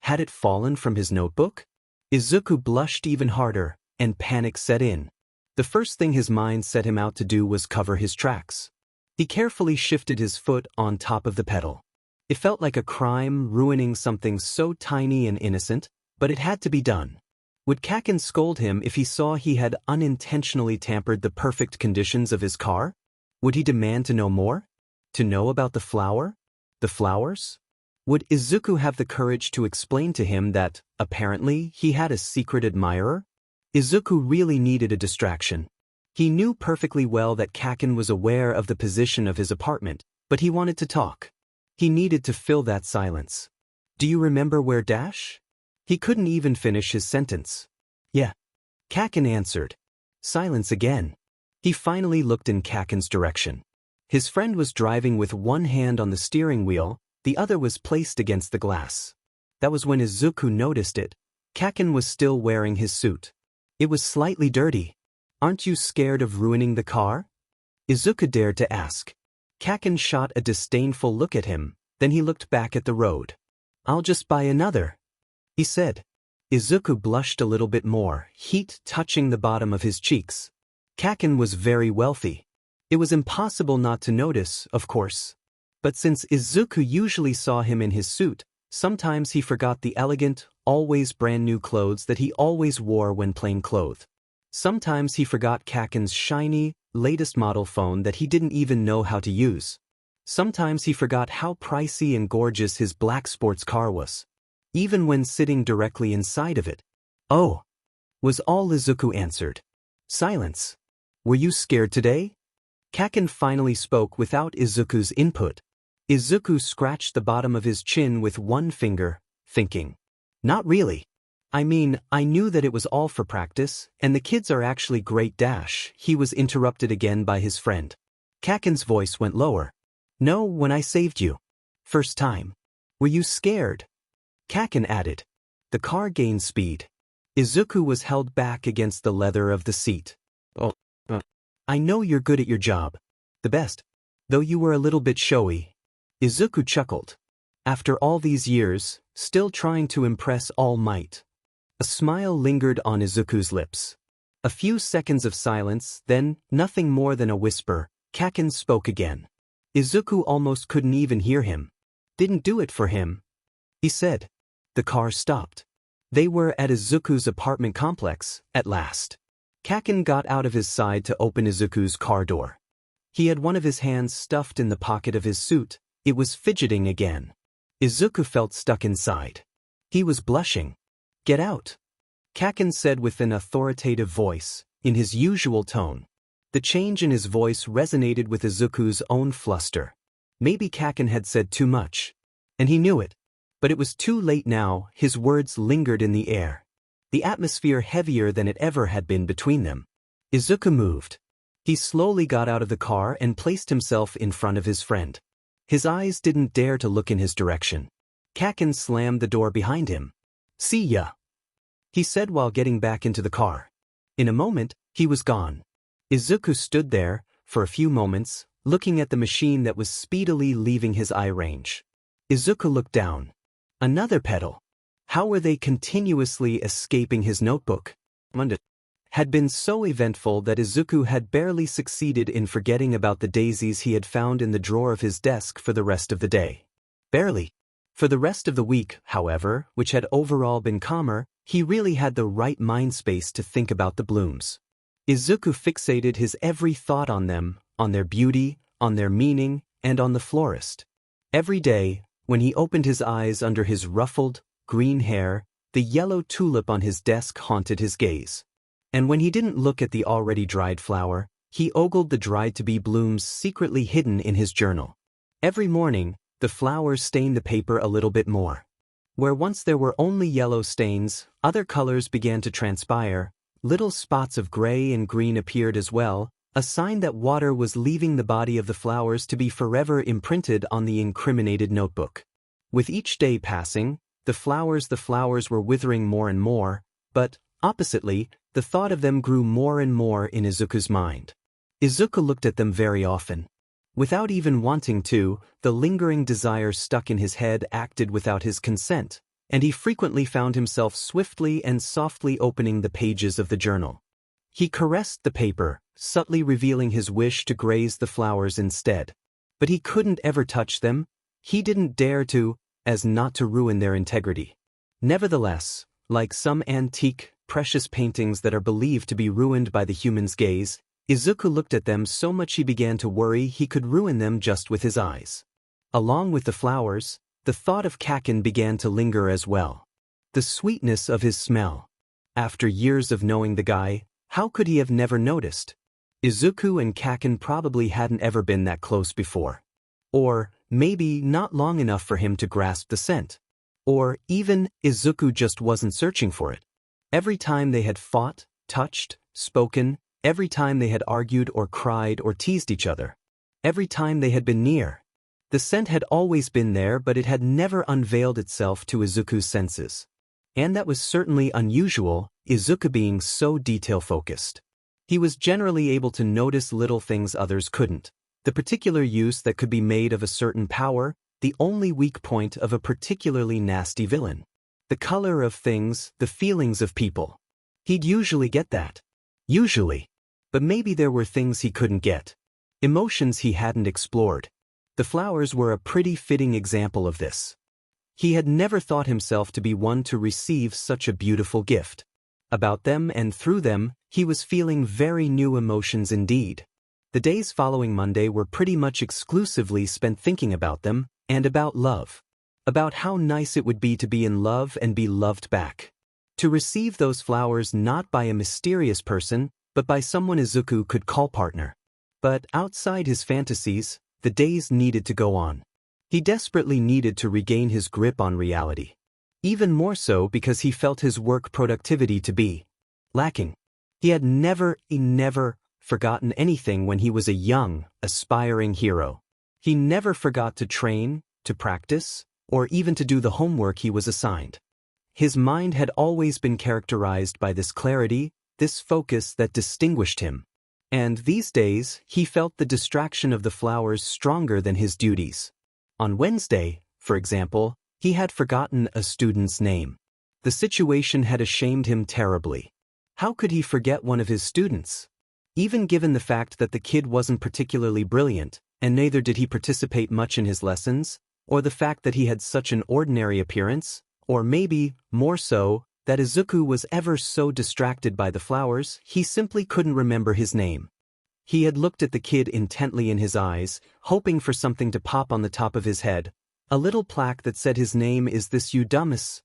Had it fallen from his notebook? Izuku blushed even harder, and panic set in. The first thing his mind set him out to do was cover his tracks. He carefully shifted his foot on top of the petal. It felt like a crime, ruining something so tiny and innocent, but it had to be done. Would Kaken scold him if he saw he had unintentionally tampered the perfect conditions of his car? Would he demand to know more? To know about the flower? The flowers? Would Izuku have the courage to explain to him that, apparently, he had a secret admirer? Izuku really needed a distraction. He knew perfectly well that Kaken was aware of the position of his apartment, but he wanted to talk. He needed to fill that silence. Do you remember where dash? He couldn't even finish his sentence. Yeah. Kaken answered. Silence again. He finally looked in Kaken's direction. His friend was driving with one hand on the steering wheel, the other was placed against the glass. That was when Izuku noticed it. Kaken was still wearing his suit. It was slightly dirty. Aren't you scared of ruining the car? Izuku dared to ask. Kaken shot a disdainful look at him, then he looked back at the road. I'll just buy another, he said. Izuku blushed a little bit more, heat touching the bottom of his cheeks. Kaken was very wealthy. It was impossible not to notice, of course. But since Izuku usually saw him in his suit, sometimes he forgot the elegant, always brand new clothes that he always wore when plain clothed. Sometimes he forgot Kaken's shiny, latest model phone that he didn't even know how to use. Sometimes he forgot how pricey and gorgeous his black sports car was. Even when sitting directly inside of it. Oh, was all Izuku answered. Silence. Were you scared today? Kaken finally spoke without Izuku's input. Izuku scratched the bottom of his chin with one finger, thinking. Not really. I mean, I knew that it was all for practice, and the kids are actually great dash. He was interrupted again by his friend. Kaken's voice went lower. No, when I saved you. First time. Were you scared? Kaken added. The car gained speed. Izuku was held back against the leather of the seat. I know you're good at your job. The best. Though you were a little bit showy. Izuku chuckled. After all these years, still trying to impress All Might. A smile lingered on Izuku's lips. A few seconds of silence, then, nothing more than a whisper, Kaken spoke again. Izuku almost couldn't even hear him. Didn't do it for him, he said. The car stopped. They were at Izuku's apartment complex, at last. Kaken got out of his side to open Izuku's car door. He had one of his hands stuffed in the pocket of his suit. It was fidgeting again. Izuku felt stuck inside. He was blushing. Get out, Kaken said with an authoritative voice, in his usual tone. The change in his voice resonated with Izuku's own fluster. Maybe Kaken had said too much. And he knew it. But it was too late now, his words lingered in the air. The atmosphere heavier than it ever had been between them. Izuku moved. He slowly got out of the car and placed himself in front of his friend. His eyes didn't dare to look in his direction. Kaken slammed the door behind him. "See ya," he said while getting back into the car. In a moment, he was gone. Izuku stood there, for a few moments, looking at the machine that was speedily leaving his eye range. Izuku looked down. Another petal. How were they continuously escaping his notebook? Monday had been so eventful that Izuku had barely succeeded in forgetting about the daisies he had found in the drawer of his desk for the rest of the day. Barely. For the rest of the week, however, which had overall been calmer, he really had the right mind space to think about the blooms. Izuku fixated his every thought on them, on their beauty, on their meaning, and on the florist. Every day, when he opened his eyes under his ruffled, green hair, the yellow tulip on his desk haunted his gaze. And when he didn't look at the already dried flower, he ogled the dried-to-be blooms secretly hidden in his journal. Every morning, the flowers stained the paper a little bit more. Where once there were only yellow stains, other colors began to transpire, little spots of gray and green appeared as well, a sign that water was leaving the body of the flowers to be forever imprinted on the incriminated notebook. With each day passing, the flowers were withering more and more, but, oppositely, the thought of them grew more and more in Izuku's mind. Izuku looked at them very often. Without even wanting to, the lingering desire stuck in his head acted without his consent, and he frequently found himself swiftly and softly opening the pages of the journal. He caressed the paper, subtly revealing his wish to graze the flowers instead. But he couldn't ever touch them. He didn't dare to, as not to ruin their integrity. Nevertheless, like some antique, precious paintings that are believed to be ruined by the human's gaze, Izuku looked at them so much he began to worry he could ruin them just with his eyes. Along with the flowers, the thought of Kaken began to linger as well. The sweetness of his smell. After years of knowing the guy, how could he have never noticed? Izuku and Kaken probably hadn't ever been that close before. Or, maybe not long enough for him to grasp the scent. Or, even, Izuku just wasn't searching for it. Every time they had fought, touched, spoken, every time they had argued or cried or teased each other. Every time they had been near. The scent had always been there, but it had never unveiled itself to Izuku's senses. And that was certainly unusual, Izuku being so detail-focused. He was generally able to notice little things others couldn't. The particular use that could be made of a certain power, the only weak point of a particularly nasty villain. The color of things, the feelings of people. He'd usually get that. Usually. But maybe there were things he couldn't get. Emotions he hadn't explored. The flowers were a pretty fitting example of this. He had never thought himself to be one to receive such a beautiful gift. About them and through them, he was feeling very new emotions indeed. The days following Monday were pretty much exclusively spent thinking about them, and about love. About how nice it would be to be in love and be loved back. To receive those flowers not by a mysterious person, but by someone Izuku could call partner. But outside his fantasies, the days needed to go on. He desperately needed to regain his grip on reality. Even more so because he felt his work productivity to be lacking. He had never forgotten anything when he was a young, aspiring hero. He never forgot to train, to practice, or even to do the homework he was assigned. His mind had always been characterized by this clarity, this focus that distinguished him. And these days, he felt the distraction of the flowers stronger than his duties. On Wednesday, for example, he had forgotten a student's name. The situation had ashamed him terribly. How could he forget one of his students? Even given the fact that the kid wasn't particularly brilliant, and neither did he participate much in his lessons, or the fact that he had such an ordinary appearance, or maybe, more so, that Izuku was ever so distracted by the flowers, he simply couldn't remember his name. He had looked at the kid intently in his eyes, hoping for something to pop on the top of his head, a little plaque that said his name is this Udamus.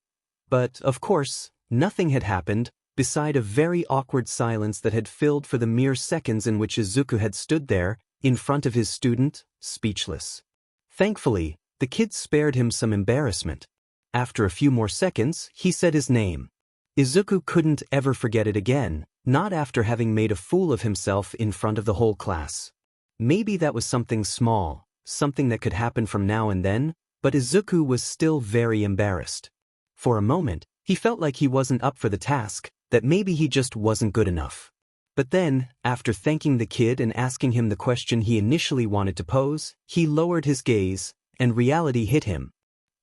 But, of course, nothing had happened, beside a very awkward silence that had filled for the mere seconds in which Izuku had stood there, in front of his student, speechless. Thankfully, the kid spared him some embarrassment. After a few more seconds, he said his name. Izuku couldn't ever forget it again, not after having made a fool of himself in front of the whole class. Maybe that was something small, something that could happen from now and then, but Izuku was still very embarrassed. For a moment, he felt like he wasn't up for the task, that maybe he just wasn't good enough. But then, after thanking the kid and asking him the question he initially wanted to pose, he lowered his gaze, and reality hit him.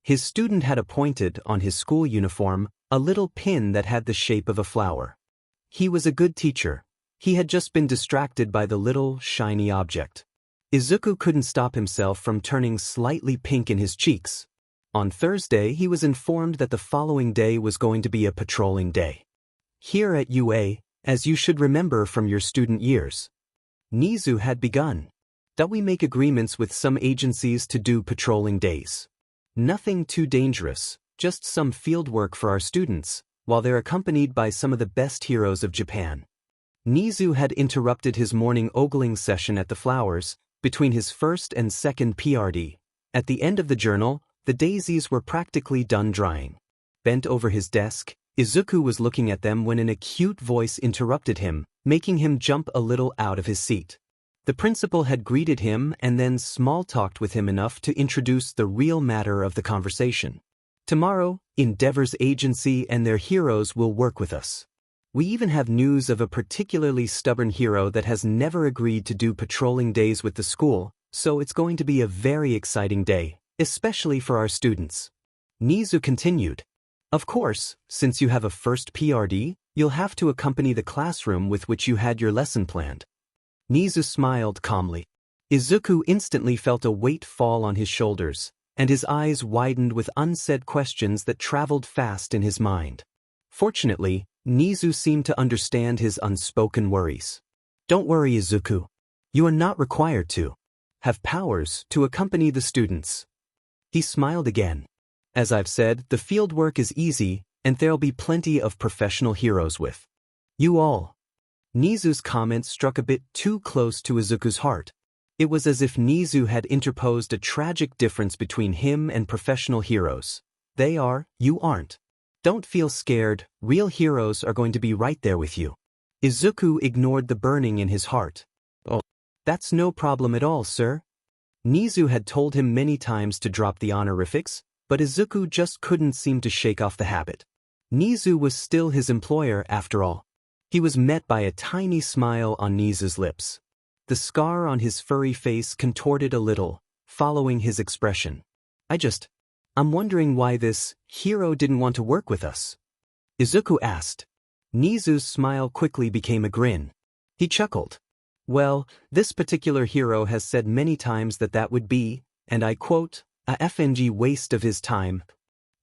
His student had appointed, on his school uniform, a little pin that had the shape of a flower. He was a good teacher. He had just been distracted by the little, shiny object. Izuku couldn't stop himself from turning slightly pink in his cheeks. On Thursday, he was informed that the following day was going to be a patrolling day. Here at UA, as you should remember from your student years, Nizu had begun. That we make agreements with some agencies to do patrolling days. Nothing too dangerous, just some field work for our students, while they're accompanied by some of the best heroes of Japan. Nizu had interrupted his morning ogling session at the flowers, between his first and second PRD. At the end of the journal, the daisies were practically done drying. Bent over his desk, Izuku was looking at them when an acute voice interrupted him, making him jump a little out of his seat. The principal had greeted him and then small-talked with him enough to introduce the real matter of the conversation. Tomorrow, Endeavor's agency and their heroes will work with us. We even have news of a particularly stubborn hero that has never agreed to do patrolling days with the school, so it's going to be a very exciting day, especially for our students. Nizu continued. Of course, since you have a first PRD, you'll have to accompany the classroom with which you had your lesson planned. Nizu smiled calmly. Izuku instantly felt a weight fall on his shoulders, and his eyes widened with unsaid questions that traveled fast in his mind. Fortunately, Nizu seemed to understand his unspoken worries. Don't worry, Izuku. You are not required to have powers to accompany the students. He smiled again. As I've said, the field work is easy, and there'll be plenty of professional heroes with you all. Nizu's comment struck a bit too close to Izuku's heart. It was as if Nizu had interposed a tragic difference between him and professional heroes. They are, you aren't. Don't feel scared, real heroes are going to be right there with you. Izuku ignored the burning in his heart. Oh, that's no problem at all, sir. Nizu had told him many times to drop the honorifics, but Izuku just couldn't seem to shake off the habit. Nizu was still his employer after all. He was met by a tiny smile on Nizu's lips. The scar on his furry face contorted a little, following his expression. I'm wondering why this hero didn't want to work with us. Izuku asked. Nizu's smile quickly became a grin. He chuckled. Well, this particular hero has said many times that would be, and I quote, a FNG waste of his time.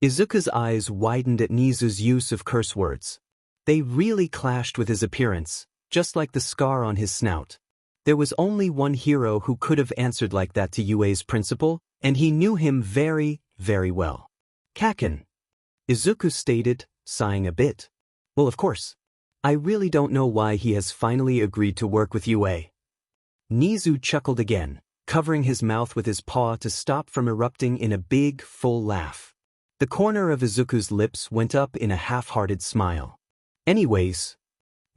Izuku's eyes widened at Nizu's use of curse words. They really clashed with his appearance, just like the scar on his snout. There was only one hero who could have answered like that to UA's principal, and he knew him very, very well. Kaken. Izuku stated, sighing a bit. Well, of course. I really don't know why he has finally agreed to work with UA. Nizu chuckled again, covering his mouth with his paw to stop from erupting in a big, full laugh. The corner of Izuku's lips went up in a half-hearted smile. Anyways,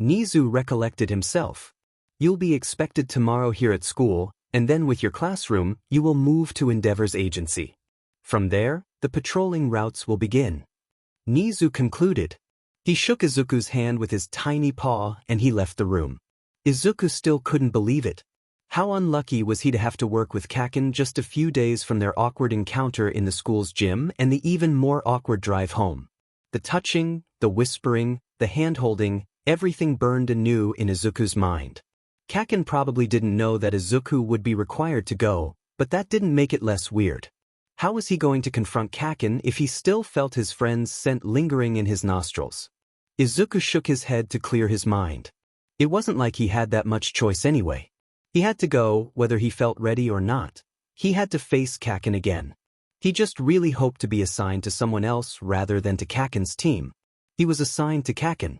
Nizu recollected himself. You'll be expected tomorrow here at school, and then with your classroom, you will move to Endeavor's agency. From there, the patrolling routes will begin. Nizu concluded. He shook Izuku's hand with his tiny paw and he left the room. Izuku still couldn't believe it. How unlucky was he to have to work with Kaken just a few days from their awkward encounter in the school's gym and the even more awkward drive home. The touching, the whispering, the hand-holding, everything burned anew in Izuku's mind. Kaken probably didn't know that Izuku would be required to go, but that didn't make it less weird. How was he going to confront Kaken if he still felt his friend's scent lingering in his nostrils? Izuku shook his head to clear his mind. It wasn't like he had that much choice anyway. He had to go, whether he felt ready or not. He had to face Kaken again. He just really hoped to be assigned to someone else rather than to Kaken's team. He was assigned to Kaken.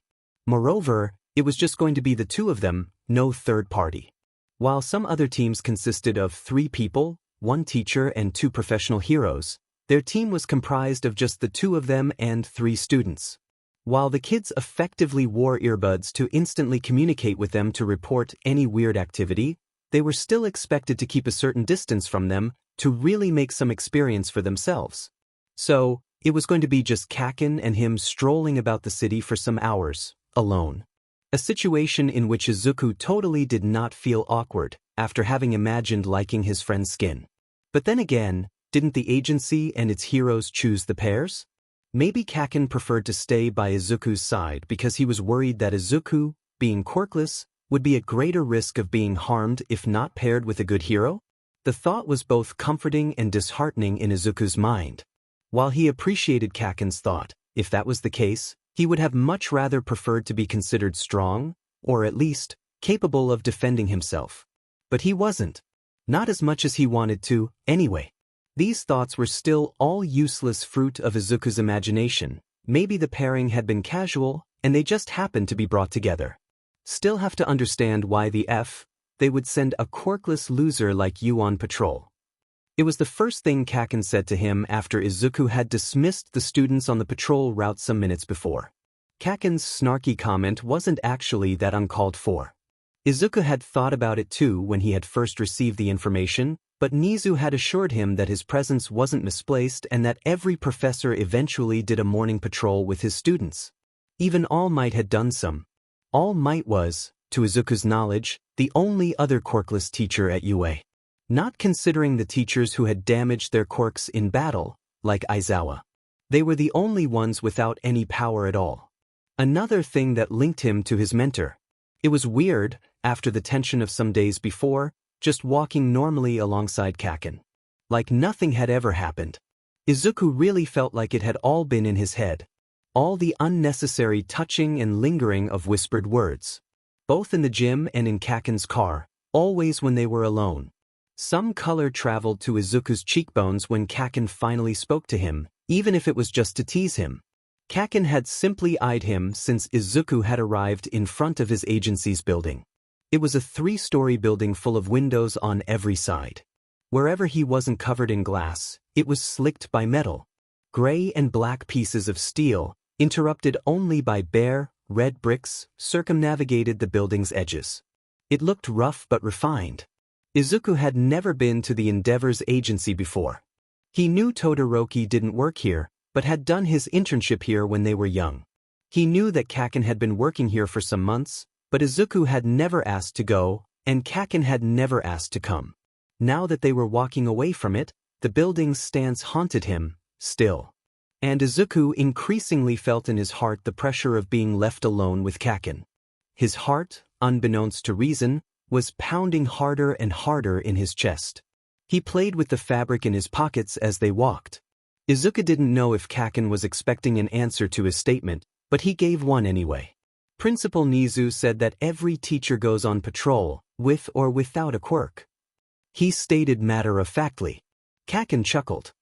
Moreover, it was just going to be the two of them, no third party. While some other teams consisted of 3 people, 1 teacher and 2 professional heroes, their team was comprised of just the 2 of them and 3 students. While the kids effectively wore earbuds to instantly communicate with them to report any weird activity, they were still expected to keep a certain distance from them to really make some experience for themselves. So, it was going to be just Kakin and him strolling about the city for some hours, alone. A situation in which Izuku totally did not feel awkward, after having imagined liking his friend's skin. But then again, didn't the agency and its heroes choose the pairs? Maybe Kakin preferred to stay by Izuku's side because he was worried that Izuku, being quirkless, would be at greater risk of being harmed if not paired with a good hero? The thought was both comforting and disheartening in Izuku's mind. While he appreciated Kakin's thought, if that was the case, he would have much rather preferred to be considered strong, or at least, capable of defending himself. But he wasn't. Not as much as he wanted to, anyway. These thoughts were still all useless fruit of Izuku's imagination. Maybe the pairing had been casual, and they just happened to be brought together. Still have to understand why they would send a quirkless loser like you on patrol. It was the first thing Kakin said to him after Izuku had dismissed the students on the patrol route some minutes before. Kakin's snarky comment wasn't actually that uncalled for. Izuku had thought about it too when he had first received the information, but Nizu had assured him that his presence wasn't misplaced and that every professor eventually did a morning patrol with his students. Even All Might had done some. All Might was, to Izuku's knowledge, the only other quirkless teacher at UA. Not considering the teachers who had damaged their quirks in battle, like Aizawa. They were the only ones without any power at all. Another thing that linked him to his mentor. It was weird, after the tension of some days before, just walking normally alongside Kakin. Like nothing had ever happened. Izuku really felt like it had all been in his head. All the unnecessary touching and lingering of whispered words. Both in the gym and in Kakin's car, always when they were alone. Some color traveled to Izuku's cheekbones when Kakin finally spoke to him, even if it was just to tease him. Kakin had simply eyed him since Izuku had arrived in front of his agency's building. It was a 3-story building full of windows on every side. Wherever he wasn't covered in glass, it was slicked by metal. Gray and black pieces of steel, interrupted only by bare, red bricks, circumnavigated the building's edges. It looked rough but refined. Izuku had never been to the Endeavor's agency before. He knew Todoroki didn't work here, but had done his internship here when they were young. He knew that Kakin had been working here for some months, but Izuku had never asked to go, and Kakin had never asked to come. Now that they were walking away from it, the building's stance haunted him, still. And Izuku increasingly felt in his heart the pressure of being left alone with Kakin. His heart, unbeknownst to reason, was pounding harder and harder in his chest. He played with the fabric in his pockets as they walked. Izuku didn't know if Kakin was expecting an answer to his statement, but he gave one anyway. Principal Nizu said that every teacher goes on patrol, with or without a quirk. He stated matter-of-factly. Kakin chuckled.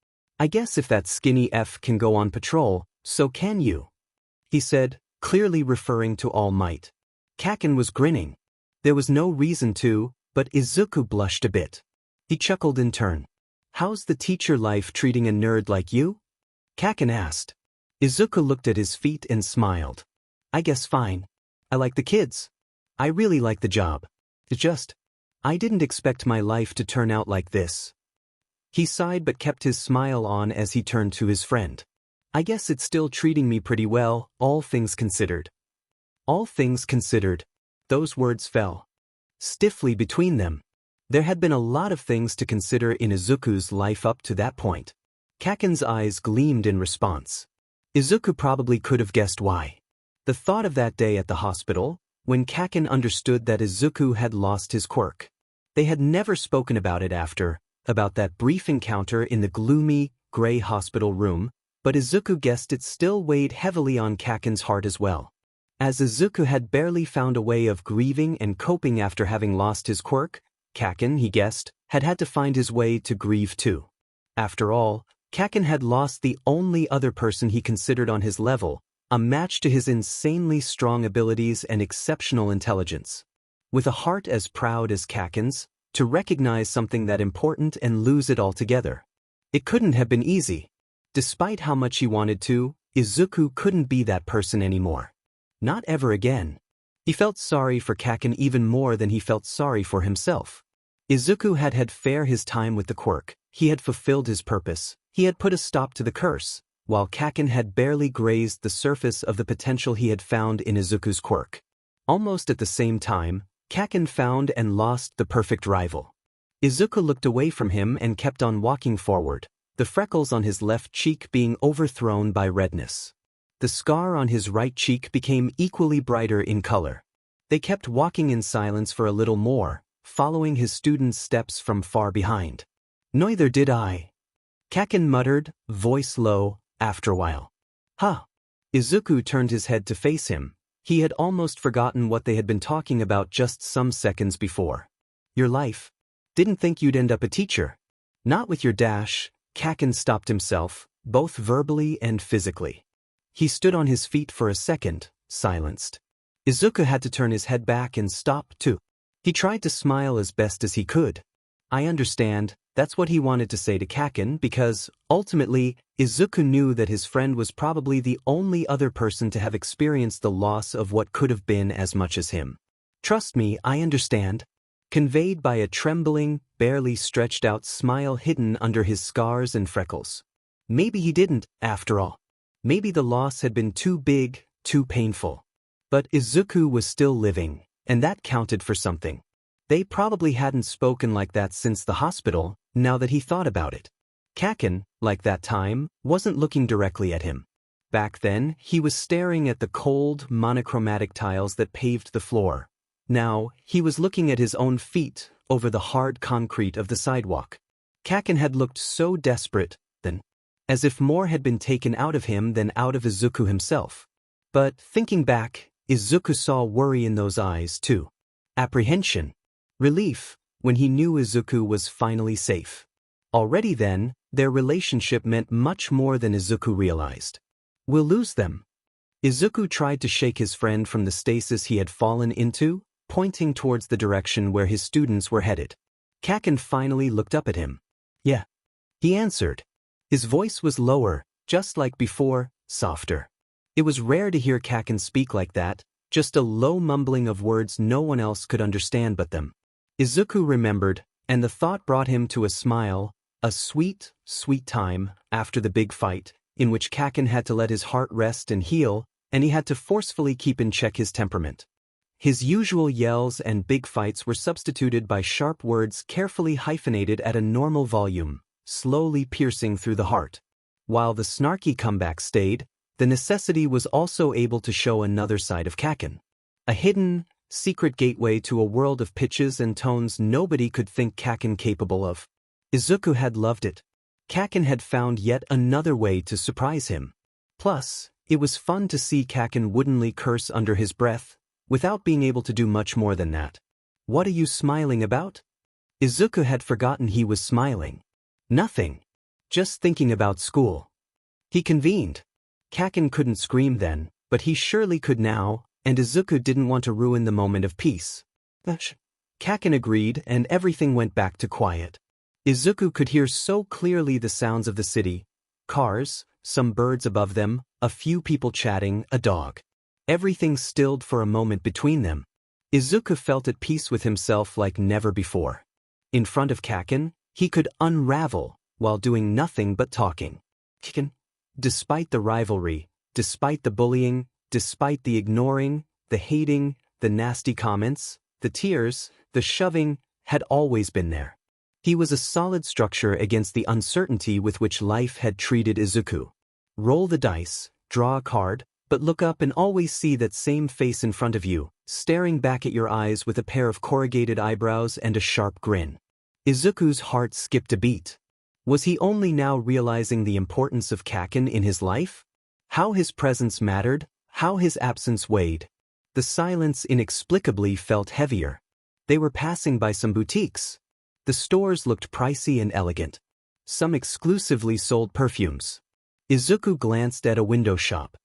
I guess if that skinny F can go on patrol, so can you. He said, clearly referring to All Might. Kakin was grinning. There was no reason to, but Izuku blushed a bit. He chuckled in turn. How's the teacher life treating a nerd like you? Kakin asked. Izuku looked at his feet and smiled. I guess fine. I like the kids. I really like the job. It's just, I didn't expect my life to turn out like this. He sighed but kept his smile on as he turned to his friend. I guess it's still treating me pretty well, all things considered. All things considered. Those words fell stiffly between them. There had been a lot of things to consider in Izuku's life up to that point. Kakin's eyes gleamed in response. Izuku probably could have guessed why. The thought of that day at the hospital, when Kakin understood that Izuku had lost his quirk. They had never spoken about it after, about that brief encounter in the gloomy, gray hospital room, but Izuku guessed it still weighed heavily on Kakin's heart as well. As Izuku had barely found a way of grieving and coping after having lost his quirk, Kakin, he guessed, had to find his way to grieve too. After all, Kakin had lost the only other person he considered on his level, a match to his insanely strong abilities and exceptional intelligence. With a heart as proud as Kaken's, to recognize something that important and lose it altogether. It couldn't have been easy. Despite how much he wanted to, Izuku couldn't be that person anymore. Not ever again. He felt sorry for Kaken even more than he felt sorry for himself. Izuku had had fair his time with the quirk, he had fulfilled his purpose, he had put a stop to the curse, while Kaken had barely grazed the surface of the potential he had found in Izuku's quirk. Almost at the same time, Kaken found and lost the perfect rival. Izuku looked away from him and kept on walking forward, the freckles on his left cheek being overthrown by redness. The scar on his right cheek became equally brighter in color. They kept walking in silence for a little more, following his student's steps from far behind. "Neither did I," Kaken muttered, voice low, after a while. "Huh." Izuku turned his head to face him. He had almost forgotten what they had been talking about just some seconds before. "Your life? Didn't think you'd end up a teacher." "Not with your dash." Kaken stopped himself, both verbally and physically. He stood on his feet for a second, silenced. Izuku had to turn his head back and stop, too. He tried to smile as best as he could. "I understand," that's what he wanted to say to Kaken because, ultimately, Izuku knew that his friend was probably the only other person to have experienced the loss of what could have been as much as him. "Trust me, I understand," conveyed by a trembling, barely stretched-out smile hidden under his scars and freckles. Maybe he didn't, after all. Maybe the loss had been too big, too painful. But Izuku was still living, and that counted for something. They probably hadn't spoken like that since the hospital, now that he thought about it. Kaken, like that time, wasn't looking directly at him. Back then, he was staring at the cold, monochromatic tiles that paved the floor. Now, he was looking at his own feet over the hard concrete of the sidewalk. Kaken had looked so desperate, then, as if more had been taken out of him than out of Izuku himself. But, thinking back, Izuku saw worry in those eyes, too. Apprehension. Relief, when he knew Izuku was finally safe. Already then, their relationship meant much more than Izuku realized. "We'll lose them." Izuku tried to shake his friend from the stasis he had fallen into, pointing towards the direction where his students were headed. Kaken finally looked up at him. "Yeah," he answered. His voice was lower, just like before, softer. It was rare to hear Kaken speak like that, just a low mumbling of words no one else could understand but them. Izuku remembered, and the thought brought him to a smile, a sweet, sweet time, after the big fight, in which Kaken had to let his heart rest and heal, and he had to forcefully keep in check his temperament. His usual yells and big fights were substituted by sharp words carefully hyphenated at a normal volume, slowly piercing through the heart. While the snarky comeback stayed, the necessity was also able to show another side of Kaken. A hidden, secret gateway to a world of pitches and tones nobody could think Kaken capable of. Izuku had loved it. Kaken had found yet another way to surprise him. Plus, it was fun to see Kaken woodenly curse under his breath, without being able to do much more than that. "What are you smiling about?" Izuku had forgotten he was smiling. "Nothing. Just thinking about school." He convened. Kaken couldn't scream then, but he surely could now, and Izuku didn't want to ruin the moment of peace. Kaken agreed, and everything went back to quiet. Izuku could hear so clearly the sounds of the city: cars, some birds above them, a few people chatting, a dog. Everything stilled for a moment between them. Izuku felt at peace with himself like never before. In front of Kaken, he could unravel while doing nothing but talking. Despite the rivalry, despite the bullying, despite the ignoring, the hating, the nasty comments, the tears, the shoving, had always been there. He was a solid structure against the uncertainty with which life had treated Izuku. Roll the dice, draw a card, but look up and always see that same face in front of you, staring back at your eyes with a pair of corrugated eyebrows and a sharp grin. Izuku's heart skipped a beat. Was he only now realizing the importance of Kaken in his life? How his presence mattered, how his absence weighed. The silence inexplicably felt heavier. They were passing by some boutiques. The stores looked pricey and elegant. Some exclusively sold perfumes. Izuku glanced at a window shop.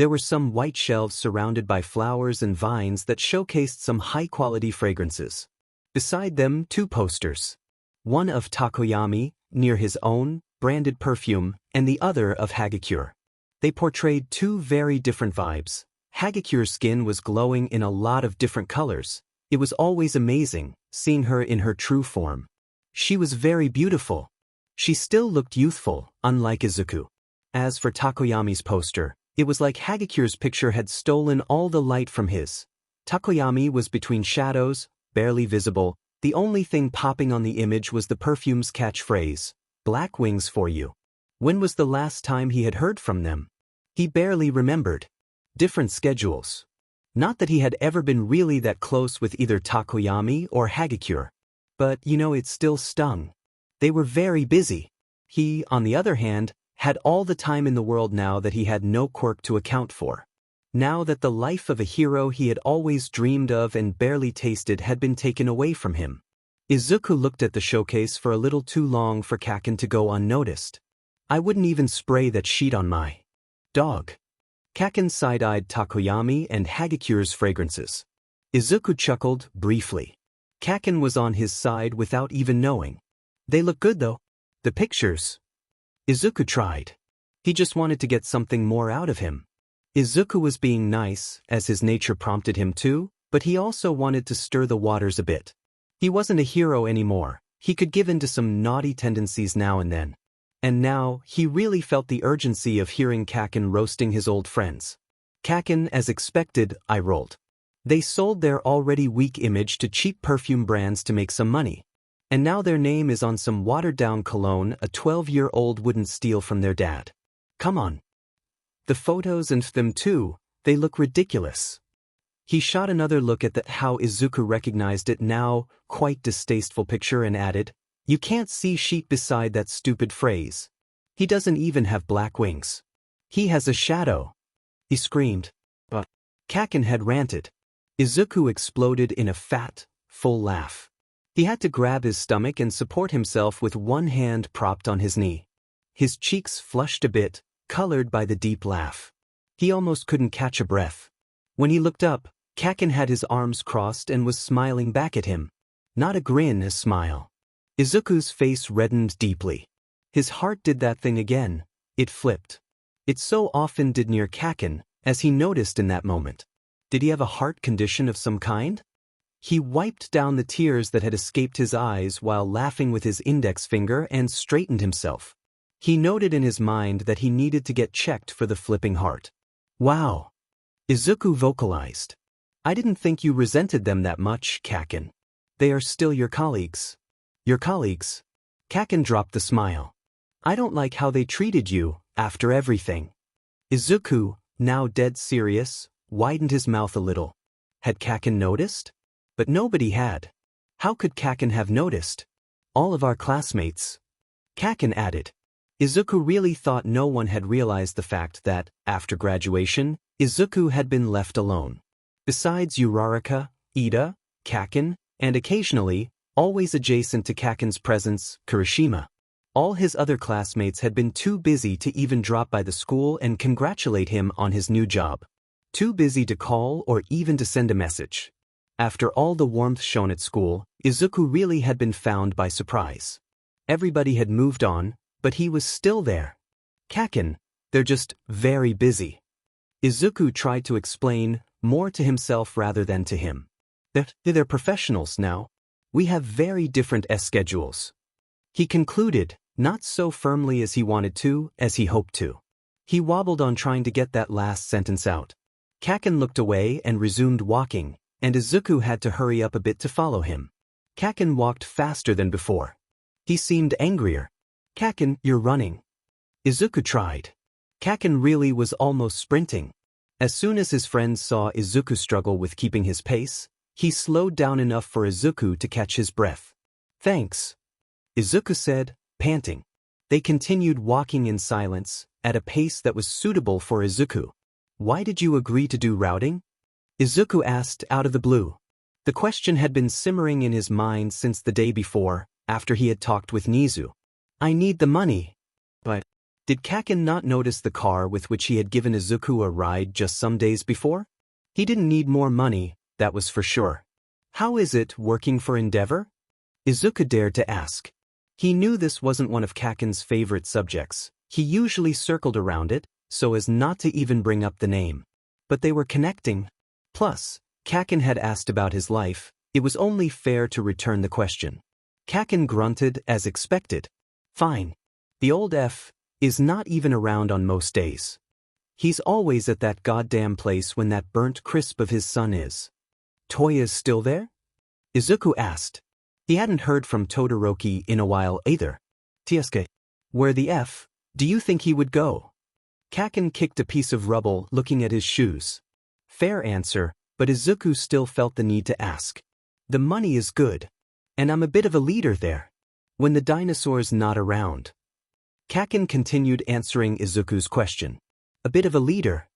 There were some white shelves surrounded by flowers and vines that showcased some high-quality fragrances. Beside them, 2 posters. One of Takoyami, near his own, branded perfume, and the other of Hagakure. They portrayed 2 very different vibes. Hagakure's skin was glowing in a lot of different colors. It was always amazing, seeing her in her true form. She was very beautiful. She still looked youthful, unlike Izuku. As for Takoyami's poster, it was like Hagakure's picture had stolen all the light from his. Takoyami was between shadows, barely visible. The only thing popping on the image was the perfume's catchphrase, "Black wings for you." When was the last time he had heard from them? He barely remembered. Different schedules. Not that he had ever been really that close with either Takoyami or Hagakure. But, it still stung. They were very busy. He, on the other hand, had all the time in the world now that he had no quirk to account for. Now that the life of a hero he had always dreamed of and barely tasted had been taken away from him. Izuku looked at the showcase for a little too long for Kaken to go unnoticed. "I wouldn't even spray that sheet on my dog." Kaken side-eyed Takoyami and Hagakure's fragrances. Izuku chuckled briefly. Kaken was on his side without even knowing. "They look good though. The pictures." Izuku tried. He just wanted to get something more out of him. Izuku was being nice, as his nature prompted him to, but he also wanted to stir the waters a bit. He wasn't a hero anymore. He could give in to some naughty tendencies now and then. And now, he really felt the urgency of hearing Kaken roasting his old friends. Kaken, as expected, eye-rolled. They sold their already weak image to cheap perfume brands to make some money. And now their name is on some watered-down cologne a 12-year-old wouldn't steal from their dad. Come on. The photos and them too, they look ridiculous. He shot another look at how Izuku recognized it now, quite distasteful picture and added, "You can't see sheet beside that stupid phrase. He doesn't even have black wings. He has a shadow." He screamed. But Kaken had ranted. Izuku exploded in a fat, full laugh. He had to grab his stomach and support himself with one hand propped on his knee. His cheeks flushed a bit, colored by the deep laugh. He almost couldn't catch a breath. When he looked up, Kaken had his arms crossed and was smiling back at him. Not a grin, a smile. Izuku's face reddened deeply. His heart did that thing again. It flipped. It so often did near Kaken, as he noticed in that moment. Did he have a heart condition of some kind? He wiped down the tears that had escaped his eyes while laughing with his index finger and straightened himself. He noted in his mind that he needed to get checked for the flipping heart. "Wow." Izuku vocalized. "I didn't think you resented them that much, Kaken. They are still your colleagues." "Your colleagues?" Kaken dropped the smile. "I don't like how they treated you, after everything." Izuku, now dead serious, widened his mouth a little. Had Kaken noticed? But nobody had. How could Kaken have noticed? "All of our classmates." Kaken added. Izuku really thought no one had realized the fact that, after graduation, Izuku had been left alone. Besides Uraraka, Ida, Kaken, and occasionally, always adjacent to Kaken's presence, Kirishima. All his other classmates had been too busy to even drop by the school and congratulate him on his new job. Too busy to call or even to send a message. After all the warmth shown at school, Izuku really had been found by surprise. Everybody had moved on, but he was still there. "Kaken, they're just very busy." Izuku tried to explain, more to himself rather than to him. They're professionals now. We have very different schedules." He concluded, not so firmly as he wanted to, as he hoped to. He wobbled on trying to get that last sentence out. Kaken looked away and resumed walking, and Izuku had to hurry up a bit to follow him. Kaken walked faster than before. He seemed angrier. "Kaken, you're running." Izuku tried. Kaken really was almost sprinting. As soon as his friends saw Izuku struggle with keeping his pace, he slowed down enough for Izuku to catch his breath. "Thanks," Izuku said, panting. They continued walking in silence, at a pace that was suitable for Izuku. "Why did you agree to do routing?" Izuku asked out of the blue. The question had been simmering in his mind since the day before, after he had talked with Nizu. "I need the money." "But Did Kaken not notice the car with which he had given Izuku a ride just some days before? He didn't need more money, that was for sure. How is it working for Endeavor? Izuku dared to ask. He knew this wasn't one of Kaken's favorite subjects. He usually circled around it, so as not to even bring up the name. But they were connecting. Plus, Kaken had asked about his life. It was only fair to return the question. Kaken grunted as expected. Fine. The old F is not even around on most days. He's always at that goddamn place when that burnt crisp of his son is. Toya's still there? Izuku asked. He hadn't heard from Todoroki in a while either. Tsuke. Where the F do you think he would go? Kaken kicked a piece of rubble looking at his shoes. Fair answer, but Izuku still felt the need to ask. The money is good. And I'm a bit of a leader there. When the dinosaur's not around. Kaken continued answering Izuku's question. A bit of a leader.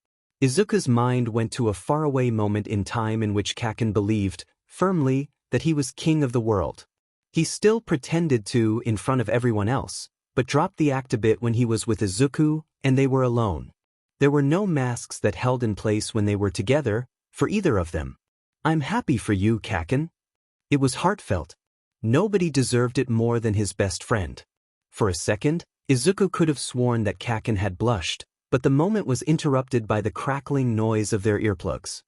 Izuku's mind went to a faraway moment in time in which Kaken believed, firmly, that he was king of the world. He still pretended to in front of everyone else, but dropped the act a bit when he was with Izuku and they were alone. There were no masks that held in place when they were together, for either of them. I'm happy for you, Kaken. It was heartfelt. Nobody deserved it more than his best friend. For a second, Izuku could have sworn that Kaken had blushed, but the moment was interrupted by the crackling noise of their earplugs.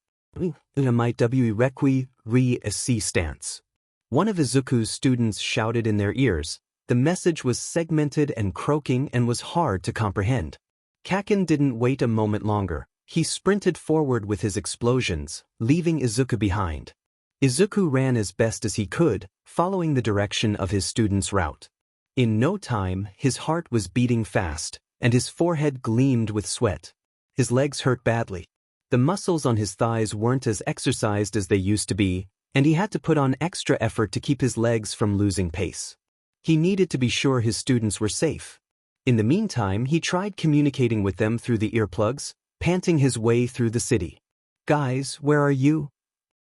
Stance. One of Izuku's students shouted in their ears. The message was segmented and croaking and was hard to comprehend. Kaken didn't wait a moment longer. He sprinted forward with his explosions, leaving Izuku behind. Izuku ran as best as he could, following the direction of his student's route. In no time, his heart was beating fast, and his forehead gleamed with sweat. His legs hurt badly. The muscles on his thighs weren't as exercised as they used to be, and he had to put on extra effort to keep his legs from losing pace. He needed to be sure his students were safe. In the meantime, he tried communicating with them through the earplugs, panting his way through the city. Guys, where are you?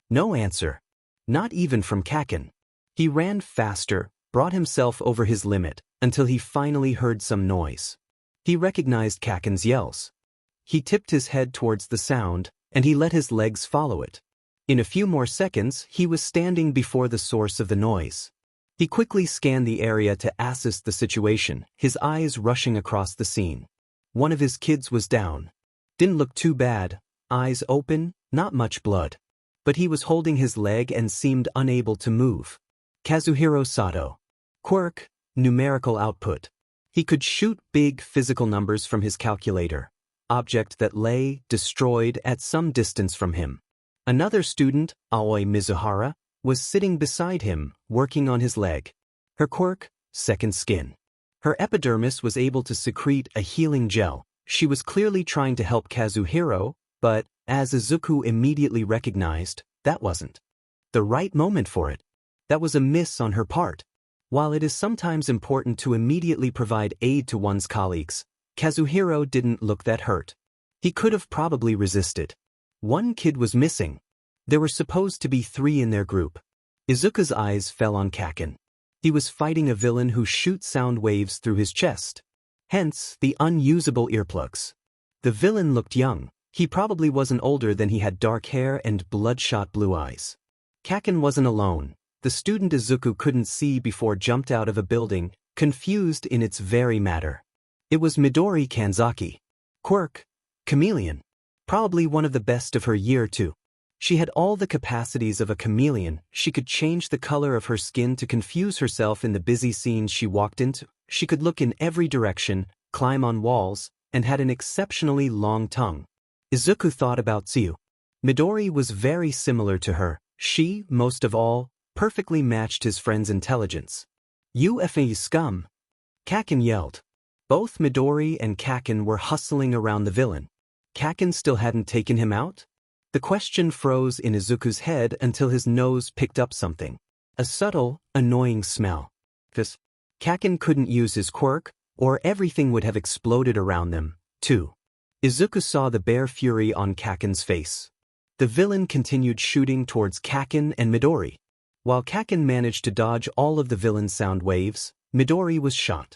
No answer. Not even from Kaken. He ran faster, brought himself over his limit, until he finally heard some noise. He recognized Kaken's yells. He tipped his head towards the sound, and he let his legs follow it. In a few more seconds, he was standing before the source of the noise. He quickly scanned the area to assess the situation, his eyes rushing across the scene. One of his kids was down. Didn't look too bad, eyes open, not much blood. But he was holding his leg and seemed unable to move. Kazuhiro Sato. Quirk, numerical output. He could shoot big physical numbers from his calculator. Object that lay, destroyed, at some distance from him. Another student, Aoi Mizuhara, was sitting beside him, working on his leg. Her quirk, second skin. Her epidermis was able to secrete a healing gel. She was clearly trying to help Kazuhiro, but, as Izuku immediately recognized, that wasn't the right moment for it. That was a miss on her part. While it is sometimes important to immediately provide aid to one's colleagues, Kazuhiro didn't look that hurt. He could have probably resisted. One kid was missing. There were supposed to be 3 in their group. Izuku's eyes fell on Kaken. He was fighting a villain who shoots sound waves through his chest. Hence, the unusable earplugs. The villain looked young. He probably wasn't older than he had dark hair and bloodshot blue eyes. Kaken wasn't alone. The student Izuku couldn't see before jumped out of a building, confused in its very matter. It was Midori Kanzaki. Quirk, chameleon. Probably one of the best of her year too. She had all the capacities of a chameleon. She could change the color of her skin to confuse herself in the busy scenes she walked into. She could look in every direction, climb on walls, and had an exceptionally long tongue. Izuku thought about Tsuyu. Midori was very similar to her. She, most of all, perfectly matched his friend's intelligence. UFA scum! Kaken yelled. Both Midori and Kaken were hustling around the villain. Kaken still hadn't taken him out? The question froze in Izuku's head until his nose picked up something. A subtle, annoying smell. Kaken couldn't use his quirk, or everything would have exploded around them, too. Izuku saw the bare fury on Kaken's face. The villain continued shooting towards Kaken and Midori. While Kaken managed to dodge all of the villain's sound waves, Midori was shot.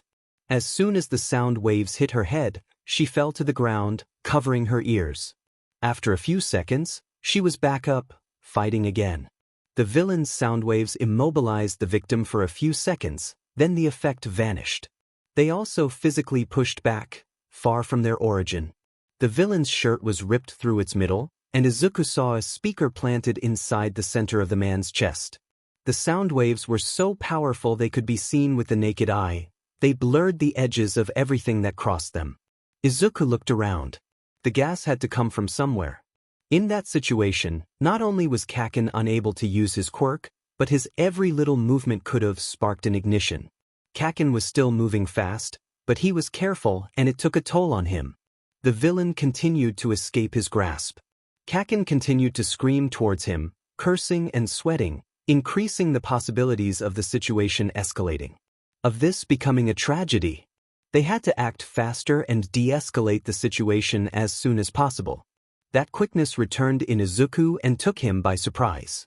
As soon as the sound waves hit her head, she fell to the ground, covering her ears. After a few seconds, she was back up, fighting again. The villain's sound waves immobilized the victim for a few seconds, then the effect vanished. They also physically pushed back, far from their origin. The villain's shirt was ripped through its middle, and Izuku saw a speaker planted inside the center of the man's chest. The sound waves were so powerful they could be seen with the naked eye. They blurred the edges of everything that crossed them. Izuku looked around. The gas had to come from somewhere. In that situation, not only was Kaken unable to use his quirk, but his every little movement could have sparked an ignition. Kaken was still moving fast, but he was careful and it took a toll on him. The villain continued to escape his grasp. Kaken continued to scream towards him, cursing and sweating, increasing the possibilities of the situation escalating. Of this becoming a tragedy. They had to act faster and de-escalate the situation as soon as possible. That quickness returned in Izuku and took him by surprise.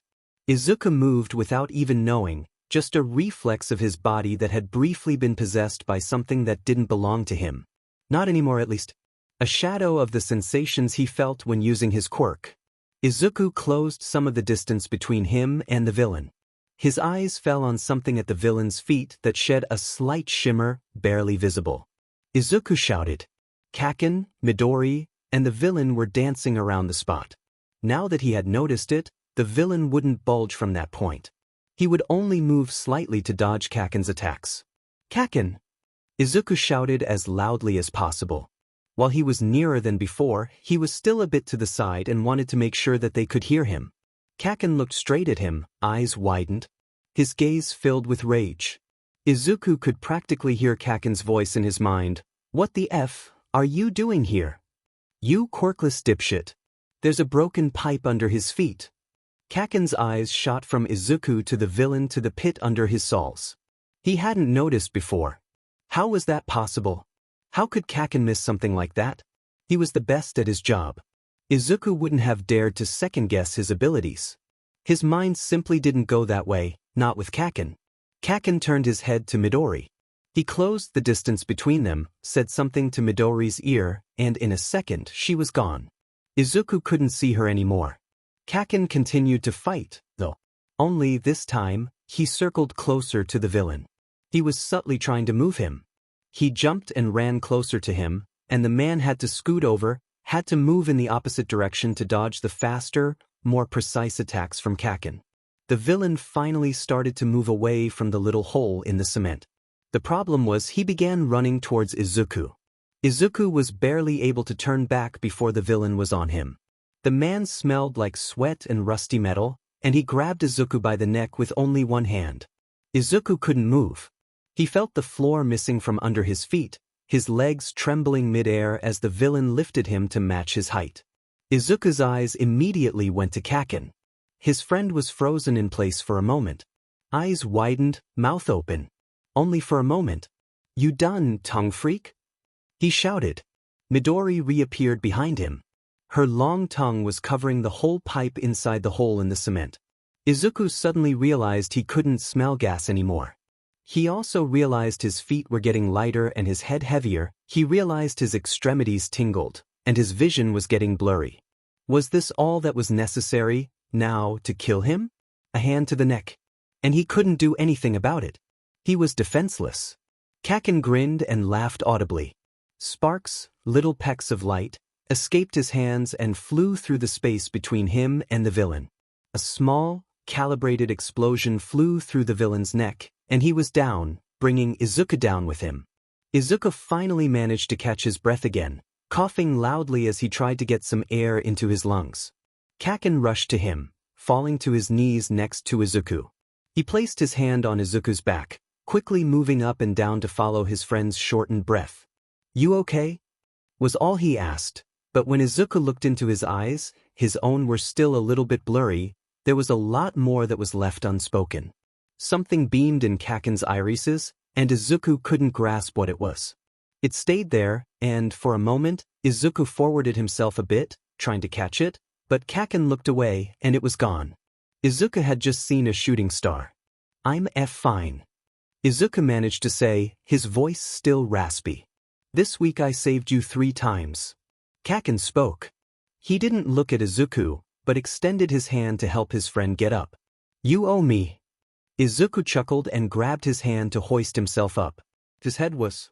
Izuku moved without even knowing, just a reflex of his body that had briefly been possessed by something that didn't belong to him. Not anymore at least. A shadow of the sensations he felt when using his quirk. Izuku closed some of the distance between him and the villain. His eyes fell on something at the villain's feet that shed a slight shimmer, barely visible. Izuku shouted. Kaken, Midori, and the villain were dancing around the spot. Now that he had noticed it, the villain wouldn't budge from that point. He would only move slightly to dodge Kaken's attacks. Kaken! Izuku shouted as loudly as possible. While he was nearer than before, he was still a bit to the side and wanted to make sure that they could hear him. Kaken looked straight at him, eyes widened. His gaze filled with rage. Izuku could practically hear Kaken's voice in his mind. What the F are you doing here? You quirkless dipshit. There's a broken pipe under his feet. Kaken's eyes shot from Izuku to the villain to the pit under his soles. He hadn't noticed before. How was that possible? How could Kaken miss something like that? He was the best at his job. Izuku wouldn't have dared to second-guess his abilities. His mind simply didn't go that way, not with Kaken. Kaken turned his head to Midori. He closed the distance between them, said something to Midori's ear, and in a second she was gone. Izuku couldn't see her anymore. Kaken continued to fight, though. Only this time, he circled closer to the villain. He was subtly trying to move him. He jumped and ran closer to him, and the man had to scoot over, had to move in the opposite direction to dodge the faster, more precise attacks from Kaken. The villain finally started to move away from the little hole in the cement. The problem was he began running towards Izuku. Izuku was barely able to turn back before the villain was on him. The man smelled like sweat and rusty metal, and he grabbed Izuku by the neck with only one hand. Izuku couldn't move. He felt the floor missing from under his feet, his legs trembling mid-air as the villain lifted him to match his height. Izuku's eyes immediately went to Kaken. His friend was frozen in place for a moment. Eyes widened, mouth open. Only for a moment. You done, tongue freak? He shouted. Midori reappeared behind him. Her long tongue was covering the whole pipe inside the hole in the cement. Izuku suddenly realized he couldn't smell gas anymore. He also realized his feet were getting lighter and his head heavier. He realized his extremities tingled, and his vision was getting blurry. Was this all that was necessary, now, to kill him? A hand to the neck. And he couldn't do anything about it. He was defenseless. Kaken grinned and laughed audibly. Sparks, little pecks of light, escaped his hands and flew through the space between him and the villain. A small, calibrated explosion flew through the villain's neck, and he was down, bringing Izuku down with him. Izuku finally managed to catch his breath again, coughing loudly as he tried to get some air into his lungs. Kaken rushed to him, falling to his knees next to Izuku. He placed his hand on Izuku's back, quickly moving up and down to follow his friend's shortened breath. You okay? Was all he asked, but when Izuku looked into his eyes, his own were still a little bit blurry. There was a lot more that was left unspoken. Something beamed in Kaken's irises, and Izuku couldn't grasp what it was. It stayed there, and for a moment, Izuku forwarded himself a bit, trying to catch it, but Kaken looked away, and it was gone. Izuku had just seen a shooting star. I'm fine. Izuku managed to say, his voice still raspy. "This week I saved you 3 times. Kaken spoke. He didn't look at Izuku, but extended his hand to help his friend get up. "You owe me." Izuku chuckled and grabbed his hand to hoist himself up. His head was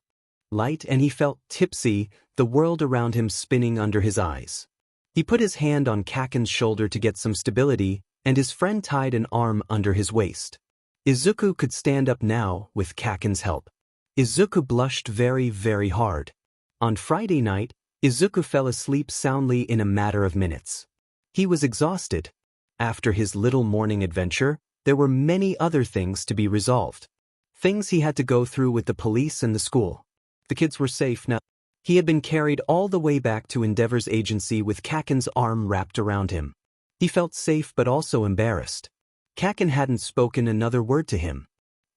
light and he felt tipsy, the world around him spinning under his eyes. He put his hand on Kaken's shoulder to get some stability, and his friend tied an arm under his waist. Izuku could stand up now with Kaken's help. Izuku blushed very, very hard. On Friday night, Izuku fell asleep soundly in a matter of minutes. He was exhausted. After his little morning adventure, there were many other things to be resolved. Things he had to go through with the police and the school. The kids were safe now. He had been carried all the way back to Endeavor's agency with Kaken's arm wrapped around him. He felt safe but also embarrassed. Kaken hadn't spoken another word to him.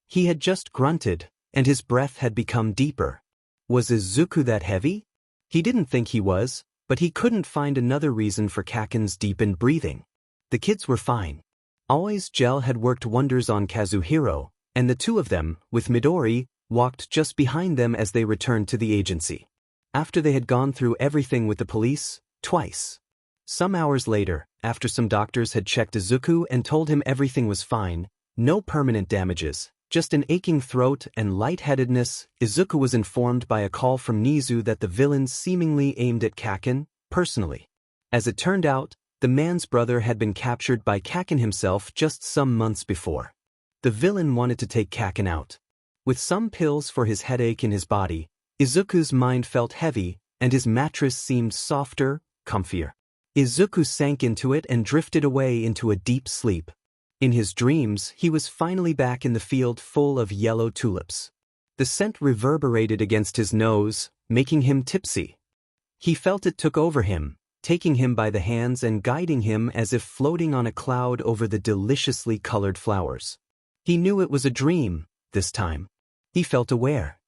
He had just grunted, and his breath had become deeper. Was Izuku that heavy? He didn't think he was, but he couldn't find another reason for Kaken's deepened breathing. The kids were fine. Always Gel had worked wonders on Kazuhiro, and the two of them, with Midori, walked just behind them as they returned to the agency. After they had gone through everything with the police, twice. Some hours later, after some doctors had checked Izuku and told him everything was fine, no permanent damages, just an aching throat and lightheadedness, Izuku was informed by a call from Nizu that the villains seemingly aimed at Kaken, personally. As it turned out, the man's brother had been captured by Kaken himself just some months before. The villain wanted to take Kaken out. With some pills for his headache in his body, Izuku's mind felt heavy, and his mattress seemed softer, comfier. Izuku sank into it and drifted away into a deep sleep. In his dreams, he was finally back in the field full of yellow tulips. The scent reverberated against his nose, making him tipsy. He felt it took over him, taking him by the hands and guiding him as if floating on a cloud over the deliciously colored flowers. He knew it was a dream, this time. He felt aware.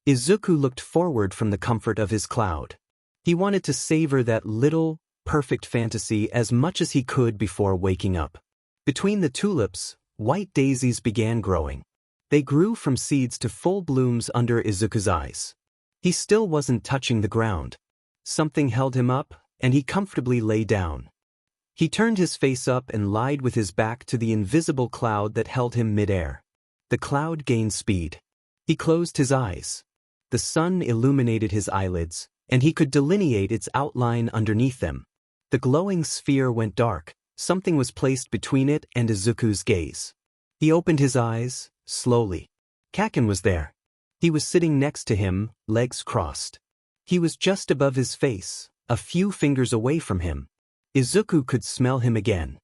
Izuku looked forward from the comfort of his cloud. He wanted to savor that little, perfect fantasy as much as he could before waking up. Between the tulips, white daisies began growing. They grew from seeds to full blooms under Izuku's eyes. He still wasn't touching the ground. Something held him up, and he comfortably lay down. He turned his face up and lied with his back to the invisible cloud that held him midair. The cloud gained speed. He closed his eyes. The sun illuminated his eyelids, and he could delineate its outline underneath them. The glowing sphere went dark. Something was placed between it and Izuku's gaze. He opened his eyes, slowly. Kaken was there. He was sitting next to him, legs crossed. He was just above his face, a few fingers away from him. Izuku could smell him again.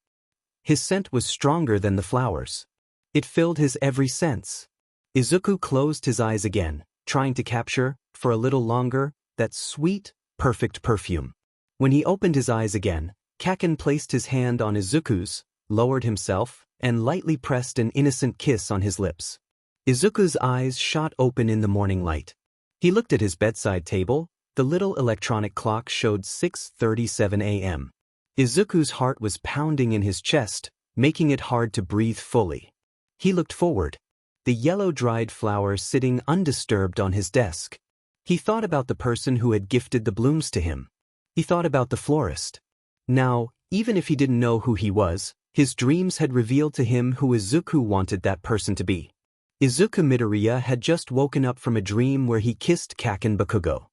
His scent was stronger than the flowers. It filled his every sense. Izuku closed his eyes again, trying to capture, for a little longer, that sweet, perfect perfume. When he opened his eyes again, Kaken placed his hand on Izuku's, lowered himself, and lightly pressed an innocent kiss on his lips. Izuku's eyes shot open in the morning light. He looked at his bedside table. The little electronic clock showed 6:37 a.m. Izuku's heart was pounding in his chest, making it hard to breathe fully. He looked forward. The yellow dried flower sitting undisturbed on his desk. He thought about the person who had gifted the blooms to him. He thought about the florist. Now, even if he didn't know who he was, his dreams had revealed to him who Izuku wanted that person to be. Izuku Midoriya had just woken up from a dream where he kissed Kaken Bakugo.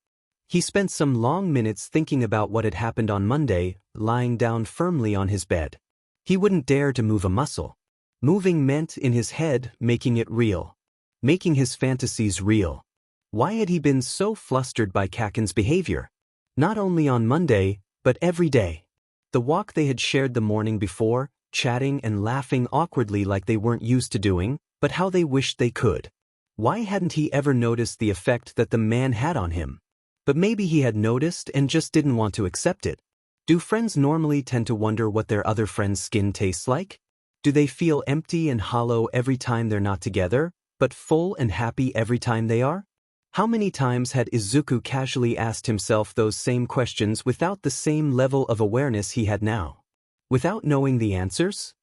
He spent some long minutes thinking about what had happened on Monday, lying down firmly on his bed. He wouldn't dare to move a muscle. Moving meant in his head making it real. Making his fantasies real. Why had he been so flustered by Kaken's behavior? Not only on Monday, but every day. The walk they had shared the morning before, chatting and laughing awkwardly like they weren't used to doing, but how they wished they could. Why hadn't he ever noticed the effect that the man had on him? But maybe he had noticed and just didn't want to accept it. Do friends normally tend to wonder what their other friend's skin tastes like? Do they feel empty and hollow every time they're not together, but full and happy every time they are? How many times had Izuku casually asked himself those same questions without the same level of awareness he had now? Without knowing the answers?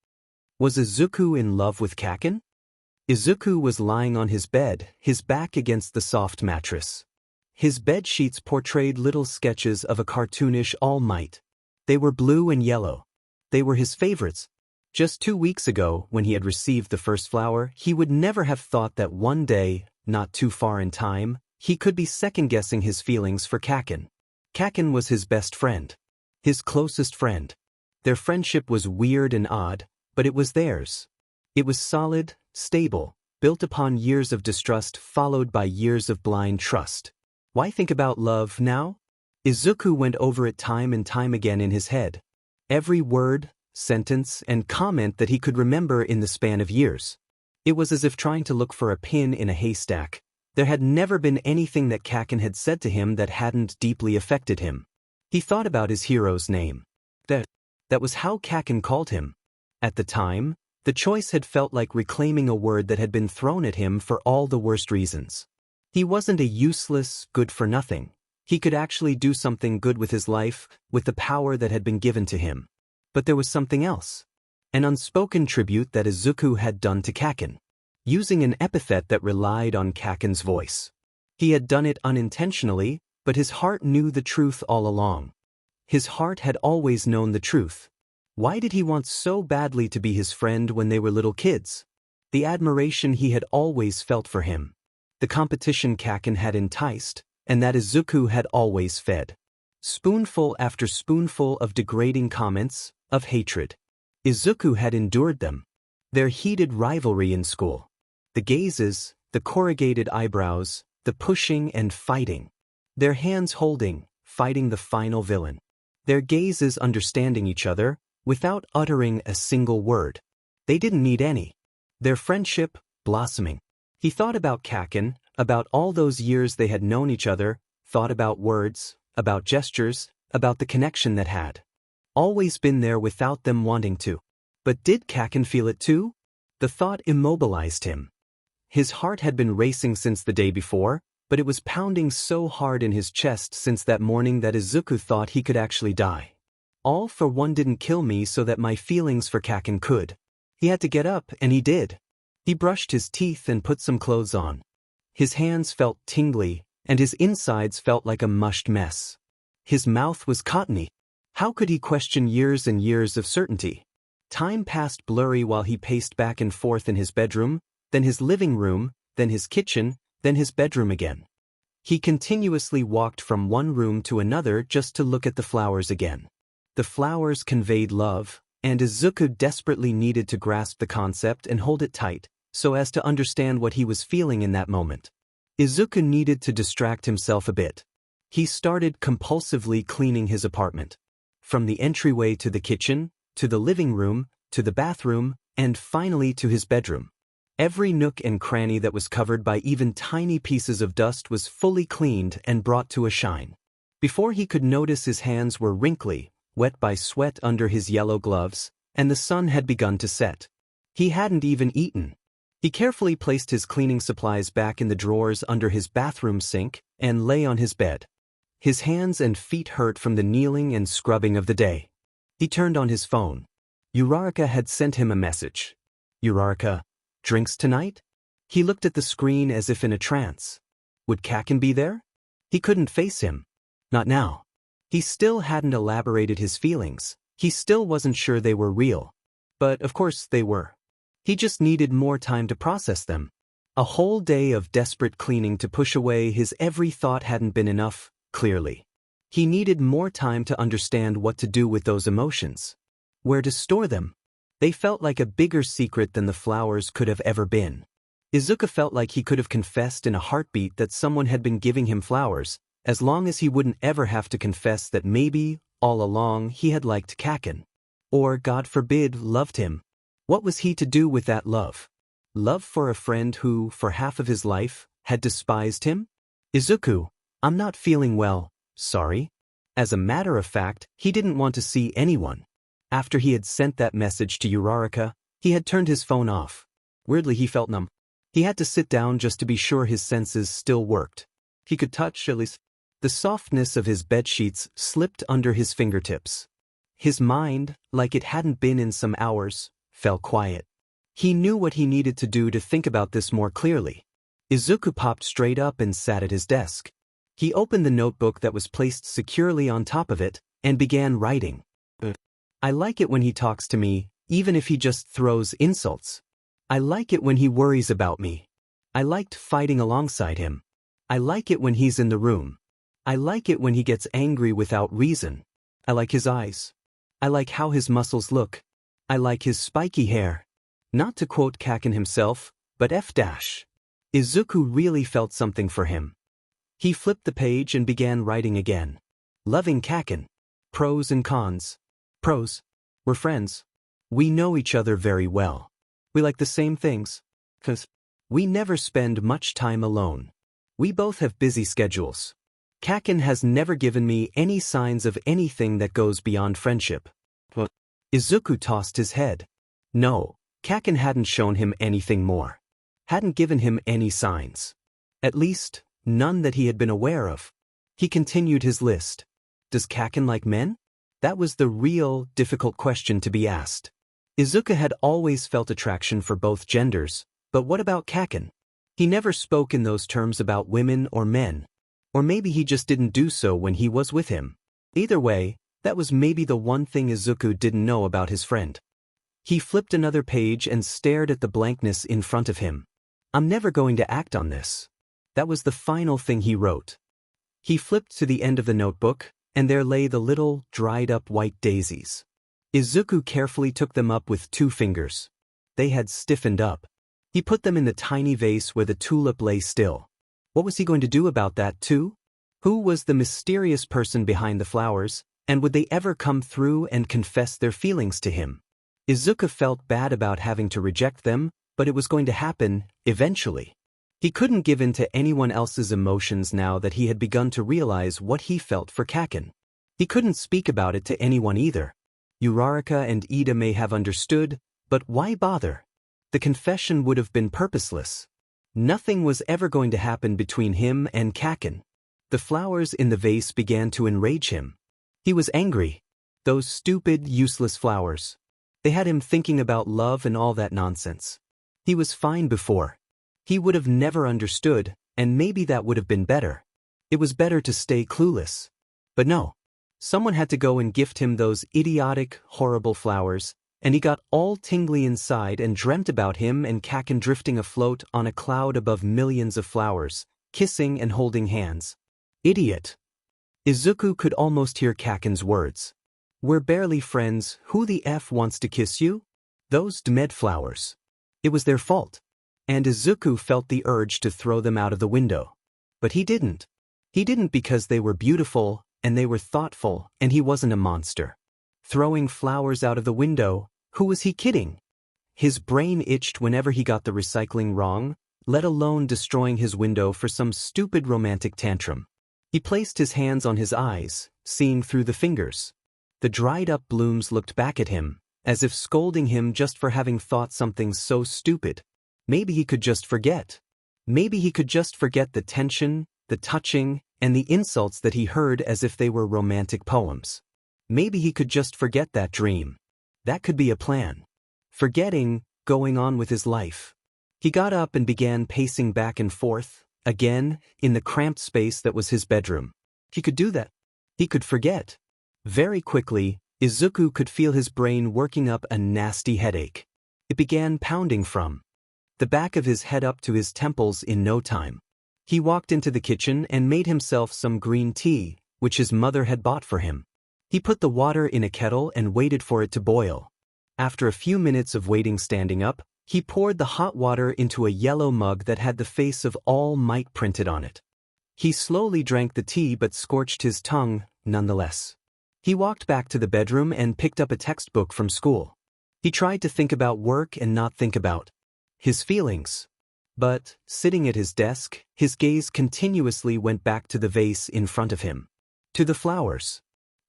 Was Izuku in love with Kaken? Izuku was lying on his bed, his back against the soft mattress. His bed sheets portrayed little sketches of a cartoonish All Might. They were blue and yellow. They were his favorites. Just 2 weeks ago, when he had received the first flower, he would never have thought that one day, not too far in time, he could be second-guessing his feelings for Kaken. Kaken was his best friend. His closest friend. Their friendship was weird and odd, but it was theirs. It was solid, stable, built upon years of distrust followed by years of blind trust. Why think about love now? Izuku went over it time and time again in his head. Every word, sentence, and comment that he could remember in the span of years. It was as if trying to look for a pin in a haystack. There had never been anything that Kaken had said to him that hadn't deeply affected him. He thought about his hero's name. That was how Kaken called him. At the time, the choice had felt like reclaiming a word that had been thrown at him for all the worst reasons. He wasn't a useless, good-for-nothing. He could actually do something good with his life, with the power that had been given to him. But there was something else. An unspoken tribute that Izuku had done to Kaken, using an epithet that relied on Kaken's voice. He had done it unintentionally, but his heart knew the truth all along. His heart had always known the truth. Why did he want so badly to be his friend when they were little kids? The admiration he had always felt for him. The competition Kaken had enticed, and that Izuku had always fed. Spoonful after spoonful of degrading comments, of hatred. Izuku had endured them. Their heated rivalry in school. The gazes, the corrugated eyebrows, the pushing and fighting. Their hands holding, fighting the final villain. Their gazes understanding each other, without uttering a single word. They didn't need any. Their friendship, blossoming. He thought about Kaken, about all those years they had known each other, thought about words, about gestures, about the connection that had always been there without them wanting to. But did Kaken feel it too? The thought immobilized him. His heart had been racing since the day before, but it was pounding so hard in his chest since that morning that Izuku thought he could actually die. All for one didn't kill me so that my feelings for Kaken could. He had to get up, and he did. He brushed his teeth and put some clothes on. His hands felt tingly, and his insides felt like a mushed mess. His mouth was cottony. How could he question years and years of certainty? Time passed blurry while he paced back and forth in his bedroom, then his living room, then his kitchen, then his bedroom again. He continuously walked from one room to another just to look at the flowers again. The flowers conveyed love, and Izuku desperately needed to grasp the concept and hold it tight, so as to understand what he was feeling in that moment. Izuku needed to distract himself a bit. He started compulsively cleaning his apartment. From the entryway to the kitchen, to the living room, to the bathroom, and finally to his bedroom. Every nook and cranny that was covered by even tiny pieces of dust was fully cleaned and brought to a shine. Before he could notice, his hands were wrinkly, wet by sweat under his yellow gloves, and the sun had begun to set. He hadn't even eaten. He carefully placed his cleaning supplies back in the drawers under his bathroom sink and lay on his bed. His hands and feet hurt from the kneeling and scrubbing of the day. He turned on his phone. Uraraka had sent him a message. Uraraka, drinks tonight? He looked at the screen as if in a trance. Would Kaken be there? He couldn't face him. Not now. He still hadn't elaborated his feelings. He still wasn't sure they were real. But of course they were. He just needed more time to process them. A whole day of desperate cleaning to push away his every thought hadn't been enough, clearly. He needed more time to understand what to do with those emotions. Where to store them. They felt like a bigger secret than the flowers could have ever been. Izuku felt like he could have confessed in a heartbeat that someone had been giving him flowers, as long as he wouldn't ever have to confess that maybe, all along, he had liked Kaken. Or, God forbid, loved him. What was he to do with that love? Love for a friend who, for half of his life, had despised him? Izuku, I'm not feeling well, sorry. As a matter of fact, he didn't want to see anyone. After he had sent that message to Uraraka, he had turned his phone off. Weirdly, he felt numb. He had to sit down just to be sure his senses still worked. He could touch, at least. The softness of his bedsheets slipped under his fingertips. His mind, like it hadn't been in some hours, fell quiet. He knew what he needed to do to think about this more clearly. Izuku popped straight up and sat at his desk. He opened the notebook that was placed securely on top of it and began writing. I like it when he talks to me, even if he just throws insults. I like it when he worries about me. I liked fighting alongside him. I like it when he's in the room. I like it when he gets angry without reason. I like his eyes. I like how his muscles look. I like his spiky hair. Not to quote Kaken himself, but F-. Izuku really felt something for him. He flipped the page and began writing again. Loving Kaken. Pros and cons. Pros. We're friends. We know each other very well. We like the same things. 'Cause we never spend much time alone. We both have busy schedules. Kaken has never given me any signs of anything that goes beyond friendship. What? Izuku tossed his head. No, Kaken hadn't shown him anything more. Hadn't given him any signs. At least, none that he had been aware of. He continued his list. Does Kaken like men? That was the real, difficult question to be asked. Izuku had always felt attraction for both genders, but what about Kaken? He never spoke in those terms about women or men. Or maybe he just didn't do so when he was with him. Either way, that was maybe the one thing Izuku didn't know about his friend. He flipped another page and stared at the blankness in front of him. I'm never going to act on this. That was the final thing he wrote. He flipped to the end of the notebook, and there lay the little, dried-up white daisies. Izuku carefully took them up with 2 fingers. They had stiffened up. He put them in the tiny vase where the tulip lay still. What was he going to do about that too? Who was the mysterious person behind the flowers, and would they ever come through and confess their feelings to him? Izuku felt bad about having to reject them, but it was going to happen, eventually. He couldn't give in to anyone else's emotions now that he had begun to realize what he felt for Kaken. He couldn't speak about it to anyone either. Uraraka and Ida may have understood, but why bother? The confession would have been purposeless. Nothing was ever going to happen between him and Kaken. The flowers in the vase began to enrage him. He was angry. Those stupid, useless flowers. They had him thinking about love and all that nonsense. He was fine before. He would have never understood, and maybe that would have been better. It was better to stay clueless. But no. Someone had to go and gift him those idiotic, horrible flowers, and he got all tingly inside and dreamt about him and Kaken drifting afloat on a cloud above millions of flowers, kissing and holding hands. Idiot. Izuku could almost hear Kaken's words. We're barely friends, who the F wants to kiss you? Those dead flowers. It was their fault. And Izuku felt the urge to throw them out of the window. But he didn't. He didn't because they were beautiful, and they were thoughtful, and he wasn't a monster. Throwing flowers out of the window, who was he kidding? His brain itched whenever he got the recycling wrong, let alone destroying his window for some stupid romantic tantrum. He placed his hands on his eyes, seeing through the fingers. The dried-up blooms looked back at him, as if scolding him just for having thought something so stupid. Maybe he could just forget. Maybe he could just forget the tension, the touching, and the insults that he heard as if they were romantic poems. Maybe he could just forget that dream. That could be a plan. Forgetting, going on with his life. He got up and began pacing back and forth, again, in the cramped space that was his bedroom. He could do that. He could forget. Very quickly, Izuku could feel his brain working up a nasty headache. It began pounding from the back of his head up to his temples in no time. He walked into the kitchen and made himself some green tea, which his mother had bought for him. He put the water in a kettle and waited for it to boil. After a few minutes of waiting standing up, he poured the hot water into a yellow mug that had the face of All Might printed on it. He slowly drank the tea but scorched his tongue, nonetheless. He walked back to the bedroom and picked up a textbook from school. He tried to think about work and not think about his feelings. But, sitting at his desk, his gaze continuously went back to the vase in front of him. To the flowers.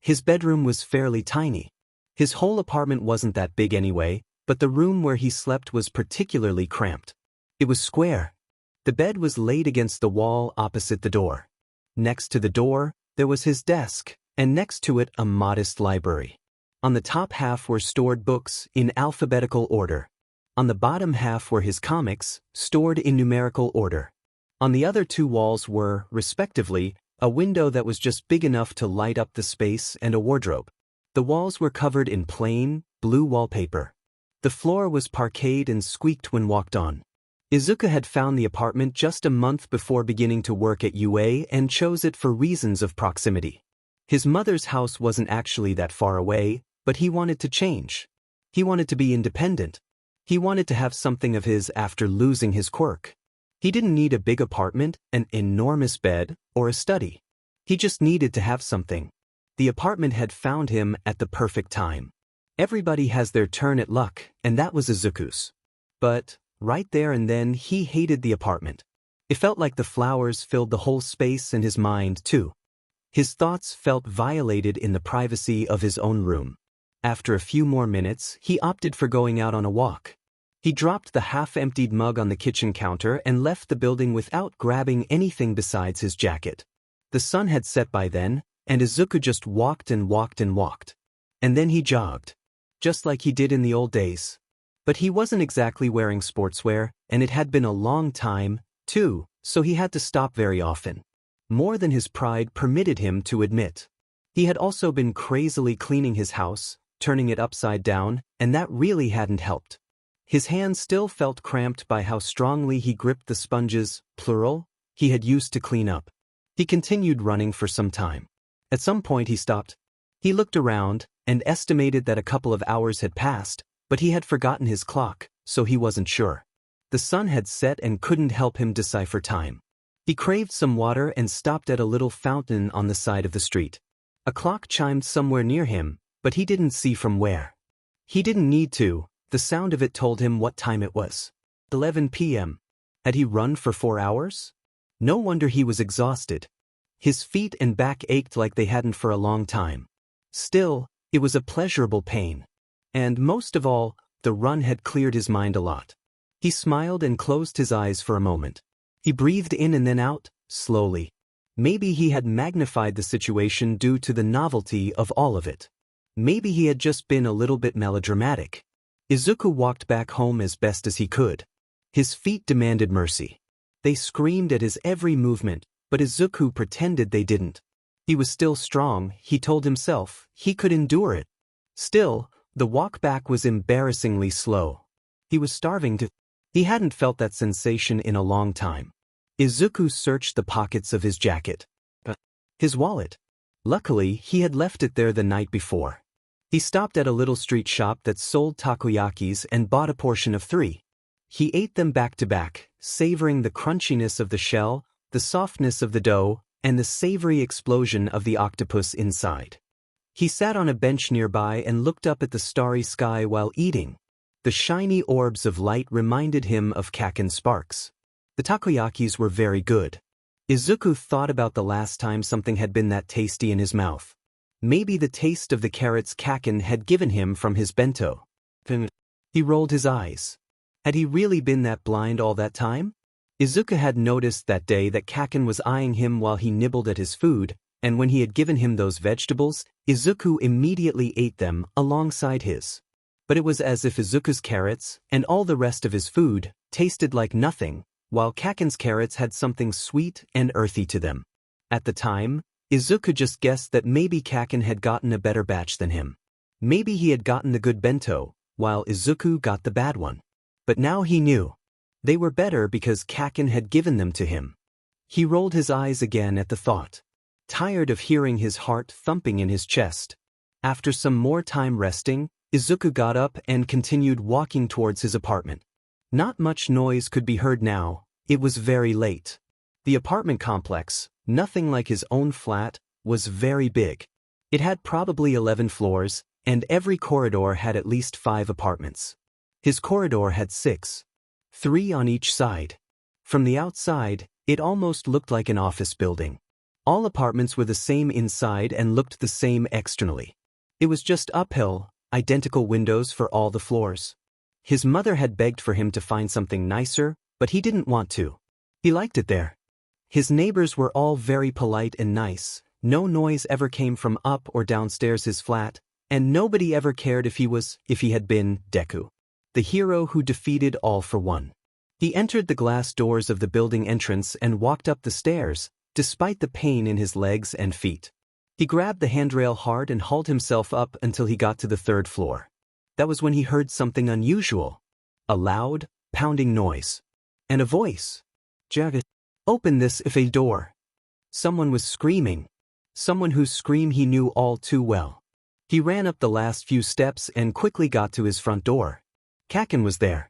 His bedroom was fairly tiny. His whole apartment wasn't that big anyway, but the room where he slept was particularly cramped. It was square. The bed was laid against the wall opposite the door. Next to the door, there was his desk, and next to it a modest library. On the top half were stored books in alphabetical order. On the bottom half were his comics, stored in numerical order. On the other two walls were, respectively, a window that was just big enough to light up the space and a wardrobe. The walls were covered in plain, blue wallpaper. The floor was parquetted and squeaked when walked on. Izuku had found the apartment just a month before beginning to work at UA and chose it for reasons of proximity. His mother's house wasn't actually that far away, but he wanted to change. He wanted to be independent. He wanted to have something of his after losing his quirk. He didn't need a big apartment, an enormous bed, or a study. He just needed to have something. The apartment had found him at the perfect time. Everybody has their turn at luck, and that was Izuku's. But, right there and then, he hated the apartment. It felt like the flowers filled the whole space and his mind, too. His thoughts felt violated in the privacy of his own room. After a few more minutes, he opted for going out on a walk. He dropped the half-emptied mug on the kitchen counter and left the building without grabbing anything besides his jacket. The sun had set by then, and Izuku just walked and walked and walked. And then he jogged. Just like he did in the old days. But he wasn't exactly wearing sportswear, and it had been a long time, too, so he had to stop very often. More than his pride permitted him to admit. He had also been crazily cleaning his house, turning it upside down, and that really hadn't helped. His hands still felt cramped by how strongly he gripped the sponges, plural, he had used to clean up. He continued running for some time. At some point he stopped. He looked around, and estimated that a couple of hours had passed, but he had forgotten his clock, so he wasn't sure. The sun had set and couldn't help him decipher time. He craved some water and stopped at a little fountain on the side of the street. A clock chimed somewhere near him, but he didn't see from where. He didn't need to. The sound of it told him what time it was. 11 p.m. Had he run for 4 hours? No wonder he was exhausted. His feet and back ached like they hadn't for a long time. Still, it was a pleasurable pain. And most of all, the run had cleared his mind a lot. He smiled and closed his eyes for a moment. He breathed in and then out, slowly. Maybe he had magnified the situation due to the novelty of all of it. Maybe he had just been a little bit melodramatic. Izuku walked back home as best as he could. His feet demanded mercy. They screamed at his every movement, but Izuku pretended they didn't. He was still strong, he told himself, he could endure it. Still, the walk back was embarrassingly slow. He was starving to. He hadn't felt that sensation in a long time. Izuku searched the pockets of his jacket. His wallet. Luckily, he had left it there the night before. He stopped at a little street shop that sold takoyakis and bought a portion of 3. He ate them back to back, savoring the crunchiness of the shell, the softness of the dough, and the savory explosion of the octopus inside. He sat on a bench nearby and looked up at the starry sky while eating. The shiny orbs of light reminded him of kaken sparks. The takoyakis were very good. Izuku thought about the last time something had been that tasty in his mouth. Maybe the taste of the carrots kaken had given him from his bento. He rolled his eyes. Had he really been that blind all that time? Izuku had noticed that day that kaken was eyeing him while he nibbled at his food, and when he had given him those vegetables, Izuku immediately ate them alongside his. But it was as if Izuku's carrots, and all the rest of his food, tasted like nothing, while kaken's carrots had something sweet and earthy to them. At the time, Izuku just guessed that maybe kaken had gotten a better batch than him. Maybe he had gotten the good bento, while Izuku got the bad one. But now he knew. They were better because kaken had given them to him. He rolled his eyes again at the thought. Tired of hearing his heart thumping in his chest. After some more time resting, Izuku got up and continued walking towards his apartment. Not much noise could be heard now. It was very late. The apartment complex, nothing like his own flat, was very big. It had probably 11 floors, and every corridor had at least 5 apartments. His corridor had 6. 3 on each side. From the outside, it almost looked like an office building. All apartments were the same inside and looked the same externally. It was just uphill, identical windows for all the floors. His mother had begged for him to find something nicer, but he didn't want to. He liked it there. His neighbors were all very polite and nice, no noise ever came from up or downstairs his flat, and nobody ever cared if he had been Deku. the hero who defeated all for one. He entered the glass doors of the building entrance and walked up the stairs, despite the pain in his legs and feet. He grabbed the handrail hard and hauled himself up until he got to the third floor. That was when he heard something unusual. A loud, pounding noise. And a voice. "Jagged, open this if a door." Someone was screaming. Someone whose scream he knew all too well. He ran up the last few steps and quickly got to his front door. Kaken was there.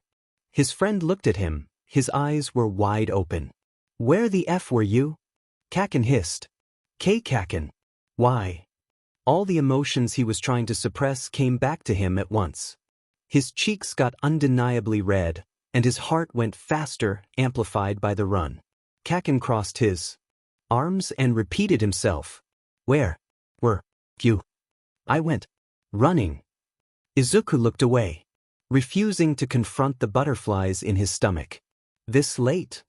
His friend looked at him. His eyes were wide open. "Where the F were you?" Kaken hissed. Kaken. Why?" All the emotions he was trying to suppress came back to him at once. His cheeks got undeniably red, and his heart went faster, amplified by the run. Kaken crossed his arms and repeated himself. "Where were you?" "I went running." Izuku looked away, refusing to confront the butterflies in his stomach. "This late?"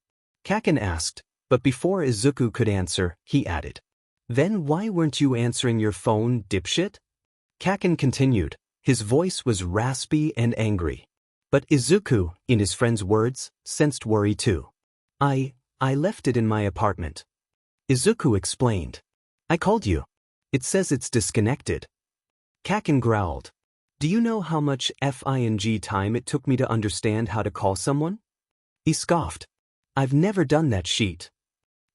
Kaken asked, but before Izuku could answer, he added, "Then why weren't you answering your phone, dipshit?" Kaken continued. His voice was raspy and angry. But Izuku, in his friend's words, sensed worry too. I left it in my apartment." Izuku explained. "I called you. It says it's disconnected." Kaken growled. "Do you know how much FING time it took me to understand how to call someone?" He scoffed. "I've never done that sheet."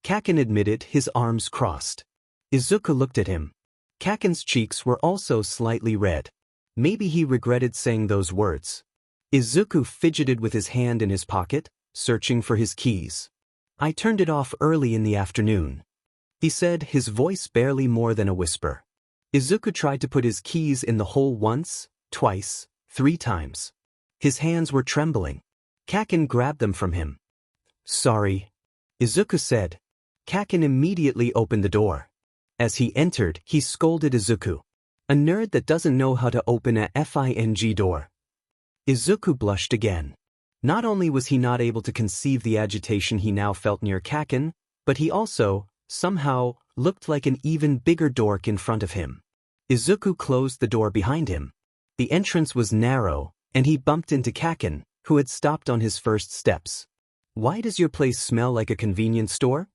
Kaken admitted, his arms crossed. Izuku looked at him. Kaken's cheeks were also slightly red. Maybe he regretted saying those words. Izuku fidgeted with his hand in his pocket, searching for his keys. "I turned it off early in the afternoon," he said, his voice barely more than a whisper. Izuku tried to put his keys in the hole once, twice, 3 times. His hands were trembling. Kaken grabbed them from him. "Sorry," Izuku said. Kaken immediately opened the door. As he entered, he scolded Izuku. "A nerd that doesn't know how to open a FING door." Izuku blushed again. Not only was he not able to conceive the agitation he now felt near Kaken, but he also, somehow, looked like an even bigger dork in front of him. Izuku closed the door behind him. The entrance was narrow, and he bumped into Kaken, who had stopped on his first steps. "Why does your place smell like a convenience store?"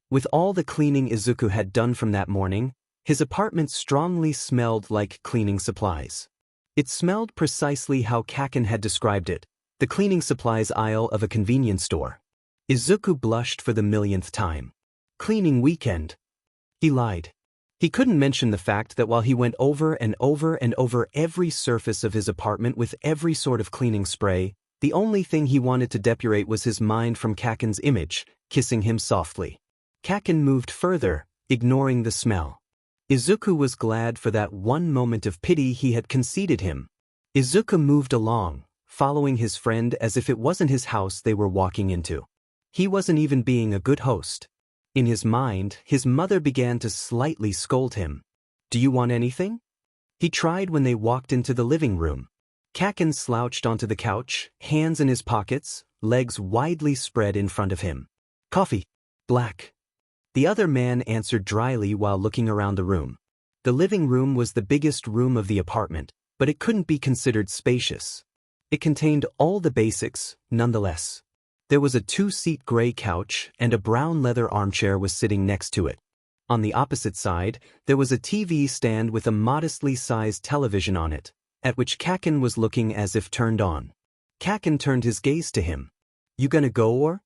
With all the cleaning Izuku had done from that morning, his apartment strongly smelled like cleaning supplies. It smelled precisely how Kaken had described it, the cleaning supplies aisle of a convenience store. Izuku blushed for the millionth time. "Cleaning weekend." He lied. He couldn't mention the fact that while he went over and over and over every surface of his apartment with every sort of cleaning spray, the only thing he wanted to depurate was his mind from Kaken's image, kissing him softly. Kaken moved further, ignoring the smell. Izuku was glad for that one moment of pity he had conceded him. Izuku moved along, following his friend as if it wasn't his house they were walking into. He wasn't even being a good host. In his mind, his mother began to slightly scold him. "Do you want anything?" He tried when they walked into the living room. Kaken slouched onto the couch, hands in his pockets, legs widely spread in front of him. "Coffee. Black." The other man answered dryly while looking around the room. The living room was the biggest room of the apartment, but it couldn't be considered spacious. It contained all the basics, nonetheless. There was a 2-seat gray couch, and a brown leather armchair was sitting next to it. On the opposite side, there was a TV stand with a modestly sized television on it, at which Kaken was looking as if turned on. Kaken turned his gaze to him. "You gonna go or?"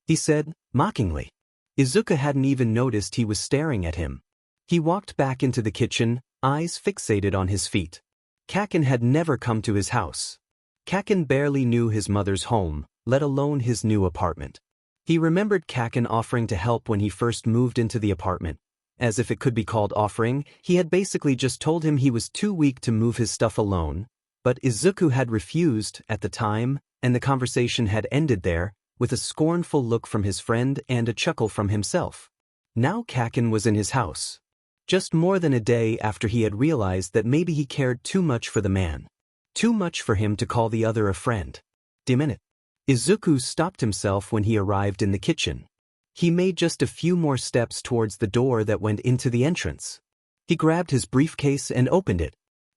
he said, mockingly. Izuku hadn't even noticed he was staring at him. He walked back into the kitchen, eyes fixated on his feet. Kaken had never come to his house. Kaken barely knew his mother's home, let alone his new apartment. He remembered Kaken offering to help when he first moved into the apartment. As if it could be called offering, he had basically just told him he was too weak to move his stuff alone, but Izuku had refused at the time, and the conversation had ended there, with a scornful look from his friend and a chuckle from himself. Now Kaken was in his house. Just more than a day after he had realized that maybe he cared too much for the man. Too much for him to call the other a friend. Minute. Izuku stopped himself when he arrived in the kitchen. He made just a few more steps towards the door that went into the entrance. He grabbed his briefcase and opened it.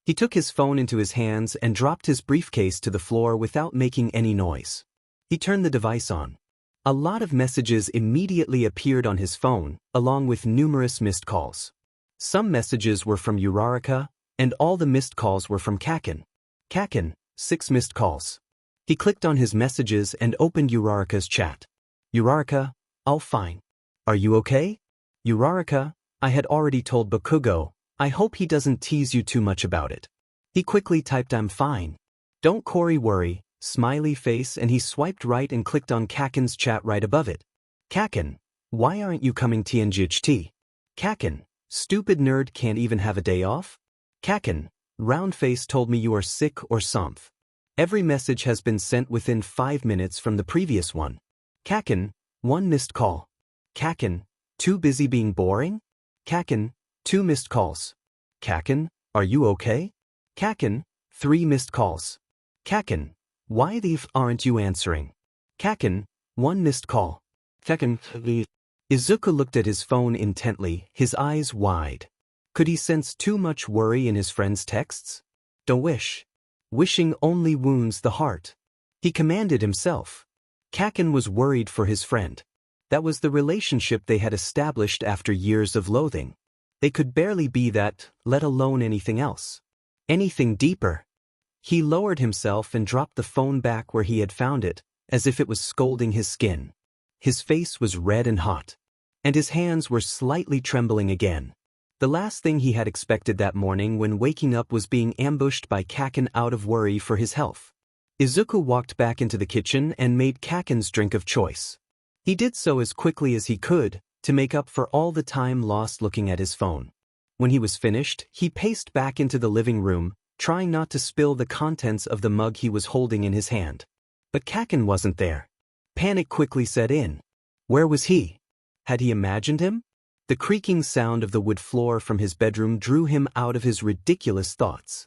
He took his phone into his hands and dropped his briefcase to the floor without making any noise. He turned the device on. A lot of messages immediately appeared on his phone, along with numerous missed calls. Some messages were from Uraraka, and all the missed calls were from Kaken. Kaken, 6 missed calls. He clicked on his messages and opened Uraraka's chat. Uraraka, all fine. Are you okay? Uraraka, I had already told Bakugo, I hope he doesn't tease you too much about it. He quickly typed I'm fine. Don't worry, smiley face, and he swiped right and clicked on Kaken's chat right above it. Kaken, why aren't you coming TNGHT? Kaken, stupid nerd can't even have a day off? Kaken, round face told me you are sick or someth. Every message has been sent within 5 minutes from the previous one. Kaken, 1 missed call. Kaken, too busy being boring? Kaken, 2 missed calls. Kaken, are you okay? Kaken, 3 missed calls. Kaken, why the f aren't you answering? Kaken, 1 missed call. Kaken, Izuku looked at his phone intently, his eyes wide. Could he sense too much worry in his friend's texts? Don't wish. Wishing only wounds the heart. He commanded himself. Kaken was worried for his friend. That was the relationship they had established after years of loathing. They could barely be that, let alone anything else. Anything deeper. He lowered himself and dropped the phone back where he had found it, as if it was scalding his skin. His face was red and hot. And his hands were slightly trembling again. The last thing he had expected that morning when waking up was being ambushed by Kaken out of worry for his health. Izuku walked back into the kitchen and made Kaken's drink of choice. He did so as quickly as he could, to make up for all the time lost looking at his phone. When he was finished, he paced back into the living room, trying not to spill the contents of the mug he was holding in his hand. But Kaken wasn't there. Panic quickly set in. Where was he? Had he imagined him? The creaking sound of the wood floor from his bedroom drew him out of his ridiculous thoughts.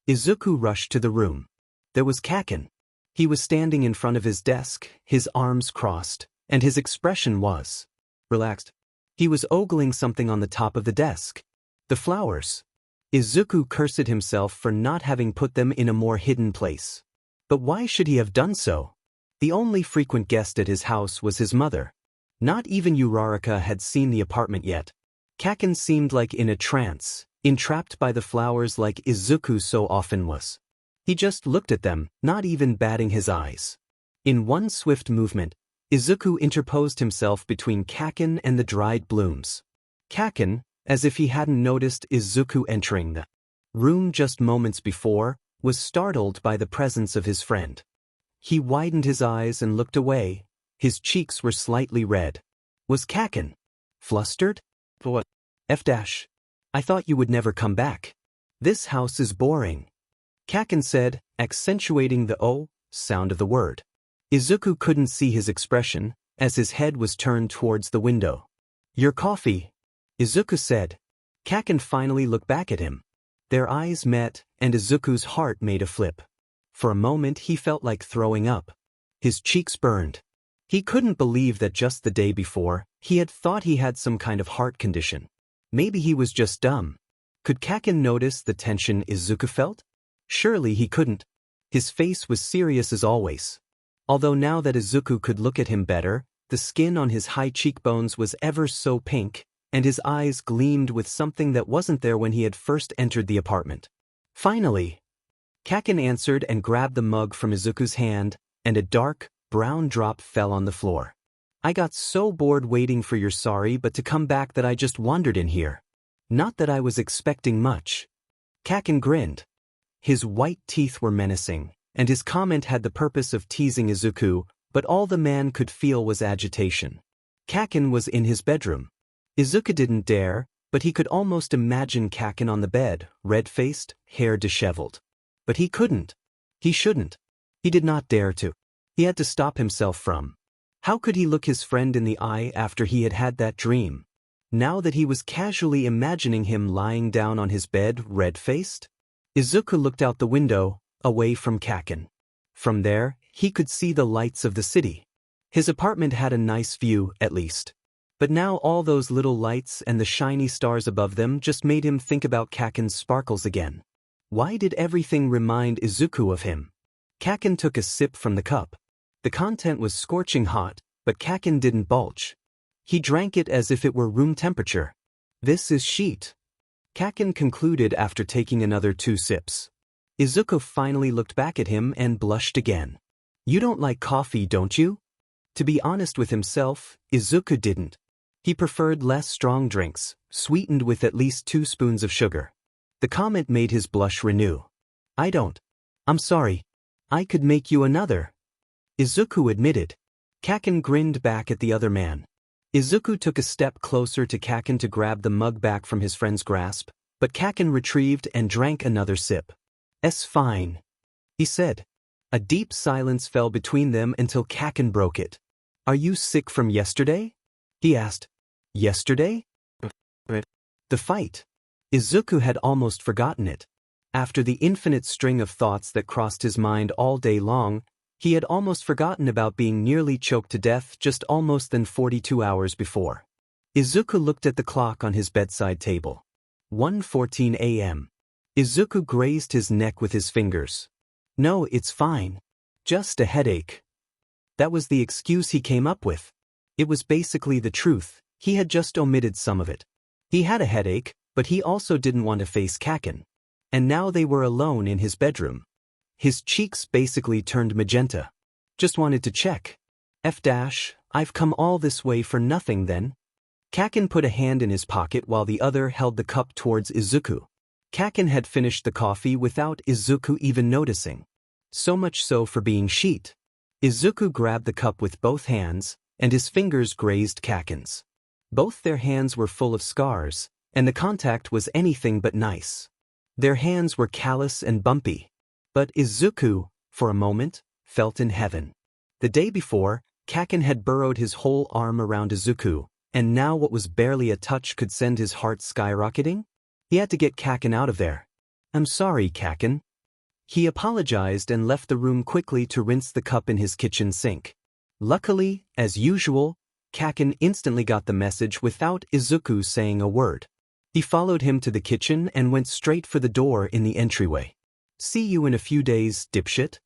Izuku rushed to the room. There was Kaken. He was standing in front of his desk, his arms crossed, and his expression was relaxed. He was ogling something on the top of the desk. The flowers. Izuku cursed himself for not having put them in a more hidden place. But why should he have done so? The only frequent guest at his house was his mother. Not even Uraraka had seen the apartment yet. Kaken seemed like in a trance, entrapped by the flowers like Izuku so often was. He just looked at them, not even batting his eyes. In one swift movement, Izuku interposed himself between Kaken and the dried blooms. Kaken, as if he hadn't noticed Izuku entering the room just moments before, was startled by the presence of his friend. He widened his eyes and looked away. His cheeks were slightly red. Was Kaken flustered? For what? I thought you would never come back. This house is boring. Kaken said, accentuating the O sound of the word. Izuku couldn't see his expression, as his head was turned towards the window. Your coffee, Izuku said. Kaken finally looked back at him. Their eyes met, and Izuku's heart made a flip. For a moment he felt like throwing up. His cheeks burned. He couldn't believe that just the day before, he had thought he had some kind of heart condition. Maybe he was just dumb. Could Kaken notice the tension Izuku felt? Surely he couldn't. His face was serious as always. Although now that Izuku could look at him better, the skin on his high cheekbones was ever so pink, and his eyes gleamed with something that wasn't there when he had first entered the apartment. Finally, Kaken answered and grabbed the mug from Izuku's hand, and a dark, brown drop fell on the floor. I got so bored waiting for your sorry but to come back that I just wandered in here. Not that I was expecting much. Kaken grinned. His white teeth were menacing, and his comment had the purpose of teasing Izuku, but all the man could feel was agitation. Kaken was in his bedroom. Izuku didn't dare, but he could almost imagine Kaken on the bed, red-faced, hair disheveled. But he couldn't. He shouldn't. He did not dare to. He had to stop himself from. How could he look his friend in the eye after he had had that dream? Now that he was casually imagining him lying down on his bed, red-faced? Izuku looked out the window, away from Kaken. From there, he could see the lights of the city. His apartment had a nice view, at least. But now all those little lights and the shiny stars above them just made him think about Kaken's sparkles again. Why did everything remind Izuku of him? Kaken took a sip from the cup. The content was scorching hot, but Kaken didn't bulge. He drank it as if it were room temperature. This is sheet. Kaken concluded after taking another 2 sips. Izuku finally looked back at him and blushed again. You don't like coffee, don't you? To be honest with himself, Izuku didn't. He preferred less strong drinks, sweetened with at least 2 spoons of sugar. The comment made his blush renew. I don't. I'm sorry. I could make you another. Izuku admitted. Kaken grinned back at the other man. Izuku took a step closer to Kaken to grab the mug back from his friend's grasp, but Kaken retrieved and drank another sip. "Es fine," he said. A deep silence fell between them until Kaken broke it. Are you sick from yesterday? He asked. Yesterday? The fight. Izuku had almost forgotten it. After the infinite string of thoughts that crossed his mind all day long, he had almost forgotten about being nearly choked to death just almost than 42 hours before. Izuku looked at the clock on his bedside table. 1:14 a.m. Izuku grazed his neck with his fingers. No, it's fine. Just a headache. That was the excuse he came up with. It was basically the truth, he had just omitted some of it. He had a headache, but he also didn't want to face Kaken. And now they were alone in his bedroom. His cheeks basically turned magenta. Just wanted to check. I've come all this way for nothing then. Kaken put a hand in his pocket while the other held the cup towards Izuku. Kaken had finished the coffee without Izuku even noticing. So much so for being sheet. Izuku grabbed the cup with both hands, and his fingers grazed Kaken's. Both their hands were full of scars, and the contact was anything but nice. Their hands were callous and bumpy. But Izuku, for a moment, felt in heaven. The day before, Kaken had burrowed his whole arm around Izuku, and now what was barely a touch could send his heart skyrocketing? He had to get Kaken out of there. I'm sorry, Kaken. He apologized and left the room quickly to rinse the cup in his kitchen sink. Luckily, as usual, Kaken instantly got the message without Izuku saying a word. He followed him to the kitchen and went straight for the door in the entryway. See you in a few days, dipshit,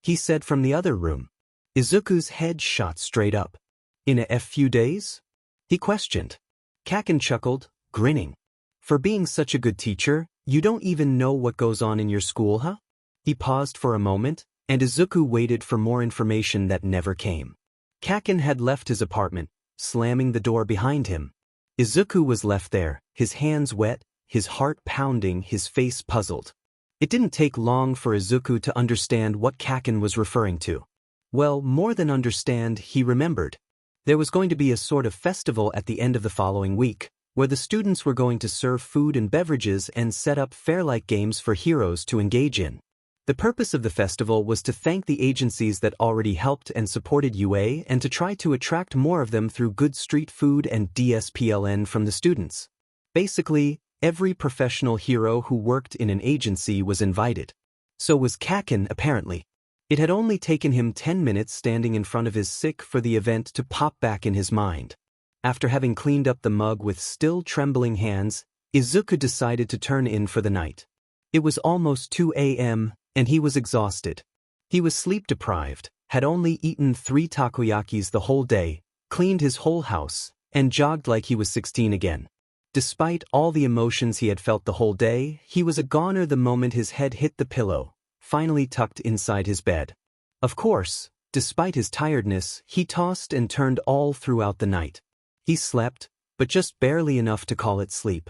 he said from the other room. Izuku's head shot straight up. In a few days? He questioned. Kaken chuckled, grinning. For being such a good teacher, you don't even know what goes on in your school, huh? He paused for a moment, and Izuku waited for more information that never came. Kaken had left his apartment, slamming the door behind him. Izuku was left there, his hands wet, his heart pounding, his face puzzled. It didn't take long for Izuku to understand what Kaken was referring to. Well, more than understand, he remembered. There was going to be a sort of festival at the end of the following week, where the students were going to serve food and beverages and set up fair-like games for heroes to engage in. The purpose of the festival was to thank the agencies that already helped and supported UA and to try to attract more of them through good street food and DSPLN from the students. Basically, every professional hero who worked in an agency was invited. So was Kaken, apparently. It had only taken him 10 minutes standing in front of his sick for the event to pop back in his mind. After having cleaned up the mug with still trembling hands, Izuku decided to turn in for the night. It was almost 2 a.m., and he was exhausted. He was sleep-deprived, had only eaten 3 takoyakis the whole day, cleaned his whole house, and jogged like he was 16 again. Despite all the emotions he had felt the whole day, he was a goner the moment his head hit the pillow, finally tucked inside his bed. Of course, despite his tiredness, he tossed and turned all throughout the night. He slept, but just barely enough to call it sleep.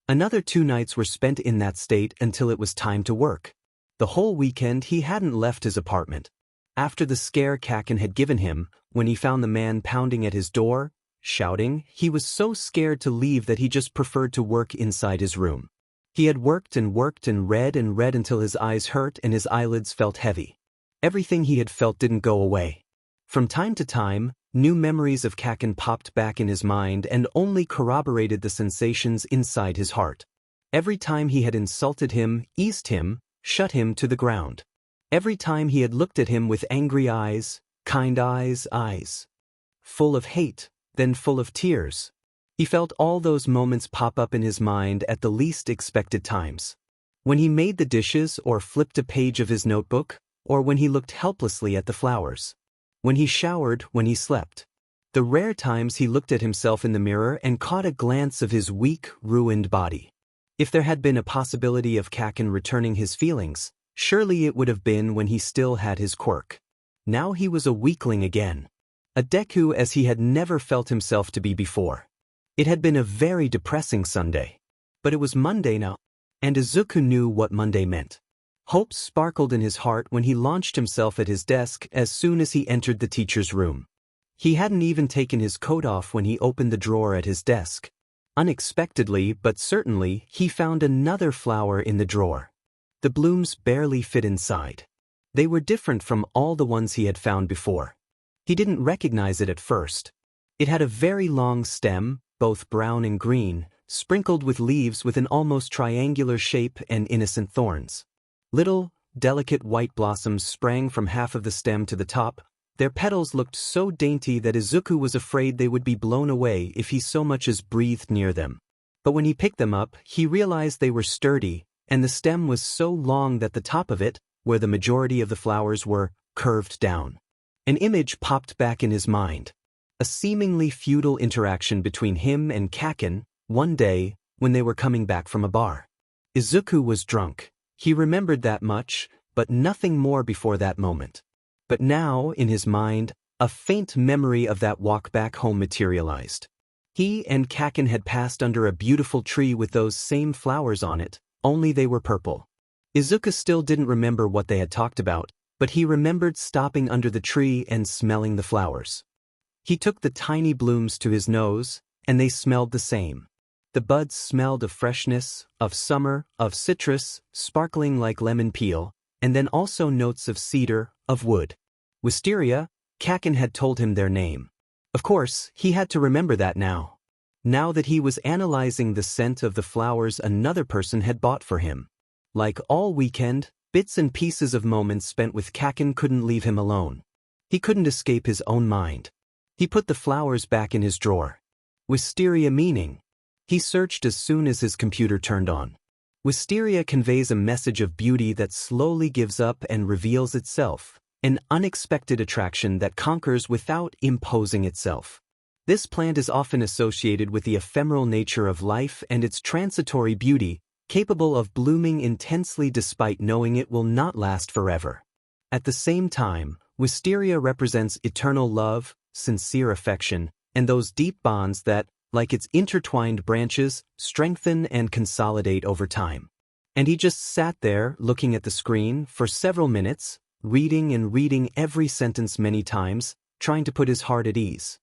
Another 2 nights were spent in that state until it was time to work. The whole weekend he hadn't left his apartment. After the scare Kaken had given him, when he found the man pounding at his door, shouting, he was so scared to leave that he just preferred to work inside his room. He had worked and read until his eyes hurt and his eyelids felt heavy. Everything he had felt didn't go away. From time to time, new memories of Kaken popped back in his mind and only corroborated the sensations inside his heart. Every time he had insulted him, eased him, shut him to the ground. Every time he had looked at him with angry eyes, kind eyes, full of hate, then full of tears. He felt all those moments pop up in his mind at the least expected times. When he made the dishes or flipped a page of his notebook, or when he looked helplessly at the flowers. When he showered, when he slept. The rare times he looked at himself in the mirror and caught a glance of his weak, ruined body. If there had been a possibility of Kakin returning his feelings, surely it would have been when he still had his quirk. Now he was a weakling again. A Deku as he had never felt himself to be before. It had been a very depressing Sunday. But it was Monday now, and Izuku knew what Monday meant. Hope sparkled in his heart when he launched himself at his desk as soon as he entered the teacher's room. He hadn't even taken his coat off when he opened the drawer at his desk. Unexpectedly, but certainly, he found another flower in the drawer. The blooms barely fit inside. They were different from all the ones he had found before. He didn't recognize it at first. It had a very long stem, both brown and green, sprinkled with leaves with an almost triangular shape and innocent thorns. Little, delicate white blossoms sprang from half of the stem to the top. Their petals looked so dainty that Izuku was afraid they would be blown away if he so much as breathed near them. But when he picked them up, he realized they were sturdy, and the stem was so long that the top of it, where the majority of the flowers were, curved down. An image popped back in his mind. A seemingly futile interaction between him and Kakin, one day, when they were coming back from a bar. Izuku was drunk. He remembered that much, but nothing more before that moment. But now, in his mind, a faint memory of that walk back home materialized. He and Kakin had passed under a beautiful tree with those same flowers on it, only they were purple. Izuku still didn't remember what they had talked about, but he remembered stopping under the tree and smelling the flowers. He took the tiny blooms to his nose, and they smelled the same. The buds smelled of freshness, of summer, of citrus, sparkling like lemon peel, and then also notes of cedar, of wood. Wisteria, Kakin had told him their name. Of course, he had to remember that now. Now that he was analyzing the scent of the flowers another person had bought for him. Like all weekend, bits and pieces of moments spent with Kakin couldn't leave him alone. He couldn't escape his own mind. He put the flowers back in his drawer. Wisteria meaning. He searched as soon as his computer turned on. Wisteria conveys a message of beauty that slowly gives up and reveals itself, an unexpected attraction that conquers without imposing itself. This plant is often associated with the ephemeral nature of life and its transitory beauty, capable of blooming intensely despite knowing it will not last forever. At the same time, wisteria represents eternal love, sincere affection, and those deep bonds that, like its intertwined branches, strengthen and consolidate over time. And he just sat there, looking at the screen, for several minutes, reading and reading every sentence many times, trying to put his heart at ease.